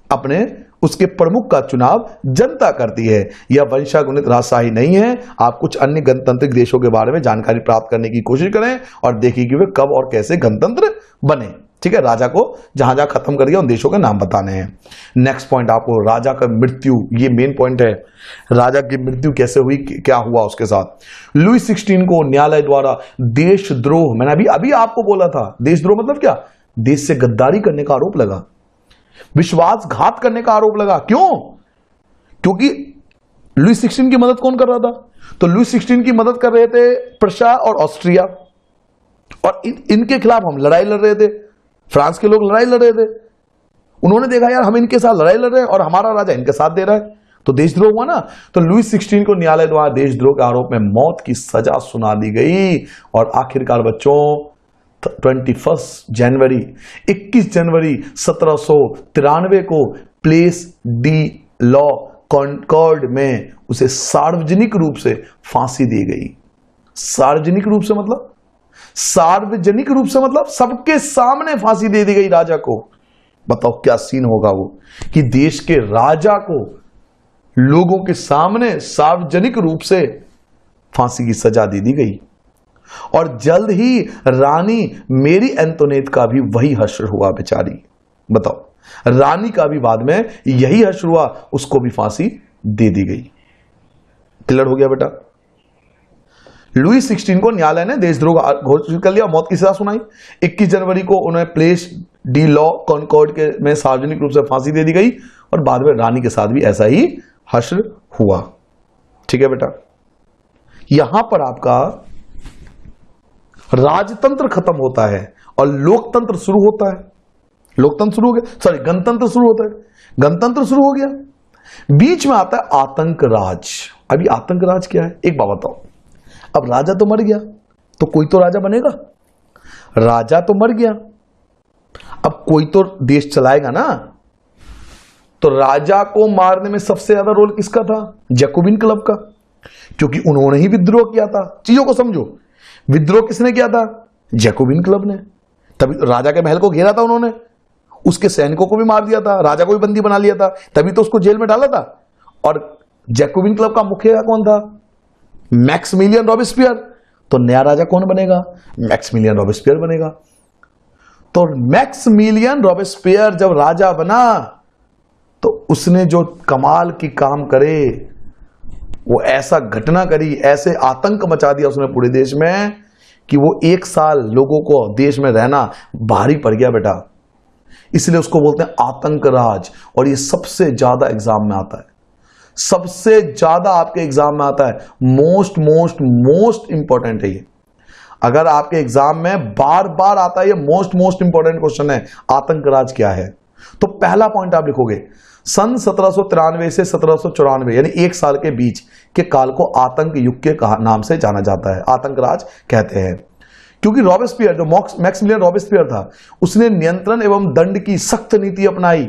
अपने उसके प्रमुख का चुनाव जनता करती है। यह वंशागुणित राजशाही नहीं है। आप कुछ अन्य गणतांत्रिक देशों के बारे में जानकारी प्राप्त करने की कोशिश करें और देखिए कि वे कब और कैसे गणतंत्र बने। ठीक है, राजा को जहां जहां खत्म कर दिया उन देशों के नाम बताने हैं। नेक्स्ट पॉइंट आपको राजा का मृत्यु, ये मेन पॉइंट है। राजा की मृत्यु कैसे हुई, क्या हुआ उसके साथ। लुई 16 को न्यायालय द्वारा देशद्रोह, मैंने अभी आपको बोला था, देशद्रोह मतलब क्या, देश से गद्दारी करने का आरोप लगा, विश्वासघात करने का आरोप लगा। क्यों? क्योंकि लुई 16 की मदद कौन कर रहा था, तो लुई 16 की मदद कर रहे थे प्रशा और ऑस्ट्रिया, और इनके खिलाफ हम लड़ाई लड़ रहे थे, फ्रांस के लोग लड़ाई लड़ रहे थे। उन्होंने देखा यार हम इनके साथ लड़ाई लड़ रहे हैं और हमारा राजा इनके साथ दे रहा है, तो देशद्रोह हुआ ना। तो लुई 16 को न्यायालय द्वारा देशद्रोह के आरोप में मौत की सजा सुना दी गई। और आखिरकार बच्चों 21 जनवरी 1793 को प्लेस डी लॉ कॉन्कॉर्ड में उसे सार्वजनिक रूप से फांसी दी गई। सार्वजनिक रूप से मतलब, सार्वजनिक रूप से मतलब सबके सामने फांसी दे दी गई राजा को। बताओ क्या सीन होगा वो, कि देश के राजा को लोगों के सामने सार्वजनिक रूप से फांसी की सजा दे दी गई। और जल्द ही रानी मेरी एंटोनेट का भी वही हश्र हुआ बेचारी। बताओ रानी का भी बाद में यही हश्र हुआ, उसको भी फांसी दे दी गई। क्लियर हो गया बेटा। लुई 16 को न्यायालय ने देशद्रोह घोषित कर लिया, मौत की सजा सुनाई। 21 जनवरी को उन्हें प्लेस डी लॉ कॉनकॉर्ड के में सार्वजनिक रूप से फांसी दे दी गई और बाद में रानी के साथ भी ऐसा ही हश्र हुआ। ठीक है बेटा। यहां पर आपका राजतंत्र खत्म होता है और लोकतंत्र शुरू होता है। लोकतंत्र शुरू हो गया, सॉरी गणतंत्र शुरू होता है, गणतंत्र शुरू हो गया। बीच में आता है आतंक राज। अभी आतंक राज क्या है एक बात बताओ। अब राजा तो मर गया तो कोई तो राजा बनेगा, राजा तो मर गया, अब कोई तो देश चलाएगा ना। तो राजा को मारने में सबसे ज्यादा रोल किसका था? जैकोबिन क्लब का, क्योंकि उन्होंने ही विद्रोह किया था। चीजों को समझो, विद्रोह किसने किया था? जैकोबिन क्लब ने। तभी राजा के महल को घेरा था उन्होंने, उसके सैनिकों को भी मार दिया था, राजा को भी बंदी बना लिया था, तभी तो उसको जेल में डाला था। और जैकोबिन क्लब का मुखिया कौन था? Maximilian Robespierre. तो नया राजा कौन बनेगा? मैक्सिमिलियन रॉबेस्पियर बनेगा। तो मैक्सिमिलियन रॉबेस्पियर जब राजा बना तो उसने जो कमाल की काम करे, वो ऐसा घटना करी, ऐसे आतंक मचा दिया उसने पूरे देश में कि वो 1 साल लोगों को देश में रहना भारी पड़ गया बेटा। इसलिए उसको बोलते हैं आतंक राज। और ये सबसे ज्यादा एग्जाम में आता है, सबसे ज्यादा आपके एग्जाम में आता है। मोस्ट मोस्ट मोस्ट इंपॉर्टेंट है ये। अगर आपके एग्जाम में बार बार आता है, ये मोस्ट मोस्ट इंपॉर्टेंट क्वेश्चन है, आतंक राज क्या है। तो पहला पॉइंट आप लिखोगे, सन 1793 से 1794 यानी 1 साल के बीच के काल को आतंक युग के नाम से जाना जाता है, आतंक राज कहते हैं। क्योंकि रॉबेस्पियर, जो मैक्सिमिलियन रॉबेस्पियर था, उसने नियंत्रण एवं दंड की सख्त नीति अपनाई,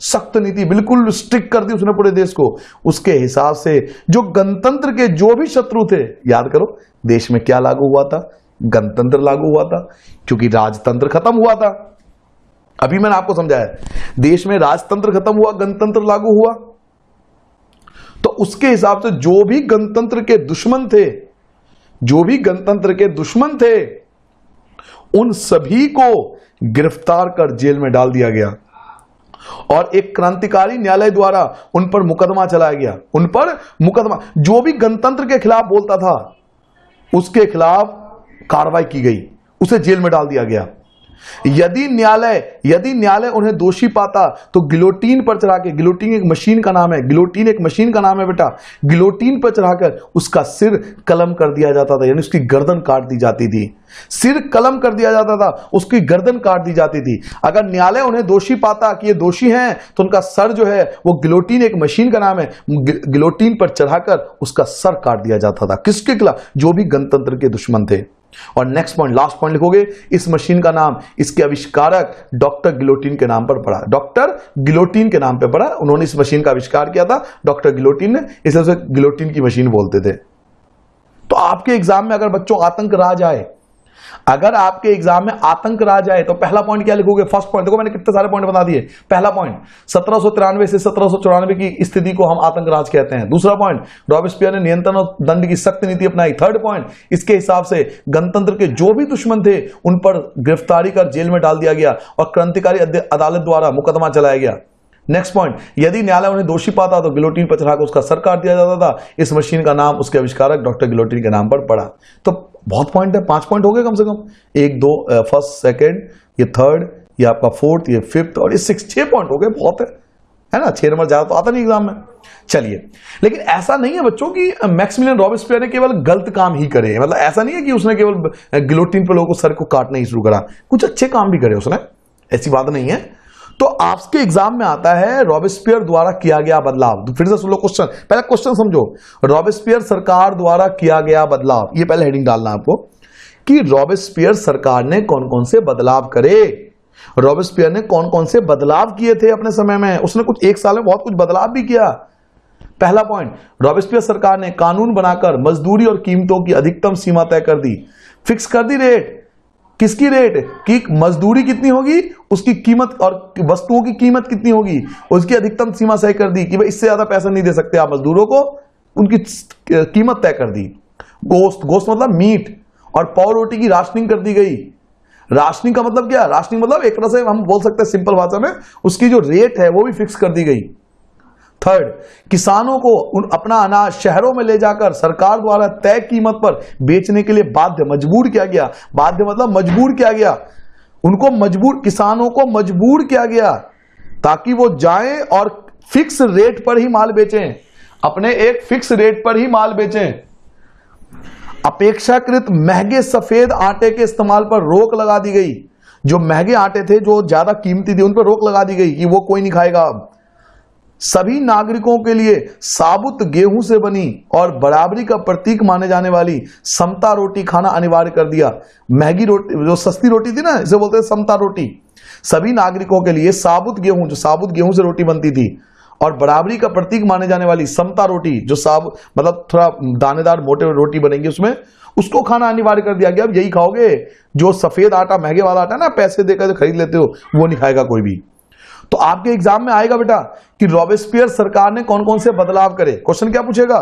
सख्त नीति बिल्कुल स्ट्रिक्ट कर दी उसने पूरे देश को। उसके हिसाब से जो गणतंत्र के जो भी शत्रु थे, याद करो देश में क्या लागू हुआ था? गणतंत्र लागू हुआ था, क्योंकि राजतंत्र खत्म हुआ था। अभी मैंने आपको समझाया, देश में राजतंत्र खत्म हुआ, गणतंत्र लागू हुआ। तो उसके हिसाब से जो भी गणतंत्र के दुश्मन थे, जो भी गणतंत्र के दुश्मन थे, उन सभी को गिरफ्तार कर जेल में डाल दिया गया और एक क्रांतिकारी न्यायालय द्वारा उन पर मुकदमा चलाया गया। उन पर मुकदमा, जो भी गणतंत्र के खिलाफ बोलता था उसके खिलाफ कार्रवाई की गई, उसे जेल में डाल दिया गया। यदि न्यायालय उन्हें दोषी पाता तो गिलोटीन पर चढ़ा के, गिलोटीन एक मशीन का नाम है, गिलोटीन एक मशीन का नाम है बेटा, गिलोटीन पर चढ़ाकर उसका सिर कलम कर दिया जाता था, यानी उसकी गर्दन काट दी जाती थी। सिर कलम कर दिया जाता था, उसकी गर्दन काट दी जाती थी। अगर न्यायालय उन्हें दोषी पाता कि ये दोषी हैं तो उनका सर जो है वो, गिलोटीन एक मशीन का नाम है, गिलोटीन पर चढ़ाकर उसका सर काट दिया जाता था। किसके खिलाफ? जो भी गणतंत्र के दुश्मन थे। और नेक्स्ट पॉइंट, लास्ट पॉइंट लिखोगे, इस मशीन का नाम इसके आविष्कारक डॉक्टर गिलोटीन के नाम पर पड़ा, डॉक्टर गिलोटीन के नाम पर पड़ा। उन्होंने इस मशीन का आविष्कार किया था डॉक्टर गिलोटीन ने, इसलिए उसे गिलोटीन की मशीन बोलते थे। तो आपके एग्जाम में अगर बच्चों आतंक राज आए, अगर आपके एग्जाम में आतंक राज आए तो पहला पॉइंट क्या लिखोगे? फर्स्ट पॉइंट देखो, मैंने कितने सारे पॉइंट बता दिए। पहला पॉइंट 1793 से 1794 की स्थिति को हम आतंक राज कहते हैं। दूसरा पॉइंट, रॉबेस्पियर ने नियंत्रण और दंड की सख्त नीति अपनाई। थर्ड पॉइंट, इसके हिसाब से गणतंत्र के जो भी दुश्मन थे उन पर गिरफ्तारी कर जेल में डाल दिया गया और क्रांतिकारी अदालत द्वारा मुकदमा चलाया गया। नेक्स्ट पॉइंट, यदि न्यायालय उन्हें दोषी पाता तो गिलोटीन पर चढ़ाकर उसका सर काट दिया जाता था। इस मशीन का नाम उसके आविष्कारक डॉक्टर गिलोटीन के नाम पर पड़ा। तो बहुत पॉइंट है, 5 पॉइंट हो गए कम से कम। 1 2 फर्स्ट सेकंड, ये थर्ड, ये आपका फोर्थ, ये फिफ्थ और ये 6 पॉइंट हो गए, बहुत है ना। 6 नंबर ज्यादा तो आता नहीं एग्जाम में। चलिए, लेकिन ऐसा नहीं है बच्चों कि मैक्सिमिलियन रॉबेस्पियर ने केवल गलत काम ही करे, मतलब ऐसा नहीं है कि उसने केवल गिलोटीन पर लोगों को सर को काटना ही शुरू करा, कुछ अच्छे काम भी करे उसने, ऐसी बात नहीं है। तो आपके एग्जाम में आता है रॉबेस्पियर द्वारा किया गया बदलाव। तो फिर से सुन लो क्वेश्चन, पहले क्वेश्चन समझो। रॉबेस्पियर सरकार द्वारा किया गया बदलाव, ये पहले हेडिंग डालना आपको कि रॉबेस्पियर सरकार ने कौन कौन से बदलाव करे। रॉबेस्पियर ने कौन कौन से बदलाव किए थे अपने समय में? उसने कुछ 1 साल में बहुत कुछ बदलाव भी किया। पहला पॉइंट, रॉबेस्पियर सरकार ने कानून बनाकर मजदूरी और कीमतों की अधिकतम सीमा तय कर दी, फिक्स कर दी रेट। किसकी रेट? कि मजदूरी कितनी होगी, उसकी कीमत, और वस्तुओं की कीमत कितनी होगी, उसकी अधिकतम सीमा तय कर दी कि भाई इससे ज्यादा पैसा नहीं दे सकते आप मजदूरों को, उनकी कीमत तय कर दी। गोश्त मतलब मीट और पाव रोटी की राशनिंग कर दी गई। राशनिंग का मतलब क्या है? राशनिंग मतलब एक तरह से हम बोल सकते हैं सिंपल भाषा में, उसकी जो रेट है वो भी फिक्स कर दी गई। थर्ड, किसानों को अपना अनाज शहरों में ले जाकर सरकार द्वारा तय कीमत पर बेचने के लिए मजबूर किया गया। बाध्य मतलब मजबूर किया गया, किसानों को मजबूर किया गया ताकि वो जाएं और फिक्स रेट पर ही माल बेचें, अपने एक फिक्स रेट पर ही माल बेचें। अपेक्षाकृत महंगे सफेद आटे के इस्तेमाल पर रोक लगा दी गई। जो महंगे आटे थे, जो ज्यादा कीमती थे, उन पर रोक लगा दी गई कि वो कोई नहीं खाएगा अब। सभी नागरिकों के लिए साबुत गेहूं से बनी और बराबरी का प्रतीक माने जाने वाली समता रोटी खाना अनिवार्य कर दिया। महंगी रोटी, जो सस्ती रोटी थी ना, इसे बोलते हैं समता रोटी। सभी नागरिकों के लिए साबुत गेहूं, जो साबुत गेहूं से रोटी बनती थी, और बराबरी का प्रतीक माने जाने वाली समता रोटी, जो मतलब थोड़ा दानेदार मोटे रोटी बनेंगी उसमें, उसको खाना अनिवार्य कर दिया गया। अब यही खाओगे, जो सफेद आटा, महंगे वाला आटा ना, पैसे देकर जो खरीद लेते हो, वो नहीं खाएगा कोई भी। तो आपके एग्जाम में आएगा बेटा कि रॉबेस्पियर सरकार ने कौन कौन से बदलाव करे। क्वेश्चन क्या पूछेगा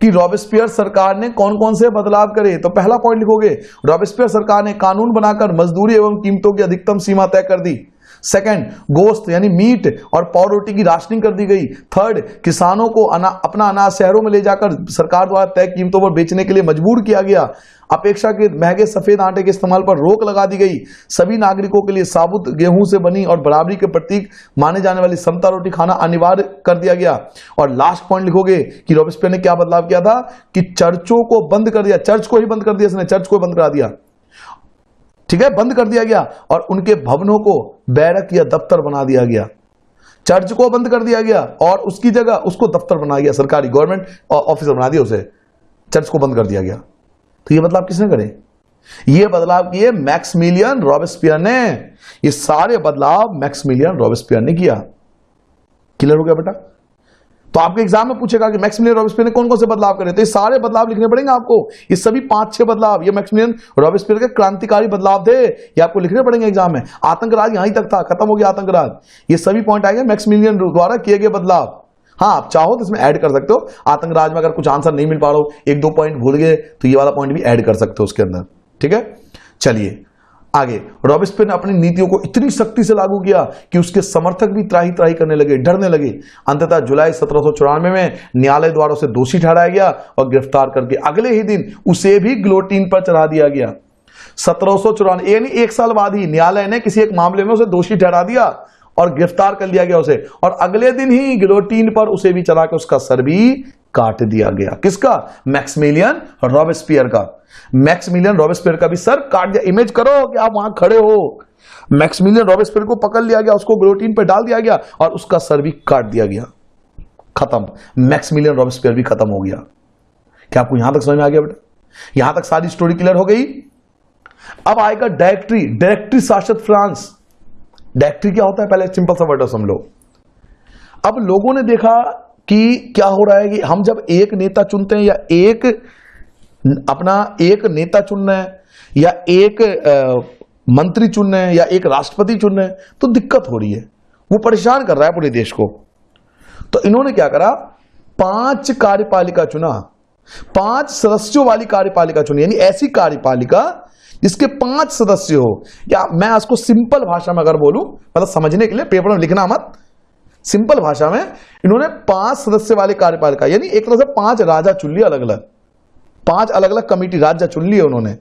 कि रॉबेस्पियर सरकार ने कौन कौन से बदलाव करे। तो पहला पॉइंट लिखोगे, रॉबेस्पियर सरकार ने कानून बनाकर मजदूरी एवं कीमतों की अधिकतम सीमा तय कर दी। सेकंड, गोश्त यानी मीट और पाव रोटी की राशनिंग कर दी गई। थर्ड, किसानों को अपना अनाज शहरों में ले जाकर सरकार द्वारा तय कीमतों पर बेचने के लिए मजबूर किया गया। अपेक्षाकृत महंगे सफेद आटे के इस्तेमाल पर रोक लगा दी गई। सभी नागरिकों के लिए साबुत गेहूं से बनी और बराबरी के प्रतीक माने जाने वाली समता रोटी खाना अनिवार्य कर दिया गया। और लास्ट पॉइंट लिखोगे कि रॉबेस्पियर ने क्या बदलाव किया था कि चर्चों को बंद कर दिया। चर्च को ही बंद कर दिया इसने, चर्च को बंद करा दिया, ठीक है, बंद कर दिया गया। और उनके भवनों को बैरक या दफ्तर बना दिया गया। चर्च को बंद कर दिया गया और उसकी जगह उसको दफ्तर बना दिया, सरकारी गवर्नमेंट ऑफिसर बना दिया उसे। चर्च को बंद कर दिया गया। तो ये बदलाव किसने करे? ये बदलाव किए मैक्सिमिलियन रॉबेस्पियर ने। ये सारे बदलाव मैक्सिमिलियन रॉबेस्पियर ने किया। क्लियर हो गया बेटा? तो आपके एग्जाम में पूछेगा कि मैक्सिमिलियन रॉबेस्पियर ने कौन कौन से बदलाव करे, तो ये सारे बदलाव लिखने पड़ेंगे आपको। ये सभी 5-6 बदलाव, ये मैक्सिमिलियन रॉबेस्पियर के क्रांतिकारी बदलाव थे, ये आपको लिखने पड़ेंगे एग्जाम में। आतंकराज यहीं तक था, खत्म हो गया आतंकराज। ये सभी पॉइंट आएंगे मैक्सिमिलियन द्वारा किए गए बदलाव। हाँ, आप चाहो तो इसमें ऐड कर सकते हो। आतंकराज में अगर कुछ आंसर नहीं मिल पा रहा हो, 1-2 पॉइंट भूल गए, तो ये वाला पॉइंट भी ऐड कर सकते हो उसके अंदर, ठीक है। चलिए आगे, रॉबेस्पियर ने अपनी नीतियों को इतनी सख्ती से लागू किया कि उसके समर्थक भी त्राही त्राही करने लगे, डरने लगे। अंततः जुलाई 1794 में न्यायालय द्वारा उसे दोषी ठहराया गया और गिरफ्तार करके अगले ही दिन उसे भी गिलोटीन पर चढ़ा दिया गया। 1794 यानी 1 साल बाद ही न्यायालय ने किसी एक मामले में उसे दोषी ठहरा दिया और गिरफ्तार कर लिया गया उसे, और अगले दिन ही गिलोटीन पर उसे भी चढ़ा के उसका सर भी काट दिया गया। किसका? मैक्सिमिलियन रॉबेस्पियर का। मैक्सिमिलियन रॉबेस्पियर का भी सर काट दिया। इमेज करो कि आप वहां खड़े हो, मैक्सिमिलियन रॉबेस्पियर को पकड़ लिया गया, उसको गिलोटीन पर डाल दिया गया और उसका सर भी काट दिया गया। खत्म, मैक्सिमिलियन रॉबेस्पियर भी खत्म हो गया। क्या आपको यहां तक समझ में आ गया बेटा? यहां तक सारी स्टोरी क्लियर हो गई। अब आएगा डायरेक्टरी शासित फ्रांस। डायरेक्टरी क्या होता है, पहले सिंपल सा वर्ड समझ लो। अब लोगों ने देखा कि क्या हो रहा है कि हम जब एक नेता चुनते हैं या एक नेता चुन रहे हैं या एक मंत्री चुन रहे हैं या एक राष्ट्रपति चुन रहे हैं, तो दिक्कत हो रही है, वो परेशान कर रहा है पूरे देश को। तो इन्होंने क्या करा, 5 कार्यपालिका चुना, 5 सदस्यों वाली कार्यपालिका चुनी, यानी ऐसी कार्यपालिका जिसके 5 सदस्य हो। या मैं इसको सिंपल भाषा में अगर बोलूं, मतलब समझने के लिए, पेपर में लिखना मत, सिंपल भाषा में इन्होंने 5 सदस्य वाले कार्यपालिका, यानी एक तरह से 5 राजा चुन लिए, अलग अलग 5 अलग अलग कमेटी राज्य चुन लिए उन्होंने,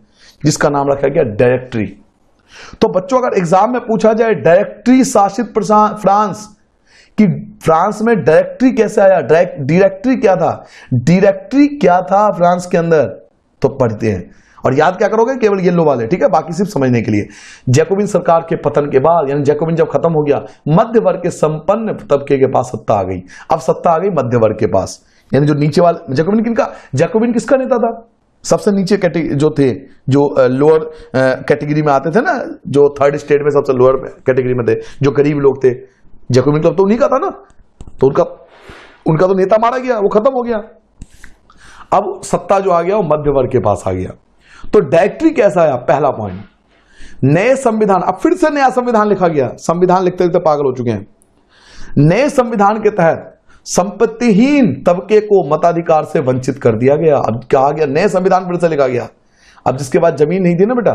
जिसका नाम रखा गया डायरेक्टरी। तो बच्चों अगर एग्जाम में पूछा जाए डायरेक्टरी शासित फ्रांस, कि फ्रांस में डायरेक्टरी कैसे आया, डायरेक्टरी क्या था, डायरेक्टरी क्या था फ्रांस के अंदर, तो पढ़ते हैं और याद क्या करोगे, केवल येलो वाले, ठीक है, बाकी सिर्फ समझने के लिए। जैकोबिन सरकार के पतन के बाद, यानी जैकोबिन जब खत्म हो गया, मध्य वर्ग के संपन्न तबके के पास सत्ता आ गई। अब सत्ता आ गई मध्य वर्ग के पास, यानी जो नीचे वाले, जैकोबिन किसका नेता था? सबसे नीचे जो थे, जो लोअर कैटेगरी में आते थे ना, जो थर्ड स्टेट में सबसे लोअर कैटेगरी में थे, जो गरीब लोग थे, जैकोबिन तो उन्हीं का था ना, तो उनका तो नेता मारा गया, वो खत्म हो गया। अब सत्ता जो आ गया वो मध्य वर्ग के पास आ गया। तो डायरेक्टरी कैसा आया? पहला पॉइंट, नए संविधान, अब फिर से नया संविधान लिखा गया, संविधान लिखते लिखते पागल हो चुके हैं। नए संविधान के तहत संपत्तिहीन तबके को मताधिकार से वंचित कर दिया गया। अब कहा गया, नए संविधान फिर से लिखा गया। अब जिसके पास जमीन नहीं थी ना बेटा,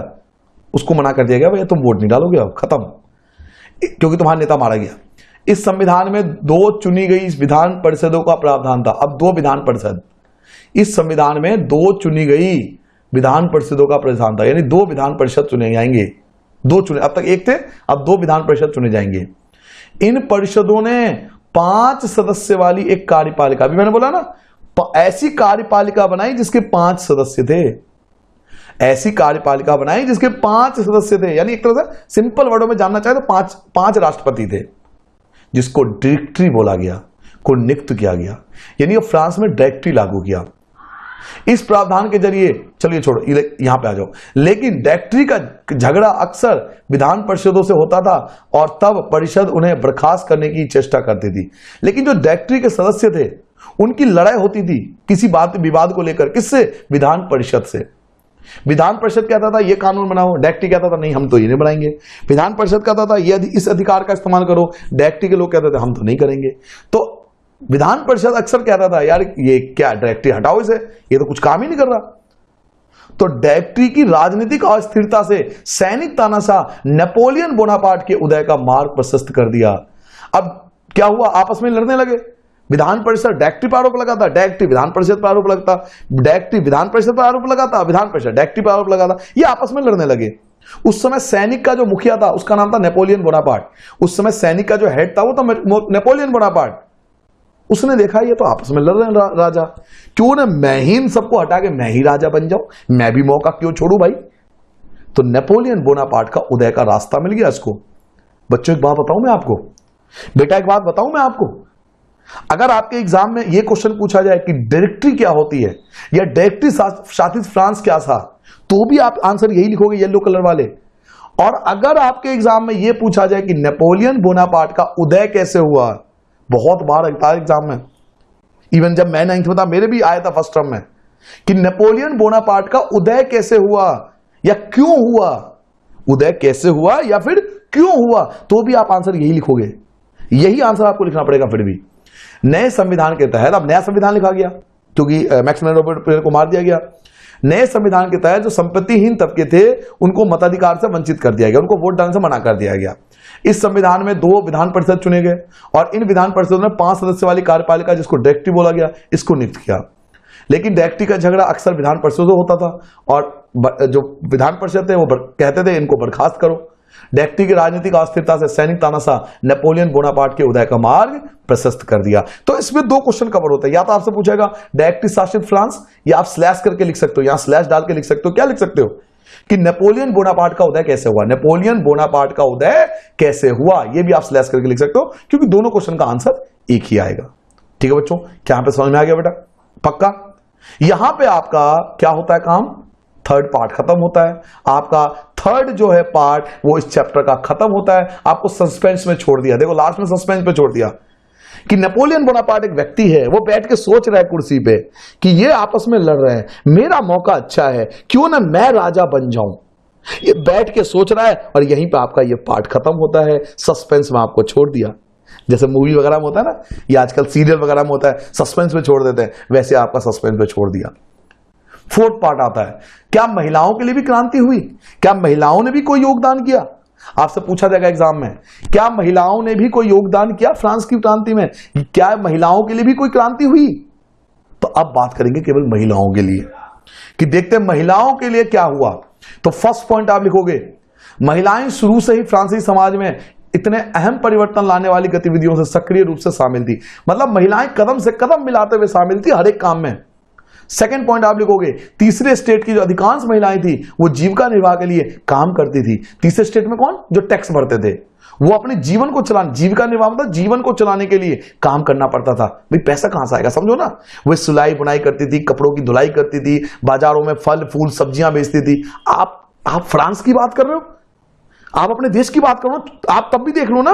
उसको मना कर दिया गया भाई तुम वोट नहीं डालोगे, अब खत्म, क्योंकि तुम्हारा नेता मारा गया। इस संविधान में 2 चुनी गई विधान परिषदों का प्रावधान था। अब 2 विधान परिषद, इस संविधान में 2 चुनी गई विधान परिषदों का प्रावधान था, यानी 2 विधान परिषद चुने जाएंगे। 2 चुने, अब तक 1 थे, अब 2 विधान परिषद चुने जाएंगे। इन परिषदों ने 5 सदस्य वाली एक कार्यपालिका, अभी मैंने बोला ना, ऐसी कार्यपालिका बनाई जिसके 5 सदस्य थे, ऐसी कार्यपालिका बनाई जिसके 5 सदस्य थे, यानी एक तरह से सिंपल वर्डों में जानना चाहे तो 5 राष्ट्रपति थे, जिसको डायरेक्टरी बोला गया, को नियुक्त किया गया, यानी फ्रांस में डायरेक्टरी लागू किया। इस प्रावधान के जरिए, चलिए छोड़ो यहां पे आ जाओ, लेकिन डायरेक्टरी का झगड़ा अक्सर विधान परिषदों से होता था और तब परिषद उन्हें बर्खास्त करने की चेष्टा करती थी। लेकिन जो डायरेक्टरी के सदस्य थे उनकी लड़ाई होती थी किसी बात विवाद को लेकर, किससे? विधान परिषद से। विधान परिषद कहता था ये कानून बनाओ, डायरेक्टरी कहता था नहीं हम तो ये नहीं बनाएंगे। विधान परिषद कहता था ये इस अधिकार का इस्तेमाल करो, डायरेक्टरी के लोग कहते थे हम तो नहीं करेंगे। तो विधान परिषद अक्सर कहता था यार ये क्या, डायरेक्टरी हटाओ इसे, ये तो कुछ काम ही नहीं कर रहा। तो डायरेक्टरी की राजनीतिक अस्थिरता से सैनिक तानाशाह नेपोलियन बोनापार्ट के उदय का मार्ग प्रशस्त कर दिया। अब क्या हुआ, आपस में लड़ने लगे। विधान परिषद डायरेक्टरी पर आरोप लगाता, डायरेक्टरी विधान परिषद पर आरोप लगता, डायरेक्टरी विधान परिषद पर आरोप लगाता, विधान परिषद डायरेक्टरी पर आरोप लगाता, ये आपस में लड़ने लगे। उस समय सैनिक का जो मुखिया था उसका नाम था नेपोलियन बोनापार्ट। उस समय सैनिक का जो हेड था वो था नेपोलियन बोनापार्ट। उसने देखा ये तो आपस में लड़ रहे हैं राजा, क्यों ना मैं ही इन सबको हटा के मैं ही राजा बन जाऊं, मैं भी मौका क्यों छोड़ू भाई। तो नेपोलियन बोनापार्ट का उदय का रास्ता मिल गया इसको। बच्चों एक बात बताऊं मैं आपको, बेटा एक बात बताऊं मैं आपको, अगर आपके एग्जाम में यह क्वेश्चन पूछा जाए कि डायरेक्टरी क्या होती है या डायरेक्टरी शासित फ्रांस क्या था, तो भी आप आंसर यही लिखोगे येलो कलर वाले। और अगर आपके एग्जाम में यह पूछा जाए कि नेपोलियन बोनापार्ट का उदय कैसे हुआ, बहुत बार एग्जाम में, इवन जब मैं 9th में था मेरे भी आया था फर्स्ट टर्म में, कि नेपोलियन बोनापार्ट का उदय कैसे हुआ या क्यों हुआ, उदय कैसे हुआ या फिर क्यों हुआ, तो भी आप आंसर यही लिखोगे। यही आंसर आपको लिखना पड़ेगा। फिर भी नए संविधान के तहत, अब नया संविधान लिखा गया क्योंकि मैक्सिमम रोबोटेल को मार दिया गया। नए संविधान के तहत जो संपत्तिहीन तबके थे उनको मताधिकार से वंचित कर दिया गया, उनको वोट डालने से मना कर दिया गया। इस संविधान में 2 विधान परिषद चुने गए और इन विधान परिषदों ने 5 सदस्य वाली कार्यपालिका, जिसको डायरेक्टरी बोला गया, इसको नियुक्त किया। लेकिन डायरेक्टरी का झगड़ा अक्सर विधान परिषदों होता था और जो विधान परिषद थे वो कहते थे इनको बर्खास्त करो। डायरेक्टरी की राजनीतिक अस्थिरता से सैनिक तानाशाह नेपोलियन बोनापार्ट के उदय का मार्ग प्रशस्त कर दिया। तो इसमें 2 क्वेश्चन कवर होता है, या तो आपसे पूछेगा डायरेक्टरी शासित फ्रांस, या आप स्लैश करके लिख सकते हो, यहां स्लैश डाल के लिख सकते हो। क्या लिख सकते हो कि नेपोलियन बोनापार्ट का उदय कैसे हुआ, नेपोलियन बोनापार्ट का उदय कैसे हुआ, यह भी आप स्लैश करके लिख सकते हो, क्योंकि दोनों क्वेश्चन का आंसर एक ही आएगा। ठीक है बच्चों, क्या यहां पे समझ में आ गया बेटा? पक्का। यहां पे आपका क्या होता है काम, थर्ड पार्ट खत्म होता है। आपका थर्ड जो है पार्ट वो इस चैप्टर का खत्म होता है। आपको सस्पेंस में छोड़ दिया, देखो लास्ट में सस्पेंस पे छोड़ दिया कि नेपोलियन बोनापार्ट एक व्यक्ति है, वो बैठ के सोच रहा है कुर्सी पे कि ये आपस में लड़ रहे हैं, मेरा मौका अच्छा है, क्यों ना मैं राजा बन जाऊं, ये बैठ के सोच रहा है। और यहीं पे आपका ये पार्ट खत्म होता है, सस्पेंस में आपको छोड़ दिया। जैसे मूवी वगैरह में होता है ना, या आजकल सीरियल वगैरह में होता है सस्पेंस में छोड़ देते हैं, वैसे आपका सस्पेंस में छोड़ दिया। 4th पार्ट आता है, क्या महिलाओं के लिए भी क्रांति हुई, क्या महिलाओं ने भी कोई योगदान किया। आपसे पूछा जाएगा एग्जाम में, क्या महिलाओं ने भी कोई योगदान किया फ्रांस की क्रांति में, क्या महिलाओं के लिए भी कोई क्रांति हुई। तो अब बात करेंगे केवल महिलाओं के लिए कि देखते हैं महिलाओं के लिए क्या हुआ। तो फर्स्ट पॉइंट आप लिखोगे, महिलाएं शुरू से ही फ्रांसीसी समाज में इतने अहम परिवर्तन लाने वाली गतिविधियों से सक्रिय रूप से शामिल थी, मतलब महिलाएं कदम से कदम मिलाते हुए शामिल थी हर एक काम में। सेकंड पॉइंट आप लिखोगे, तीसरे स्टेट की जो अधिकांश महिलाएं थी वो जीविका निर्वाह के लिए काम करती थी। तीसरे स्टेट में कौन, जो टैक्स भरते थे, वो अपने जीवन को चलाने, जीविका निर्वाह मतलब जीवन को चलाने के लिए काम करना पड़ता था। भाई पैसा कहां से आएगा, समझो ना। वो सिलाई बुनाई करती थी, कपड़ों की धुलाई करती थी, बाजारों में फल फूल सब्जियां बेचती थी। आप फ्रांस की बात कर रहे हो, आप अपने देश की बात करो, आप तब भी देख लो ना।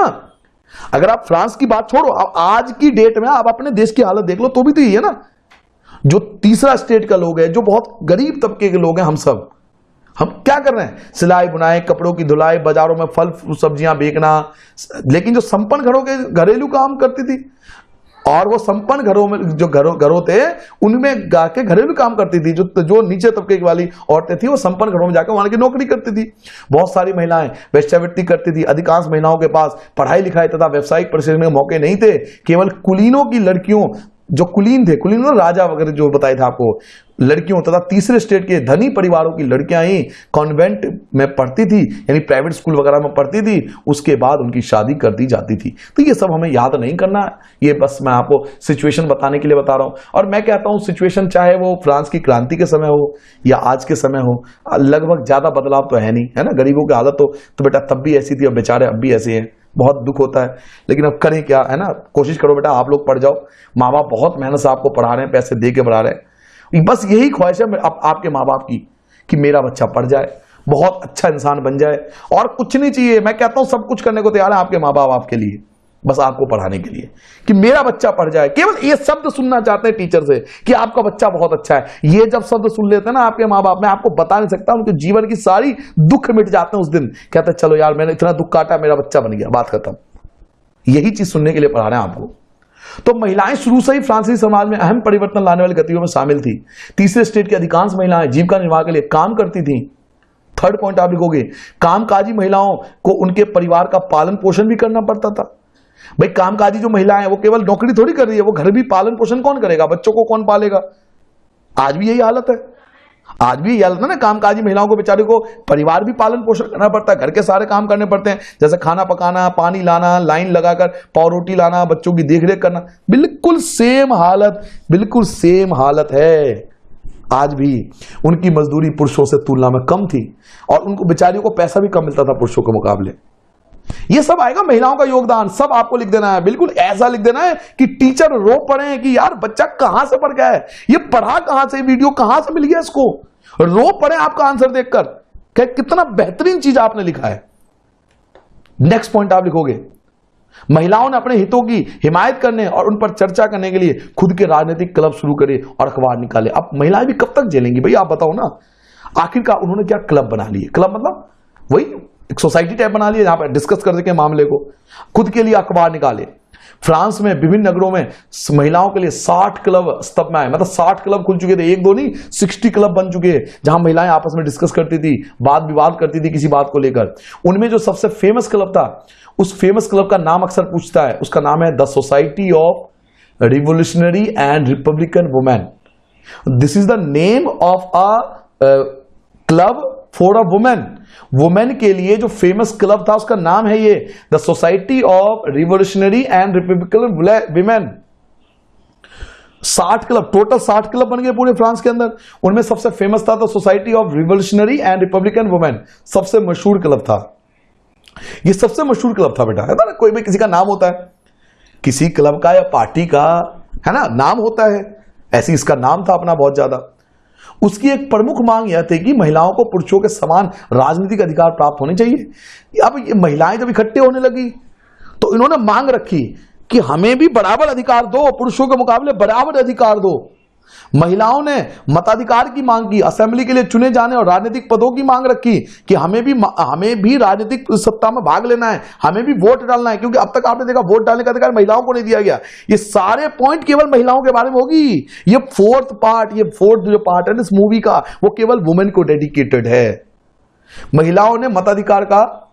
अगर आप फ्रांस की बात छोड़ो, आज की डेट में आप अपने देश की हालत देख लो, तो भी तो यही है ना। जो तीसरा स्टेट का लोग है, जो बहुत गरीब तबके के लोग हैं, हम क्या कर रहे हैं, सिलाई बुनाई, कपड़ों की धुलाई, बाजारों में फल सब्जियां बेचना। लेकिन जो संपन्न घरों के घरेलू काम करती थी और वो संपन्न घरों में जो घरों थे उनमें जाके घरेलू काम करती थी। जो नीचे तबके वाली औरतें थी वो संपन्न घरों में जाकर वहां की नौकरी करती थी। बहुत सारी महिलाएं वेश्यावृत्ति करती थी। अधिकांश महिलाओं के पास पढ़ाई लिखाई तथा व्यावसायिक प्रशिक्षण के मौके नहीं थे। केवल कुलीनों की लड़कियों, जो कुलीन थे, कुलीन राजा वगैरह जो बताया था आपको, लड़कियों तथा तीसरे स्टेट के धनी परिवारों की लड़कियां ही कॉन्वेंट में पढ़ती थी, यानी प्राइवेट स्कूल वगैरह में पढ़ती थी। उसके बाद उनकी शादी कर दी जाती थी। तो ये सब हमें याद नहीं करना है, ये बस मैं आपको सिचुएशन बताने के लिए बता रहा हूं। और मैं कहता हूं सिचुएशन चाहे वो फ्रांस की क्रांति के समय हो या आज के समय हो, लगभग ज्यादा बदलाव तो है नहीं, है ना। गरीबों की हालत तो बेटा तब भी ऐसी थी, अब बेचारे अब भी ऐसे हैं, बहुत दुख होता है, लेकिन अब करें क्या, है ना। कोशिश करो बेटा, आप लोग पढ़ जाओ, माँ बाप बहुत मेहनत से आपको पढ़ा रहे हैं, पैसे दे के पढ़ा रहे हैं। बस यही ख्वाहिश है आपके माँ बाप की कि मेरा बच्चा पढ़ जाए, बहुत अच्छा इंसान बन जाए, और कुछ नहीं चाहिए। मैं कहता हूं सब कुछ करने को तैयार है आपके माँ बाप आपके लिए, बस आपको पढ़ाने के लिए कि मेरा बच्चा पढ़ जाए। केवल ये शब्द सुनना चाहते हैं टीचर से कि आपका बच्चा बहुत अच्छा है। ये जब शब्द सुन लेते हैं ना आपके माँ बाप, मैं आपको बता नहीं सकता, उनके जीवन की सारी दुख मिट जाते हैं उस दिन। कहते हैं चलो यार मैंने इतना दुख काटा, मेरा बच्चा बन गया, बात खत्म। यही चीज सुनने के लिए पढ़ा रहे हैं आपको। तो महिलाएं शुरू से ही फ्रांसीसी समाज में अहम परिवर्तन लाने वाली गतिविधियों में शामिल थी। तीसरे स्टेट की अधिकांश महिलाएं जीविका निर्वाह के लिए काम करती थी। थर्ड पॉइंट आप लिखोगे, कामकाजी महिलाओं को उनके परिवार का पालन पोषण भी करना पड़ता था। भाई कामकाजी जो महिलाएं हैं वो केवल नौकरी थोड़ी कर रही है, वो घर भी पालन पोषण कौन करेगा, बच्चों को कौन पालेगा। आज भी यही हालत है, आज भी यही हालत है ना। कामकाजी महिलाओं को बेचारे को परिवार भी पालन पोषण करना पड़ता है, घर के सारे काम करने पड़ते हैं, जैसे खाना पकाना, पानी लाना, लाइन लगाकर पाव रोटी लाना, बच्चों की देखरेख करना। बिल्कुल सेम हालत, बिल्कुल सेम हालत है आज भी। उनकी मजदूरी पुरुषों से तुलना में कम थी और उनको बेचारियों को पैसा भी कम मिलता था पुरुषों के मुकाबले। ये सब आएगा महिलाओं का योगदान, सब आपको लिख देना है। बिल्कुल ऐसा लिख देना है कि टीचर रो पड़े कि यार बच्चा कहां से पढ़ गया है, ये पढ़ा कहां से, वीडियो कहां से मिल गया इसको, रो पड़े आपका आंसर देखकर कि कितना बेहतरीन चीज आपने लिखा है। नेक्स्ट पॉइंट आप लिखोगे, महिलाओं ने अपने हितों की हिमायत करने और उन पर चर्चा करने के लिए खुद के राजनीतिक क्लब शुरू करे और अखबार निकाले। अब महिलाएं भी कब तक झेलेंगी भाई, आप बताओ ना। आखिरकार उन्होंने क्या क्लब बना लिए, क्लब मतलब वही एक सोसाइटी टाइप बना लिया जहां पर डिस्कस कर सके मामले को। खुद के लिए अखबार निकाले। फ्रांस में विभिन्न नगरों में महिलाओं के लिए 60 क्लब तब में आए, मतलब 60 क्लब खुल चुके थे, एक दो नहीं 60 क्लब बन चुके हैं जहां महिलाएं आपस में डिस्कस करती थी, वाद विवाद करती थी किसी बात को लेकर। उनमें जो सबसे फेमस क्लब था, उस फेमस क्लब का नाम अक्सर पूछता है, उसका नाम है the society of revolutionary and Republican women. This is the name of a club for a women. Women के लिए जो फेमस क्लब था उसका नाम है ये the society of revolutionary and Republican women. 60 club, total 60 club बन गए पूरे फ्रांस के अंदर। उनमें सबसे फेमस था the society of revolutionary and Republican women, सबसे मशहूर क्लब था ये, सबसे मशहूर क्लब था बेटा, है ना। कोई भी किसी का नाम होता है, किसी क्लब का या पार्टी का, है ना, नाम होता है, ऐसे इसका नाम था अपना बहुत ज्यादा। उसकी एक प्रमुख मांग यह थी कि महिलाओं को पुरुषों के समान राजनीतिक अधिकार प्राप्त होने चाहिए। अब ये महिलाएं जब इकट्ठे होने लगी तो इन्होंने मांग रखी कि हमें भी बराबर अधिकार दो, पुरुषों के मुकाबले बराबर अधिकार दो। महिलाओं ने मताधिकार की मांग की, असेंबली के लिए चुने जाने और राजनीतिक पदों की मांग रखी कि हमें भी राजनीतिक सत्ता में भाग लेना है, हमें भी वोट डालना है, क्योंकि अब तक आपने देखा वोट डालने का अधिकार महिलाओं को नहीं दिया गया। ये सारे पॉइंट केवल महिलाओं के बारे में होगी। ये फोर्थ जो पार्ट है इस मूवी का, वो केवल वुमेन को डेडिकेटेड है। महिलाओं ने मताधिकार का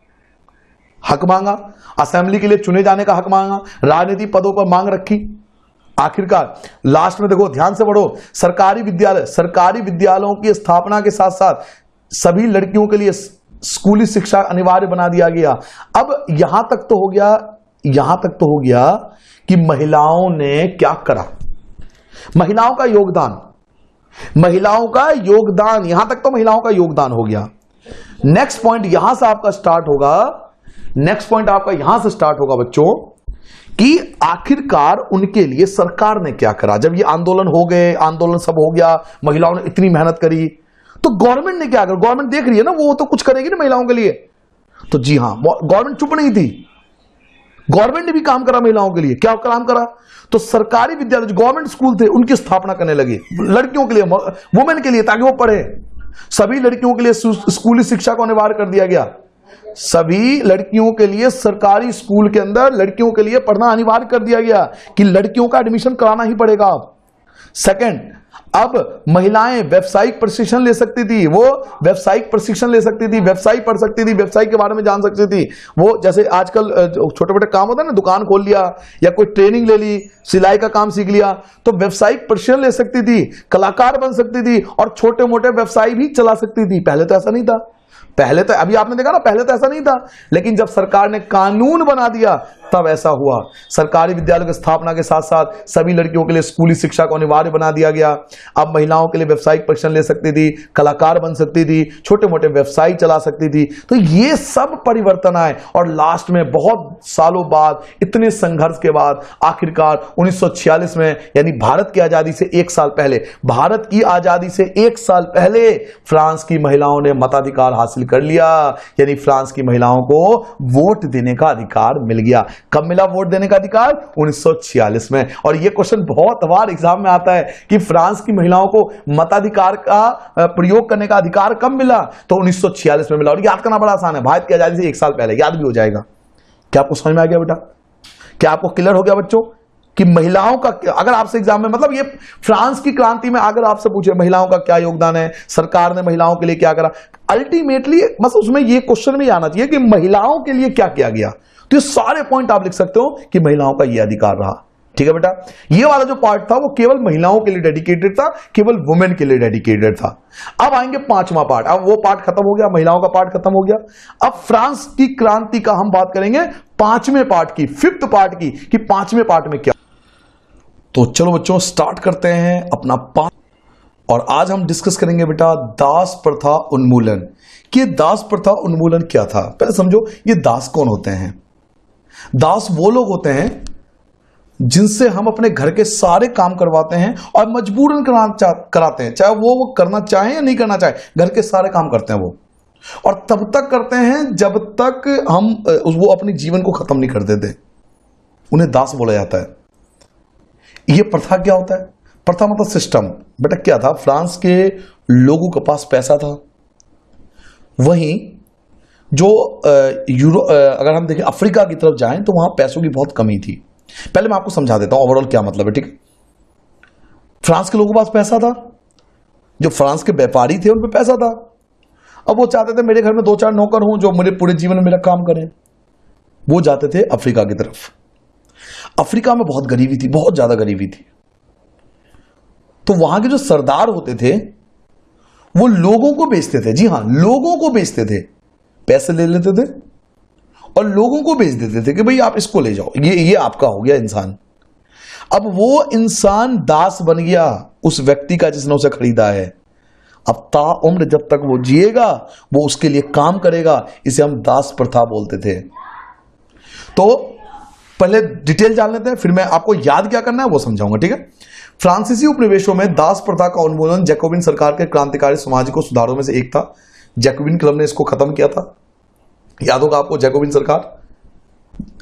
हक मांगा, असेंबली के लिए चुने जाने का हक मांगा, राजनीतिक पदों पर मांग रखी। आखिरकार लास्ट में देखो, ध्यान से पढ़ो, सरकारी विद्यालयों की स्थापना के साथ साथ सभी लड़कियों के लिए स्कूली शिक्षा अनिवार्य बना दिया गया। अब यहां तक तो हो गया कि महिलाओं ने क्या करा, महिलाओं का योगदान, यहां तक तो महिलाओं का योगदान हो गया। नेक्स्ट पॉइंट यहां से आपका स्टार्ट होगा, बच्चों, कि आखिरकार उनके लिए सरकार ने क्या करा। जब ये आंदोलन सब हो गया, महिलाओं ने इतनी मेहनत करी, तो गवर्नमेंट ने क्या करा। गवर्नमेंट देख रही है ना, वो तो कुछ करेगी ना महिलाओं के लिए। तो जी हां, गवर्नमेंट चुप नहीं थी, गवर्नमेंट ने भी काम करा महिलाओं के लिए। क्या काम करा, तो सरकारी विद्यालय जो गवर्नमेंट स्कूल थे उनकी स्थापना करने लगी लड़कियों के लिए, वुमेन के लिए, ताकि वो पढ़े। सभी लड़कियों के लिए स्कूली शिक्षा को अनिवार्य कर दिया गया। सभी लड़कियों के लिए सरकारी स्कूल के अंदर लड़कियों के लिए पढ़ना अनिवार्य कर दिया गया कि लड़कियों का एडमिशन कराना ही पड़ेगा। सेकंड, अब महिलाएं व्यावसायिक प्रशिक्षण ले सकती थी, वो व्यावसायिक प्रशिक्षण ले सकती थी, व्यवसाय पढ़ सकती थी, व्यवसाय के बारे में जान सकती थी। वो जैसे आजकल छोटे मोटे काम होता है ना, दुकान खोल लिया या कोई ट्रेनिंग ले ली, सिलाई का काम सीख लिया, तो व्यावसायिक प्रशिक्षण ले सकती थी, कलाकार बन सकती थी और छोटे मोटे व्यवसाय भी चला सकती थी। पहले तो ऐसा नहीं था। पहले तो अभी आपने देखा ना, पहले तो ऐसा नहीं था, लेकिन जब सरकार ने कानून बना दिया तब ऐसा हुआ। सरकारी विद्यालयों की स्थापना के साथ साथ सभी लड़कियों के लिए स्कूली शिक्षा को अनिवार्य बना दिया गया। अब महिलाओं के लिए व्यावसायिक प्रशिक्षण ले सकती थी, कलाकार बन सकती थी, छोटे मोटे व्यवसाय चला सकती थी। तो ये सब परिवर्तन आए और लास्ट में बहुत सालों बाद, इतने संघर्ष के बाद आखिरकार 1946 में, यानी भारत की आजादी से एक साल पहले, भारत की आजादी से एक साल पहले फ्रांस की महिलाओं ने मताधिकार हासिल कर लिया। यानी फ्रांस की महिलाओं को वोट देने का अधिकार मिल गया। कब मिला वोट देने का अधिकार? 1946 में। और यह क्वेश्चन बहुत बार एग्जाम में आता है कि फ्रांस की महिलाओं को मताधिकार का प्रयोग करने का अधिकार कब मिला? तो 1946 में मिला। और याद करना बड़ा आसान है, भारत की आजादी से एक साल पहले, याद भी हो जाएगा। क्या आपको समझ में आ गया बेटा? क्या आपको क्लियर हो गया बच्चों कि महिलाओं का, अगर आपसे एग्जाम में, मतलब ये फ्रांस की क्रांति में अगर आपसे पूछे महिलाओं का क्या योगदान है, सरकार ने महिलाओं के लिए क्या करा, अल्टीमेटली बस उसमें ये क्वेश्चन भी आना चाहिए कि महिलाओं के लिए क्या किया गया। तो ये सारे पॉइंट आप लिख सकते हो कि महिलाओं का ये अधिकार रहा। ठीक है बेटा, ये वाला जो पार्ट था वो केवल महिलाओं के लिए डेडिकेटेड था, केवल वुमेन के लिए डेडिकेटेड था। अब आएंगे पांचवा पार्ट। अब वो पार्ट खत्म हो गया, महिलाओं का पार्ट खत्म हो गया। अब फ्रांस की क्रांति का हम बात करेंगे पांचवें पार्ट की, फिफ्थ पार्ट की, कि पांचवें पार्ट में क्या। तो चलो बच्चों स्टार्ट करते हैं अपना पार्ट। और आज हम डिस्कस करेंगे बेटा दास प्रथा उन्मूलन। कि दास प्रथा उन्मूलन क्या था? पहले समझो ये दास कौन होते हैं। दास वो लोग होते हैं जिनसे हम अपने घर के सारे काम करवाते हैं और मजबूरन कराते हैं, चाहे वो करना चाहे या नहीं करना चाहे, घर के सारे काम करते हैं वो, और तब तक करते हैं जब तक हम वो अपने जीवन को खत्म नहीं कर देते। उन्हें दास बोला जाता है। यह प्रथा क्या होता है? प्रथा मतलब सिस्टम। बेटा क्या था, फ्रांस के लोगों के पास पैसा था, वहीं जो अगर हम देखें अफ्रीका की तरफ जाएं तो वहां पैसों की बहुत कमी थी। पहले मैं आपको समझा देता हूं ओवरऑल क्या मतलब है, ठीक है। फ्रांस के लोगों के पास पैसा था, जो फ्रांस के व्यापारी थे उन पे पैसा था। अब वो चाहते थे मेरे घर में 2-4 नौकर हों जो मेरे पूरे जीवन में मेरा काम करें। वो जाते थे अफ्रीका की तरफ। अफ्रीका में बहुत गरीबी थी, बहुत ज्यादा गरीबी थी। तो वहां के जो सरदार होते थे वो लोगों को बेचते थे। जी हां, लोगों को बेचते थे, पैसे ले लेते थे और लोगों को बेच देते थे कि भाई आप इसको ले जाओ, ये आपका हो गया इंसान। अब वो इंसान दास बन गया उस व्यक्ति का जिसने उसे खरीदा है। अब ताउम्र जब तक वो जिएगा वो उसके लिए काम करेगा। इसे हम दास प्रथा बोलते थे। तो पहले डिटेल जान लेते हैं, फिर मैं आपको याद क्या करना है वो समझाऊंगा, ठीक है। फ्रांसीसी उपनिवेशों में दास प्रथा का उन्मूलन जैकोबिन सरकार के क्रांतिकारी सामाजिक सुधारों में से एक था। जैकोबिन क्लब ने इसको खत्म किया था। याद होगा आपको, जैकोबिन सरकार,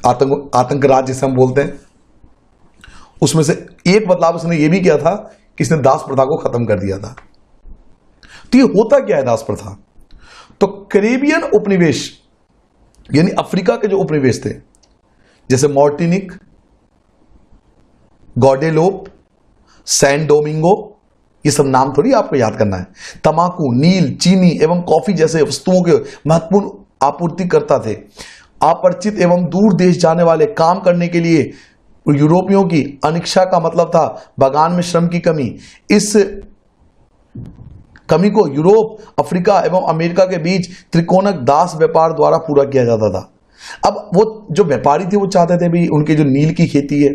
आतंक राज जिसे हम बोलते हैं, उसमें से एक बदलाव उसने ये भी किया था कि इसने दास प्रथा को खत्म कर दिया था। तो ये होता क्या है दास प्रथा? तो कैरेबियन उपनिवेश यानी अफ्रीका के जो उपनिवेश थे, जैसे मार्टिनिक, गॉडेलोप, सैन डोमिंगो, ये सब नाम थोड़ी आपको याद करना है। तंबाकू, नील, चीनी एवं कॉफी जैसे वस्तुओं के महत्वपूर्ण आपूर्ति करता थे। अपरिचित एवं दूर देश जाने वाले काम करने के लिए यूरोपियों की अनिच्छा का मतलब था बागान में श्रम की कमी। इस कमी को यूरोप, अफ्रीका एवं अमेरिका के बीच त्रिकोणक दास व्यापार द्वारा पूरा किया जाता था। अब वो जो व्यापारी थे वो चाहते थे भी उनके जो नील की खेती है,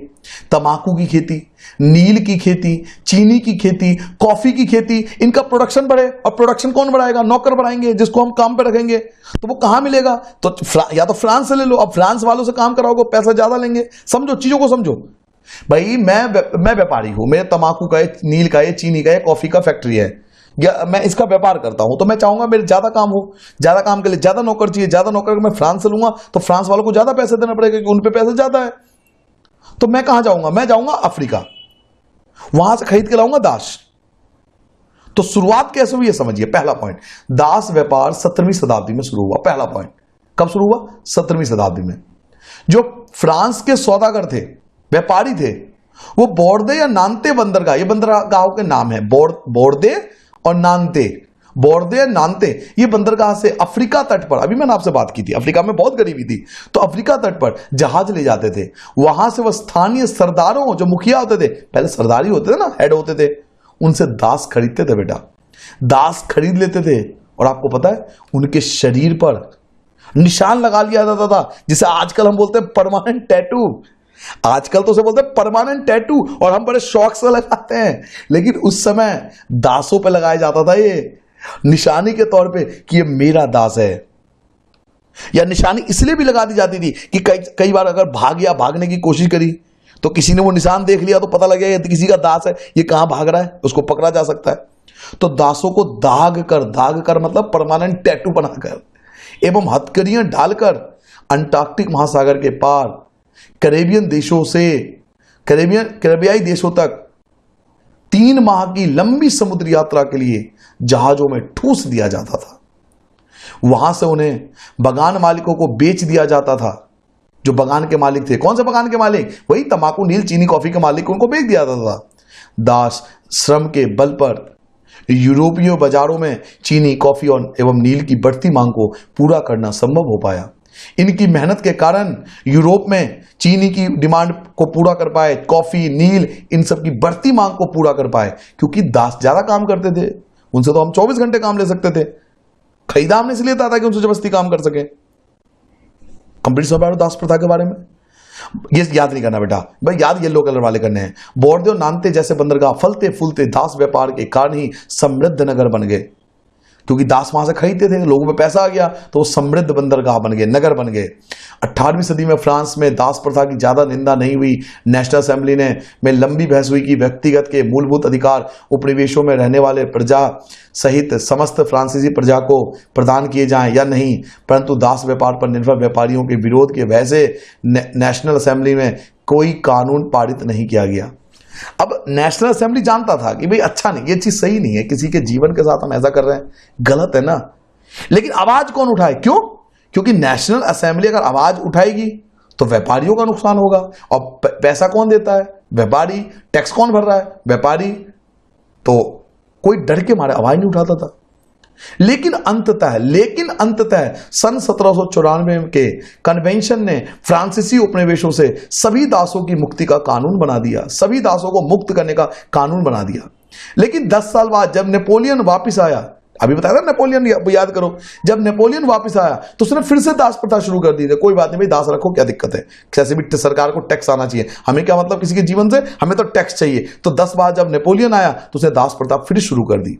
तंबाकू की खेती, नील की खेती, चीनी की खेती, कॉफी की खेती, इनका प्रोडक्शन बढ़े। और प्रोडक्शन कौन बढ़ाएगा? नौकर बढ़ाएंगे जिसको हम काम पे रखेंगे। तो वो कहां मिलेगा? तो या तो फ्रांस से ले लो। अब फ्रांस वालों से काम कराओगे, पैसा ज्यादा लेंगे। समझो चीजों को, समझो भाई। मैं व्यापारी हूं, मेरे तंबाकू का है, नील का है, चीनी का है, कॉफी का फैक्ट्री है, या मैं इसका व्यापार करता हूं, तो मैं चाहूंगा मेरे ज्यादा काम हो। ज्यादा काम के लिए ज्यादा नौकर चाहिए। ज्यादा नौकर मैं फ्रांस से लूंगा तो फ्रांस वालों को ज्यादा पैसे देना पड़ेगा क्योंकि उन पे पैसे ज्यादा है। तो मैं कहां जाऊंगा? मैं जाऊंगा अफ्रीका, वहां से खरीद के लाऊंगा दास। तो शुरुआत कैसे हुई ये समझिए। पहला पॉइंट, दास व्यापार 17वीं शताब्दी में शुरू हुआ। पहला पॉइंट, कब शुरू हुआ? 17वीं शताब्दी में। जो फ्रांस के सौदागर थे, व्यापारी थे, वो बोर्दे या नांते बंदरगाह, ये बंदरगाहों के नाम है, बोर्दे और नांते, बोर्दे या नांते, ये बंदरगाह से अफ्रीका तट पर, अभी मैंने आपसे बात की थी, अफ्रीका में बहुत गरीबी थी, तो अफ्रीका तट पर जहाज ले जाते थे। वहां से वह स्थानीय सरदारों, जो मुखिया होते थे, पहले सरदार ही होते थे ना, हेड होते थे, उनसे दास खरीदते थे बेटा, दास खरीद लेते थे। और आपको पता है उनके शरीर पर निशान लगा लिया जाता था, जिसे आजकल हम बोलते हैं परमानेंट टैटू। आजकल तो उसे बोलते हैं परमानेंट टैटू, और हम बड़े शौक से लगाते हैं, लेकिन उस समय दासों पे लगाया जाता था ये निशानी के तौर पे कि ये मेरा दास है। या निशानी इसलिए भी लगा दी जाती थी कि कई बार अगर भागने की कोशिश करी तो किसी ने वो निशान देख लिया तो पता लग गया ये किसी का दास है, ये कहां भाग रहा है, उसको पकड़ा जा सकता है। तो दासों को दाग कर मतलब परमानेंट टैटू बनाकर एवं हथकड़ियां डालकर अंटार्कटिक महासागर के पार कैरेबियन देशों से कैरेबियाई देशों तक 3 माह की लंबी समुद्र यात्रा के लिए जहाजों में ठूस दिया जाता था। वहां से उन्हें बगान मालिकों को बेच दिया जाता था। जो बगान के मालिक थे, कौन से बगान के मालिक? वही तंबाकू, नील, चीनी, कॉफी के मालिक, उनको बेच दिया जाता था। दास श्रम के बल पर यूरोपीय बाजारों में चीनी, कॉफी और एवं नील की बढ़ती मांग को पूरा करना संभव हो पाया। इनकी मेहनत के कारण यूरोप में चीनी की डिमांड को पूरा कर पाए, कॉफी, नील, इन सब की बढ़ती मांग को पूरा कर पाए, क्योंकि दास ज्यादा काम करते थे। उनसे तो हम 24 घंटे काम ले सकते थे, खरीदा हमने इसलिए था कि उनसे जबरदस्ती काम कर सके। कंप्लीट सब दास प्रथा के बारे में ये याद नहीं करना बेटा, भाई याद येलो कलर वाले करने हैं। बोर्दे और नांते जैसे बंदरगाह फलते फूलते दास व्यापार के कारण ही समृद्ध नगर बन गए, क्योंकि दास वहां से खरीदते थे, लोगों में पैसा आ गया तो वो समृद्ध बंदरगाह बन गए, नगर बन गए। 18वीं सदी में फ्रांस में दास प्रथा की ज्यादा निंदा नहीं हुई। नेशनल असेंबली में लंबी बहस हुई कि व्यक्तिगत के मूलभूत अधिकार उपनिवेशों में रहने वाले प्रजा सहित समस्त फ्रांसीसी प्रजा को प्रदान किए जाएं या नहीं, परंतु दास व्यापार पर निर्भर व्यापारियों के विरोध के वजह से नेशनल असेंबली में कोई कानून पारित नहीं किया गया। अब नेशनल असेंबली जानता था कि भाई अच्छा नहीं, ये चीज सही नहीं है, किसी के जीवन के साथ हम ऐसा कर रहे हैं, गलत है ना। लेकिन आवाज कौन उठाए? क्यों? क्योंकि नेशनल असेंबली अगर आवाज उठाएगी तो व्यापारियों का नुकसान होगा। और पैसा कौन देता है? व्यापारी। टैक्स कौन भर रहा है? व्यापारी। तो कोई डर के मारे आवाज नहीं उठाता था। लेकिन अंततः सन 1794 के कन्वेंशन ने फ्रांसीसी उपनिवेशों से सभी दासों की मुक्ति का कानून बना दिया, सभी दासों को मुक्त करने का कानून बना दिया। लेकिन 10 साल बाद जब नेपोलियन वापस आया, अभी बताया था नेपोलियन, याद करो, जब नेपोलियन वापस आया तो उसने फिर से दास प्रथा शुरू कर दी थी। कोई बात नहीं भाई, दास रखो, क्या दिक्कत है, कैसे भी सरकार को टैक्स आना चाहिए, हमें क्या मतलब किसी के जीवन से, हमें तो टैक्स चाहिए। तो 10 बाद जब नेपोलियन आया तो उसने दास प्रथा फिर शुरू कर दी।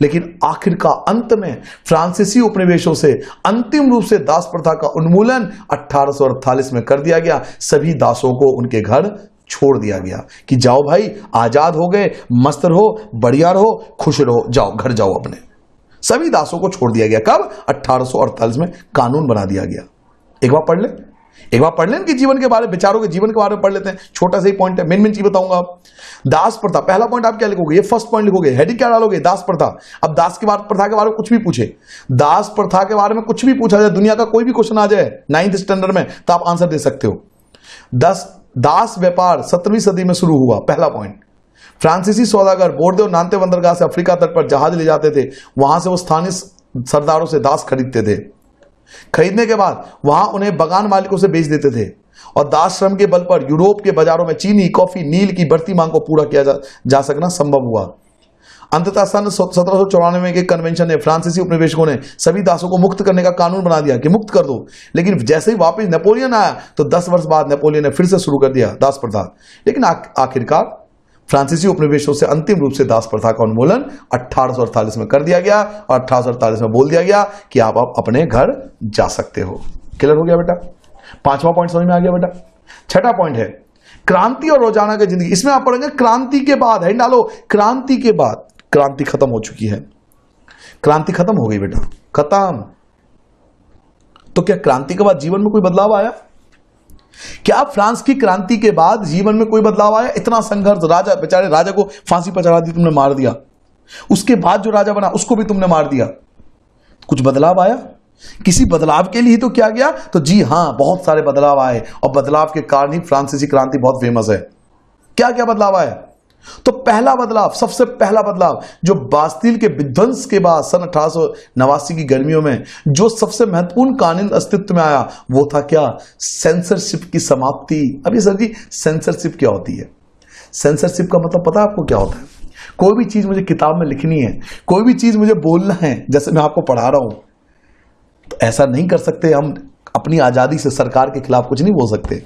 लेकिन आखिरकार अंत में फ्रांसीसी उपनिवेशों से अंतिम रूप से दास प्रथा का उन्मूलन 1848 में कर दिया गया। सभी दासों को उनके घर छोड़ दिया गया कि जाओ भाई, आजाद हो गए, मस्त रहो, बढ़िया रहो, खुश रहो, जाओ घर जाओ अपने। सभी दासों को छोड़ दिया गया। कब? 1848 में कानून बना दिया गया। एक बार पढ़ लें इनके जीवन के बारे में, बेचारों के जीवन के बारे में पढ़ लेते हैं। छोटा सा ही पॉइंट है, मेन चीज बताऊंगा आप। दास प्रथा, पहला पॉइंट आप क्या लिखोगे? ये फर्स्ट पॉइंट लिखोगे, हेडिंग क्या डालोगे? दास प्रथा। अब दास की प्रथा के बारे में कुछ भी पूछे, दास प्रथा के बारे में कुछ भी पूछा जाए, दुनिया का कोई भी क्वेश्चन आ जाए 9th स्टैंडर्ड में, तो आप आंसर दे सकते हो। दास व्यापार 17वीं सदी में शुरू हुआ। पहला पॉइंट, फ्रांसीसी सौदागर बोर्दे और नांते बंदरगाह से अफ्रीका तट पर जहाज ले जाते थे। वहां से वो स्थानीय सरदारों से दास खरीदते थे। खरीदने के बाद वहां उन्हें बगान मालिकों से बेच देते थे, और दास श्रम के बल पर यूरोप के बाजारों में चीनी, कॉफी, नील की बढ़ती मांग को पूरा किया जा सकना संभव हुआ। अंततः सन 1794 के कन्वेंशन ने फ्रांसीसी उपनिवेशकों ने सभी दासों को मुक्त करने का कानून बना दिया कि मुक्त कर दो। लेकिन जैसे ही वापस नेपोलियन आया तो 10 वर्ष बाद नेपोलियन ने फिर से शुरू कर दिया दास प्रथा। लेकिन आखिरकार फ्रांसीसी उपनिवेशों से अंतिम रूप से दास प्रथा का उन्मूलन 1848 में कर दिया गया, और 1848 में बोल दिया गया कि आप अपने घर जा सकते हो। क्लियर हो गया बेटा? 5वां पॉइंट समझ में आ गया बेटा? 6ठा पॉइंट है क्रांति और रोजाना की जिंदगी। इसमें आप पढ़ेंगे क्रांति के बाद, है डालो, क्रांति के बाद। क्रांति खत्म हो चुकी है, क्रांति खत्म हो गई बेटा, खत्म। तो क्या क्रांति के बाद जीवन में कोई बदलाव आया? क्या फ्रांस की क्रांति के बाद जीवन में कोई बदलाव आया? इतना संघर्ष, राजा, बेचारे राजा को फांसी पर चढ़ा दी तुमने, मार दिया। उसके बाद जो राजा बना उसको भी तुमने मार दिया। कुछ बदलाव आया? किसी बदलाव के लिए ही तो किया गया। तो जी हां, बहुत सारे बदलाव आए और बदलाव के कारण ही फ्रांसीसी क्रांति बहुत फेमस है। क्या क्या बदलाव आए? तो पहला बदलाव, सबसे पहला बदलाव जो बास्तील के विध्वंस के बाद सन 1889 की गर्मियों में जो सबसे महत्वपूर्ण कानून अस्तित्व में आया, वो था क्या? सेंसरशिप की समाप्ति। अभी सर जी, सेंसरशिप क्या होती है? सेंसरशिप का मतलब पता है आपको क्या होता है? कोई भी चीज मुझे किताब में लिखनी है, कोई भी चीज मुझे बोलना है, जैसे मैं आपको पढ़ा रहा हूं, तो ऐसा नहीं कर सकते हम अपनी आजादी से सरकार के खिलाफ कुछ नहीं बोल सकते,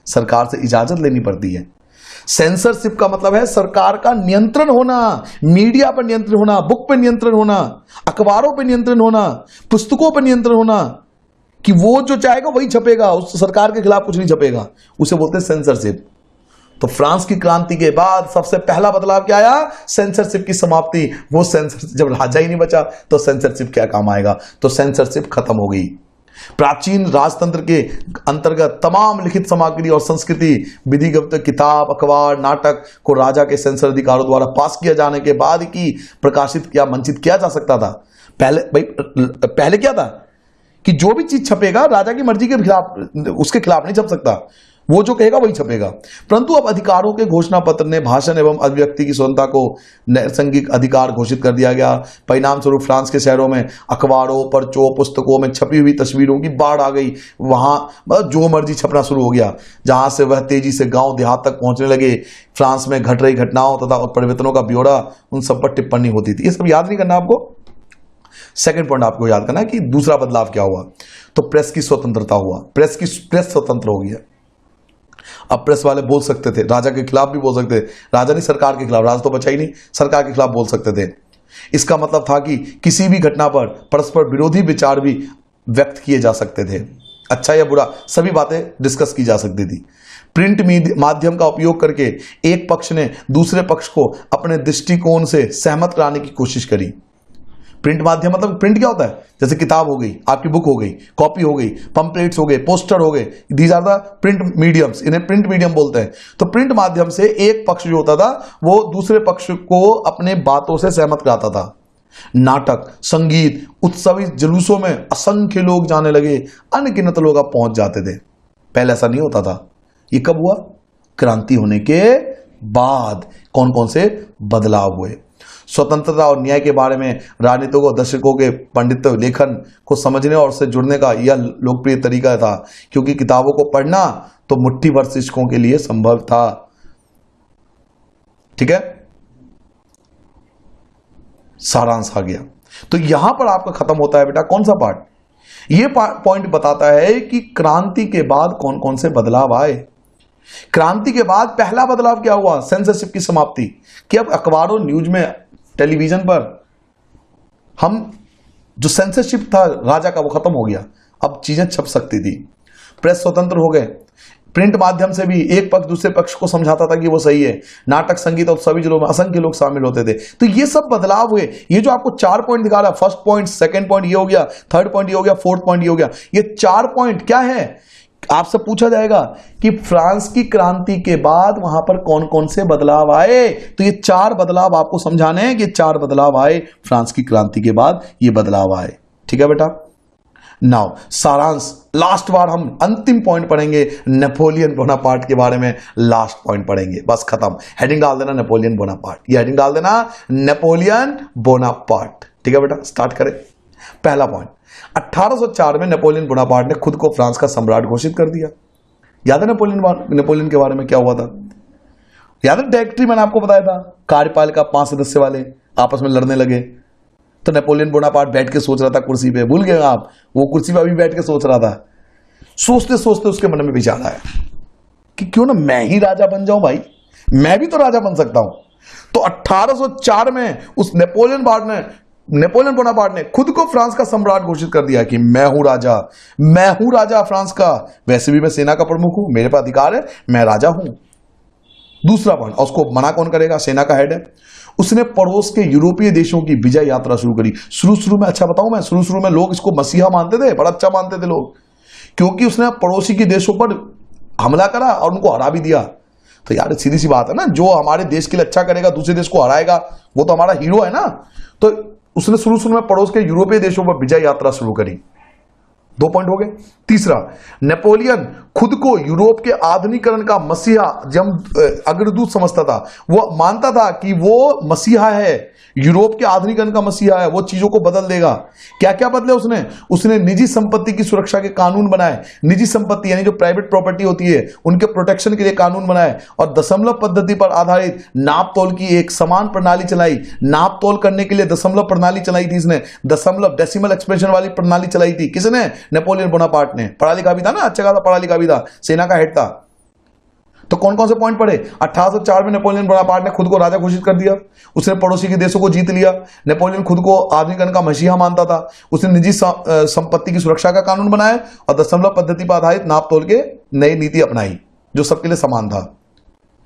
सरकार से इजाजत लेनी पड़ती है। सेंसरशिप का मतलब है सरकार का नियंत्रण होना, मीडिया पर नियंत्रण होना, बुक पर नियंत्रण होना, अखबारों पर नियंत्रण होना, पुस्तकों पर नियंत्रण होना, कि वो जो चाहेगा वही छपेगा, उस सरकार के खिलाफ कुछ नहीं छपेगा, उसे बोलते हैं सेंसरशिप। तो फ्रांस की क्रांति के बाद सबसे पहला बदलाव क्या आया? सेंसरशिप की समाप्ति। वो सेंसरशिप, जब राजा ही नहीं बचा तो सेंसरशिप क्या काम आएगा? तो सेंसरशिप खत्म हो गई। प्राचीन राजतंत्र के अंतर्गत तमाम लिखित सामग्री और संस्कृति, विधिगत किताब, अखबार, नाटक को राजा के सेंसर अधिकारों द्वारा पास किया जाने के बाद ही प्रकाशित या मंचित किया जा सकता था। पहले क्या था कि जो भी चीज छपेगा राजा की मर्जी के खिलाफ, उसके खिलाफ नहीं छप सकता, वो जो कहेगा वही छपेगा। परंतु अब अधिकारों के घोषणा पत्र ने भाषण एवं अभिव्यक्ति की स्वतंत्रता को नैसर्गिक अधिकार घोषित कर दिया गया। परिणाम स्वरूप फ्रांस के शहरों में अखबारों, पर्चों, पुस्तकों में छपी हुई तस्वीरों की बाढ़ आ गई। वहां जो मर्जी छपना शुरू हो गया, जहां से वह तेजी से गांव देहात तक पहुंचने लगे। फ्रांस में घट रही घटनाओं तथा परिवर्तनों का ब्यौरा उन सब पर टिप्पणी होती थी। ये सब याद नहीं करना आपको। सेकंड पॉइंट आपको याद करना है कि दूसरा बदलाव क्या हुआ? तो प्रेस की स्वतंत्रता हुआ। प्रेस स्वतंत्र हो गया। अब प्रेस वाले बोल सकते थे, राजा के खिलाफ भी बोल सकते थे, राजा नहीं सरकार के खिलाफ, राजा तो बचा ही नहीं, सरकार के खिलाफ बोल सकते थे। इसका मतलब था कि किसी भी घटना पर परस्पर विरोधी विचार भी व्यक्त किए जा सकते थे, अच्छा या बुरा सभी बातें डिस्कस की जा सकती थी। प्रिंट माध्यम का उपयोग करके एक पक्ष ने दूसरे पक्ष को अपने दृष्टिकोण से सहमत कराने की कोशिश करी। प्रिंट माध्यम मतलब प्रिंट क्या होता है? जैसे किताब हो गई, आपकी बुक हो गई, कॉपी हो गई, पंपलेट्स हो गए, पोस्टर हो गए, these are the print mediums, इन्हें प्रिंट मीडियम बोलते हैं। तो प्रिंट माध्यम से एक पक्ष जो होता था वो दूसरे पक्ष को अपने बातों से सहमत कराता था। नाटक, संगीत, उत्सवी जुलूसों में असंख्य लोग जाने लगे, अनगिनत लोग अब पहुंच जाते थे। पहले ऐसा नहीं होता था। ये कब हुआ? क्रांति होने के बाद। कौन कौन से बदलाव हुए? स्वतंत्रता और न्याय के बारे में राजनीतिकों और दर्शकों के पंडित लेखन को समझने और उससे जुड़ने का यह लोकप्रिय तरीका था, क्योंकि किताबों को पढ़ना तो मुट्ठी भर शिक्षकों के लिए संभव था। ठीक है, सारांश आ गया। तो यहां पर आपका खत्म होता है बेटा कौन सा पार्ट? यह पॉइंट बताता है कि क्रांति के बाद कौन कौन से बदलाव आए। क्रांति के बाद पहला बदलाव क्या हुआ? सेंसरशिप की समाप्ति। कि अब अखबारों, न्यूज में, टेलीविजन पर हम जो सेंसरशिप था राजा का वो खत्म हो गया। अब चीजें छप सकती थी। प्रेस स्वतंत्र हो गए। प्रिंट माध्यम से भी एक पक्ष दूसरे पक्ष को समझाता था कि वो सही है। नाटक, संगीत और सभी जिलों में असंख्य लोग शामिल होते थे। तो ये सब बदलाव हुए। ये जो आपको 4 पॉइंट दिखा रहा है, फर्स्ट पॉइंट, सेकंड पॉइंट ये हो गया, थर्ड पॉइंट ये हो गया, फोर्थ पॉइंट ये हो गया, ये 4 पॉइंट क्या है? आपसे पूछा जाएगा कि फ्रांस की क्रांति के बाद वहां पर कौन कौन से बदलाव आए। तो ये 4 बदलाव आपको समझाने हैं कि 4 बदलाव आए फ्रांस की क्रांति के बाद, ये बदलाव आए। ठीक है बेटा। नाउ सारांश, लास्ट बार हम अंतिम पॉइंट पढ़ेंगे नेपोलियन बोनापार्ट के बारे में। लास्ट पॉइंट पढ़ेंगे, बस खत्म। हेडिंग डाल देना नेपोलियन बोनापार्ट, ये हेडिंग डाल देना नेपोलियन बोनापार्ट। ठीक है बेटा, स्टार्ट करें। पहला पॉइंट, 1804 में नेपोलियन बोनापार्ट ने खुद को फ्रांस का सम्राट घोषित कर दिया। याद है नेपोलियन के बारे में क्या हुआ था? याद है डायरेक्टरी मैंने आपको बताया था, कार्यपालिका 5 सदस्य वाले आपस में लड़ने लगे। तो नेपोलियन बोनापार्ट बैठ के सोच रहा था कुर्सी पे, भूल गए आप? वो कुर्सी पे अभी बैठ के सोच रहा था। सोचते सोचते उसके मन में विचार आया कि क्यों ना मैं ही राजा बन जाऊं भाई, मैं भी तो राजा बन सकता हूं। तो 1804 में उस नेपोलियन बोनापार्ट ने खुद को फ्रांस का सम्राट घोषित कर दिया कि मैं हूं राजा फ्रांस का। वैसे भी मैं सेना का प्रमुख हूं, मेरे पास अधिकार है, मैं राजा हूं। दूसरा पॉइंट, उसको मना कौन करेगा? सेना का हेड है। उसने पड़ोस के यूरोपीय देशों की विजय यात्रा शुरू करी। शुरू में, अच्छा बताऊं मैं, शुरू में लोग इसको मसीहा मानते थे, बड़ा अच्छा मानते थे लोग, क्योंकि उसने पड़ोसी के देशों पर हमला करा और उनको हरा भी दिया। तो यार सीधी सी बात है ना, जो हमारे देश के लिए अच्छा करेगा, दूसरे देश को हराएगा, वो तो हमारा हीरो है ना। तो उसने शुरू में पड़ोस के यूरोपीय देशों पर विजय यात्रा शुरू करी। 2 पॉइंट हो गए। तीसरा, नेपोलियन खुद को यूरोप के आधुनिकीकरण का मसीहा जब अग्रदूत समझता था, वो मानता था कि वो मसीहा है, यूरोप के आधुनिकीकरण का मसीहा है, वो चीजों को बदल देगा। क्या क्या बदले उसने निजी संपत्ति की सुरक्षा के कानून बनाए, निजी संपत्ति यानी जो प्राइवेट प्रॉपर्टी होती है उनके प्रोटेक्शन के लिए कानून बनाए, और दशमलव पद्धति पर आधारित नाप तोल की एक समान प्रणाली चलाई। नाप तोल करने के लिए दशमलव प्रणाली चलाई थी इसने, दशमलव डेसिमल एक्सप्रेशन वाली प्रणाली चलाई थी। किसने? नेपोलियन बोनापार्ट ने। पढ़ा लिखा भी था ना, अच्छा खासा पढ़ा लिखा भी था, सेना का हेड था। तो कौन कौन से पॉइंट पढ़े? 1804 में नेपोलियन बोनापार्ट ने खुद को राजा घोषित कर दिया, उसने पड़ोसी के देशों को जीत लिया। नेपोलियन खुद को आधुनिकीकरण का मसीहा मानता था, उसने निजी संपत्ति की सुरक्षा का कानून बनाया और दशमलव पद्धति पर आधारित नाप तोल के नई नीति अपनाई जो सबके लिए समान था।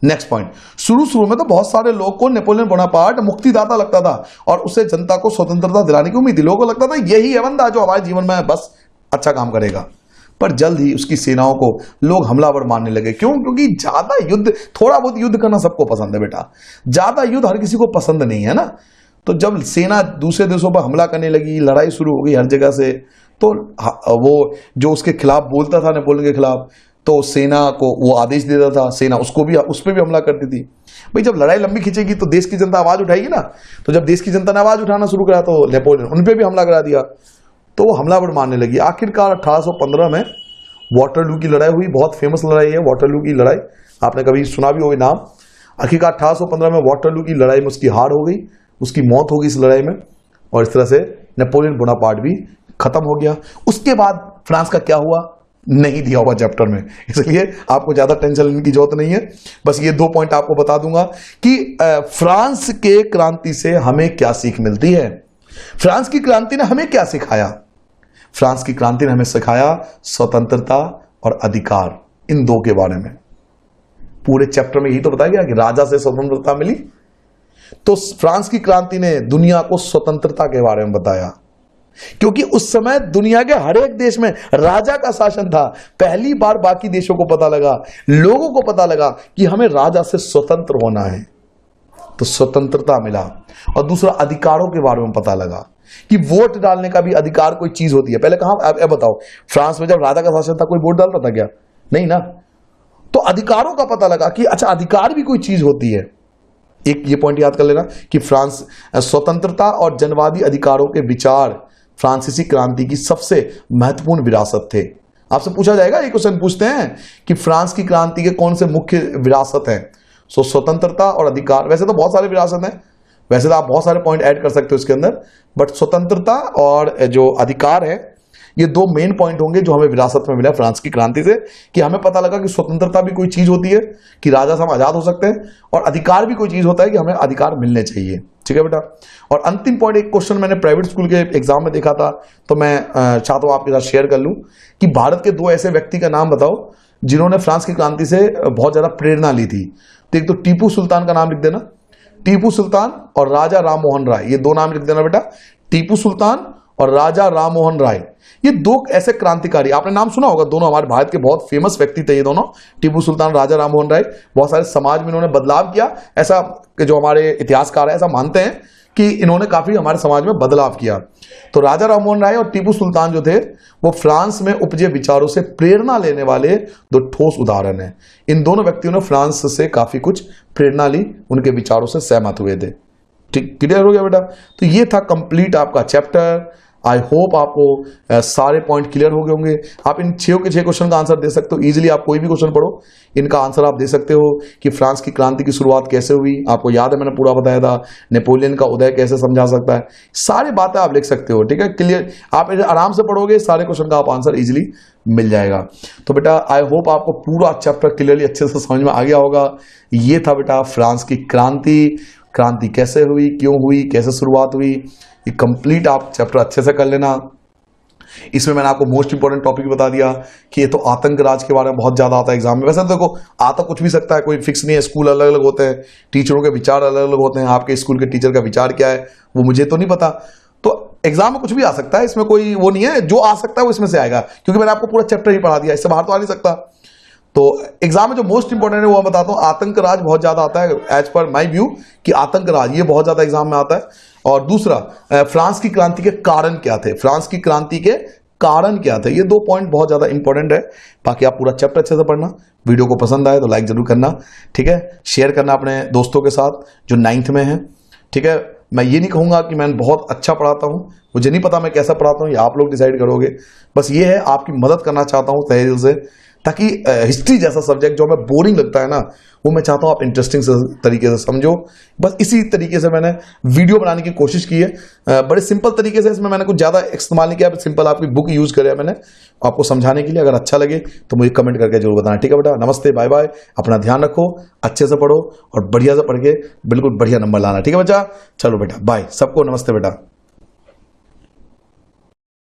नेक्स्ट पॉइंट, शुरू में तो बहुत सारे लोग को नेपोलियन बोनापार्ट मुक्तिदाता लगता था और उसे जनता को स्वतंत्रता दिलाने की उम्मीद थी। लोगों को लगता था यही है बंदा जो हमारे जीवन में बस अच्छा काम करेगा। पर जल्द ही उसकी सेनाओं को लोग हमलावर मानने लगे। क्यों? क्योंकि ज्यादा युद्ध, थोड़ा बहुत युद्ध करना सबको पसंद है बेटा, ज्यादा युद्ध हर किसी को पसंद नहीं है ना। तो जब सेना दूसरे देशों पर हमला करने लगी, लड़ाई शुरू हो गई हर जगह से, तो वो जो उसके खिलाफ बोलता था नेपोलियन के खिलाफ, तो सेना को वो आदेश देता था, सेना उसको भी उस पर भी हमला करती थी। भाई जब लड़ाई लंबी खींचेगी तो देश की जनता आवाज उठाएगी ना, तो जब देश की जनता ने आवाज उठाना शुरू करा तो नेपोलियन उन पर भी हमला करा दिया, तो वो हमलावर मानने लगी। आखिरकार 1815 में वाटरलू की लड़ाई हुई, बहुत फेमस लड़ाई है वाटरलू की लड़ाई, आपने कभी सुना भी हो नाम। आखिरकार 1815 में वाटरलू की लड़ाई में उसकी हार हो गई, उसकी मौत हो गई इस लड़ाई में, और इस तरह से नेपोलियन बोनापार्ट भी खत्म हो गया। उसके बाद फ्रांस का क्या हुआ नहीं दिया हुआ चैप्टर में, इसलिए आपको ज्यादा टेंशन लेने की जरूरत नहीं है। बस ये 2 पॉइंट आपको बता दूंगा कि फ्रांस के क्रांति से हमें क्या सीख मिलती है। फ्रांस की क्रांति ने हमें क्या सिखाया? फ्रांस की क्रांति ने हमें सिखाया स्वतंत्रता और अधिकार, इन 2 के बारे में। पूरे चैप्टर में यही तो बताया गया कि राजा से स्वतंत्रता मिली, तो फ्रांस की क्रांति ने दुनिया को स्वतंत्रता के बारे में बताया, क्योंकि उस समय दुनिया के हर एक देश में राजा का शासन था। पहली बार बाकी देशों को पता लगा, लोगों को पता लगा कि हमें राजा से स्वतंत्र होना है, तो स्वतंत्रता मिला। और दूसरा, अधिकारों के बारे में पता लगा कि वोट डालने का भी अधिकार कोई चीज होती है। पहले कहां, अब बताओ, फ्रांस में जब राजा का शासन था कोई वोट डालता था क्या? नहीं ना। तो अधिकारों का पता लगा कि अच्छा अधिकार भी कोई चीज होती है। एक ये पॉइंट याद कर लेना कि फ्रांस स्वतंत्रता और जनवादी अधिकारों के विचार फ्रांसीसी क्रांति की सबसे महत्वपूर्ण विरासत थे। आपसे पूछा जाएगा, एक क्वेश्चन पूछते हैं कि फ्रांस की क्रांति के कौन से मुख्य विरासत हैं? सो स्वतंत्रता और अधिकार। वैसे तो बहुत सारे विरासत हैं, वैसे तो आप बहुत सारे पॉइंट ऐड कर सकते हो इसके अंदर, बट स्वतंत्रता और जो अधिकार है ये 2 मेन पॉइंट होंगे जो हमें विरासत में मिला फ्रांस की क्रांति से, कि हमें पता लगा कि स्वतंत्रता भी कोई चीज होती है, कि राजा से हम आजाद हो सकते हैं, और अधिकार भी कोई चीज होता है कि हमें अधिकार मिलने चाहिए। ठीक है बेटा। और अंतिम पॉइंट, एक क्वेश्चन मैंने प्राइवेट स्कूल के एग्जाम में देखा था, तो मैं चाहता हूं आपके साथ शेयर कर लूं कि भारत के 2 ऐसे व्यक्ति का नाम बताओ जिन्होंने फ्रांस की क्रांति से बहुत ज्यादा प्रेरणा ली थी। तो एक तो टीपू सुल्तान का नाम लिख देना, टीपू सुल्तान और राजा राम मोहन राय, ये 2 नाम लिख देना बेटा, टीपू सुल्तान और राजा राम मोहन राय। ये 2 ऐसे क्रांतिकारी, आपने नाम सुना होगा, दोनों हमारे भारत के बहुत फेमस व्यक्ति थे ये दोनों, टीपू सुल्तान, राजा राम मोहन राय। बहुत सारे समाज में इन्होंने बदलाव किया, ऐसा जो हमारे इतिहासकार है ऐसा मानते हैं कि इन्होंने काफी हमारे समाज में बदलाव किया। तो राजा राम मोहन राय और टीपू सुल्तान जो थे वो फ्रांस में उपजे विचारों से प्रेरणा लेने वाले 2 ठोस उदाहरण हैं। इन दोनों व्यक्तियों ने फ्रांस से काफी कुछ प्रेरणा ली, उनके विचारों से सहमत हुए थे। ठीक, क्लियर हो गया बेटा? तो ये था कंप्लीट आपका चैप्टर। आई होप आपको सारे पॉइंट क्लियर हो गए होंगे। आप इन 6 के 6 क्वेश्चन का आंसर दे सकते हो इजीली। आप कोई भी क्वेश्चन पढ़ो, इनका आंसर आप दे सकते हो कि फ्रांस की क्रांति की शुरुआत कैसे हुई, आपको याद है मैंने पूरा बताया था, नेपोलियन का उदय कैसे समझा सकता है, सारी बातें आप लिख सकते हो। ठीक है, क्लियर, आप आराम से पढ़ोगे, सारे क्वेश्चन का आप आंसर इजीली मिल जाएगा। तो बेटा आई होप आपको पूरा चैप्टर क्लियरली अच्छे से समझ में आ गया होगा। ये था बेटा फ्रांस की क्रांति, क्रांति कैसे हुई, क्यों हुई, कैसे शुरुआत हुई, ये कंप्लीट आप चैप्टर अच्छे से कर लेना। इसमें मैंने आपको मोस्ट इंपोर्टेंट टॉपिक बता दिया कि ये तो आतंक राज के बारे में बहुत ज्यादा आता है एग्जाम में। वैसे तो देखो आता कुछ भी सकता है, कोई फिक्स नहीं है, स्कूल अलग अलग होते हैं, टीचरों के विचार अलग अलग होते हैं, आपके स्कूल के टीचर का विचार क्या है वो मुझे तो नहीं पता, तो एग्जाम में कुछ भी आ सकता है, इसमें कोई वो नहीं है, जो आ सकता है वो इसमें से आएगा, क्योंकि मैंने आपको पूरा चैप्टर ही पढ़ा दिया, इससे बाहर तो आ नहीं सकता। तो एग्जाम में जो मोस्ट इंपोर्टेंट है वो मैं बताता हूँ, आतंक राज बहुत ज्यादा आता है एज पर माई व्यू, कि आतंक राज ये बहुत ज्यादा एग्जाम में आता है। और दूसरा, फ्रांस की क्रांति के कारण क्या थे, फ्रांस की क्रांति के कारण क्या थे। ये 2 पॉइंट बहुत ज्यादा इंपॉर्टेंट है। बाकी आप पूरा चैप्टर अच्छे से पढ़ना। वीडियो को पसंद आए तो लाइक जरूर करना, ठीक है। शेयर करना अपने दोस्तों के साथ जो 9th में है, ठीक है। मैं ये नहीं कहूंगा कि मैं बहुत अच्छा पढ़ाता हूं, मुझे नहीं पता मैं कैसा पढ़ाता हूं, ये आप लोग डिसाइड करोगे। बस ये है, आपकी मदद करना चाहता हूं तहे दिल से, ताकि हिस्ट्री जैसा सब्जेक्ट जो हमें बोरिंग लगता है ना, वो मैं चाहता हूं आप इंटरेस्टिंग तरीके से समझो। बस इसी तरीके से मैंने वीडियो बनाने की कोशिश की है। बड़े सिंपल तरीके से, इसमें मैंने कुछ ज़्यादा इस्तेमाल नहीं किया, सिंपल आपकी बुक यूज़ करा मैंने आपको समझाने के लिए। अगर अच्छा लगे तो मुझे कमेंट करके जरूर बताना, ठीक है बेटा। नमस्ते, बाय बाय, अपना ध्यान रखो, अच्छे से पढ़ो और बढ़िया से पढ़ के बिल्कुल बढ़िया नंबर लाना, ठीक है बच्चा। चलो बेटा, बाय, सबको नमस्ते बेटा।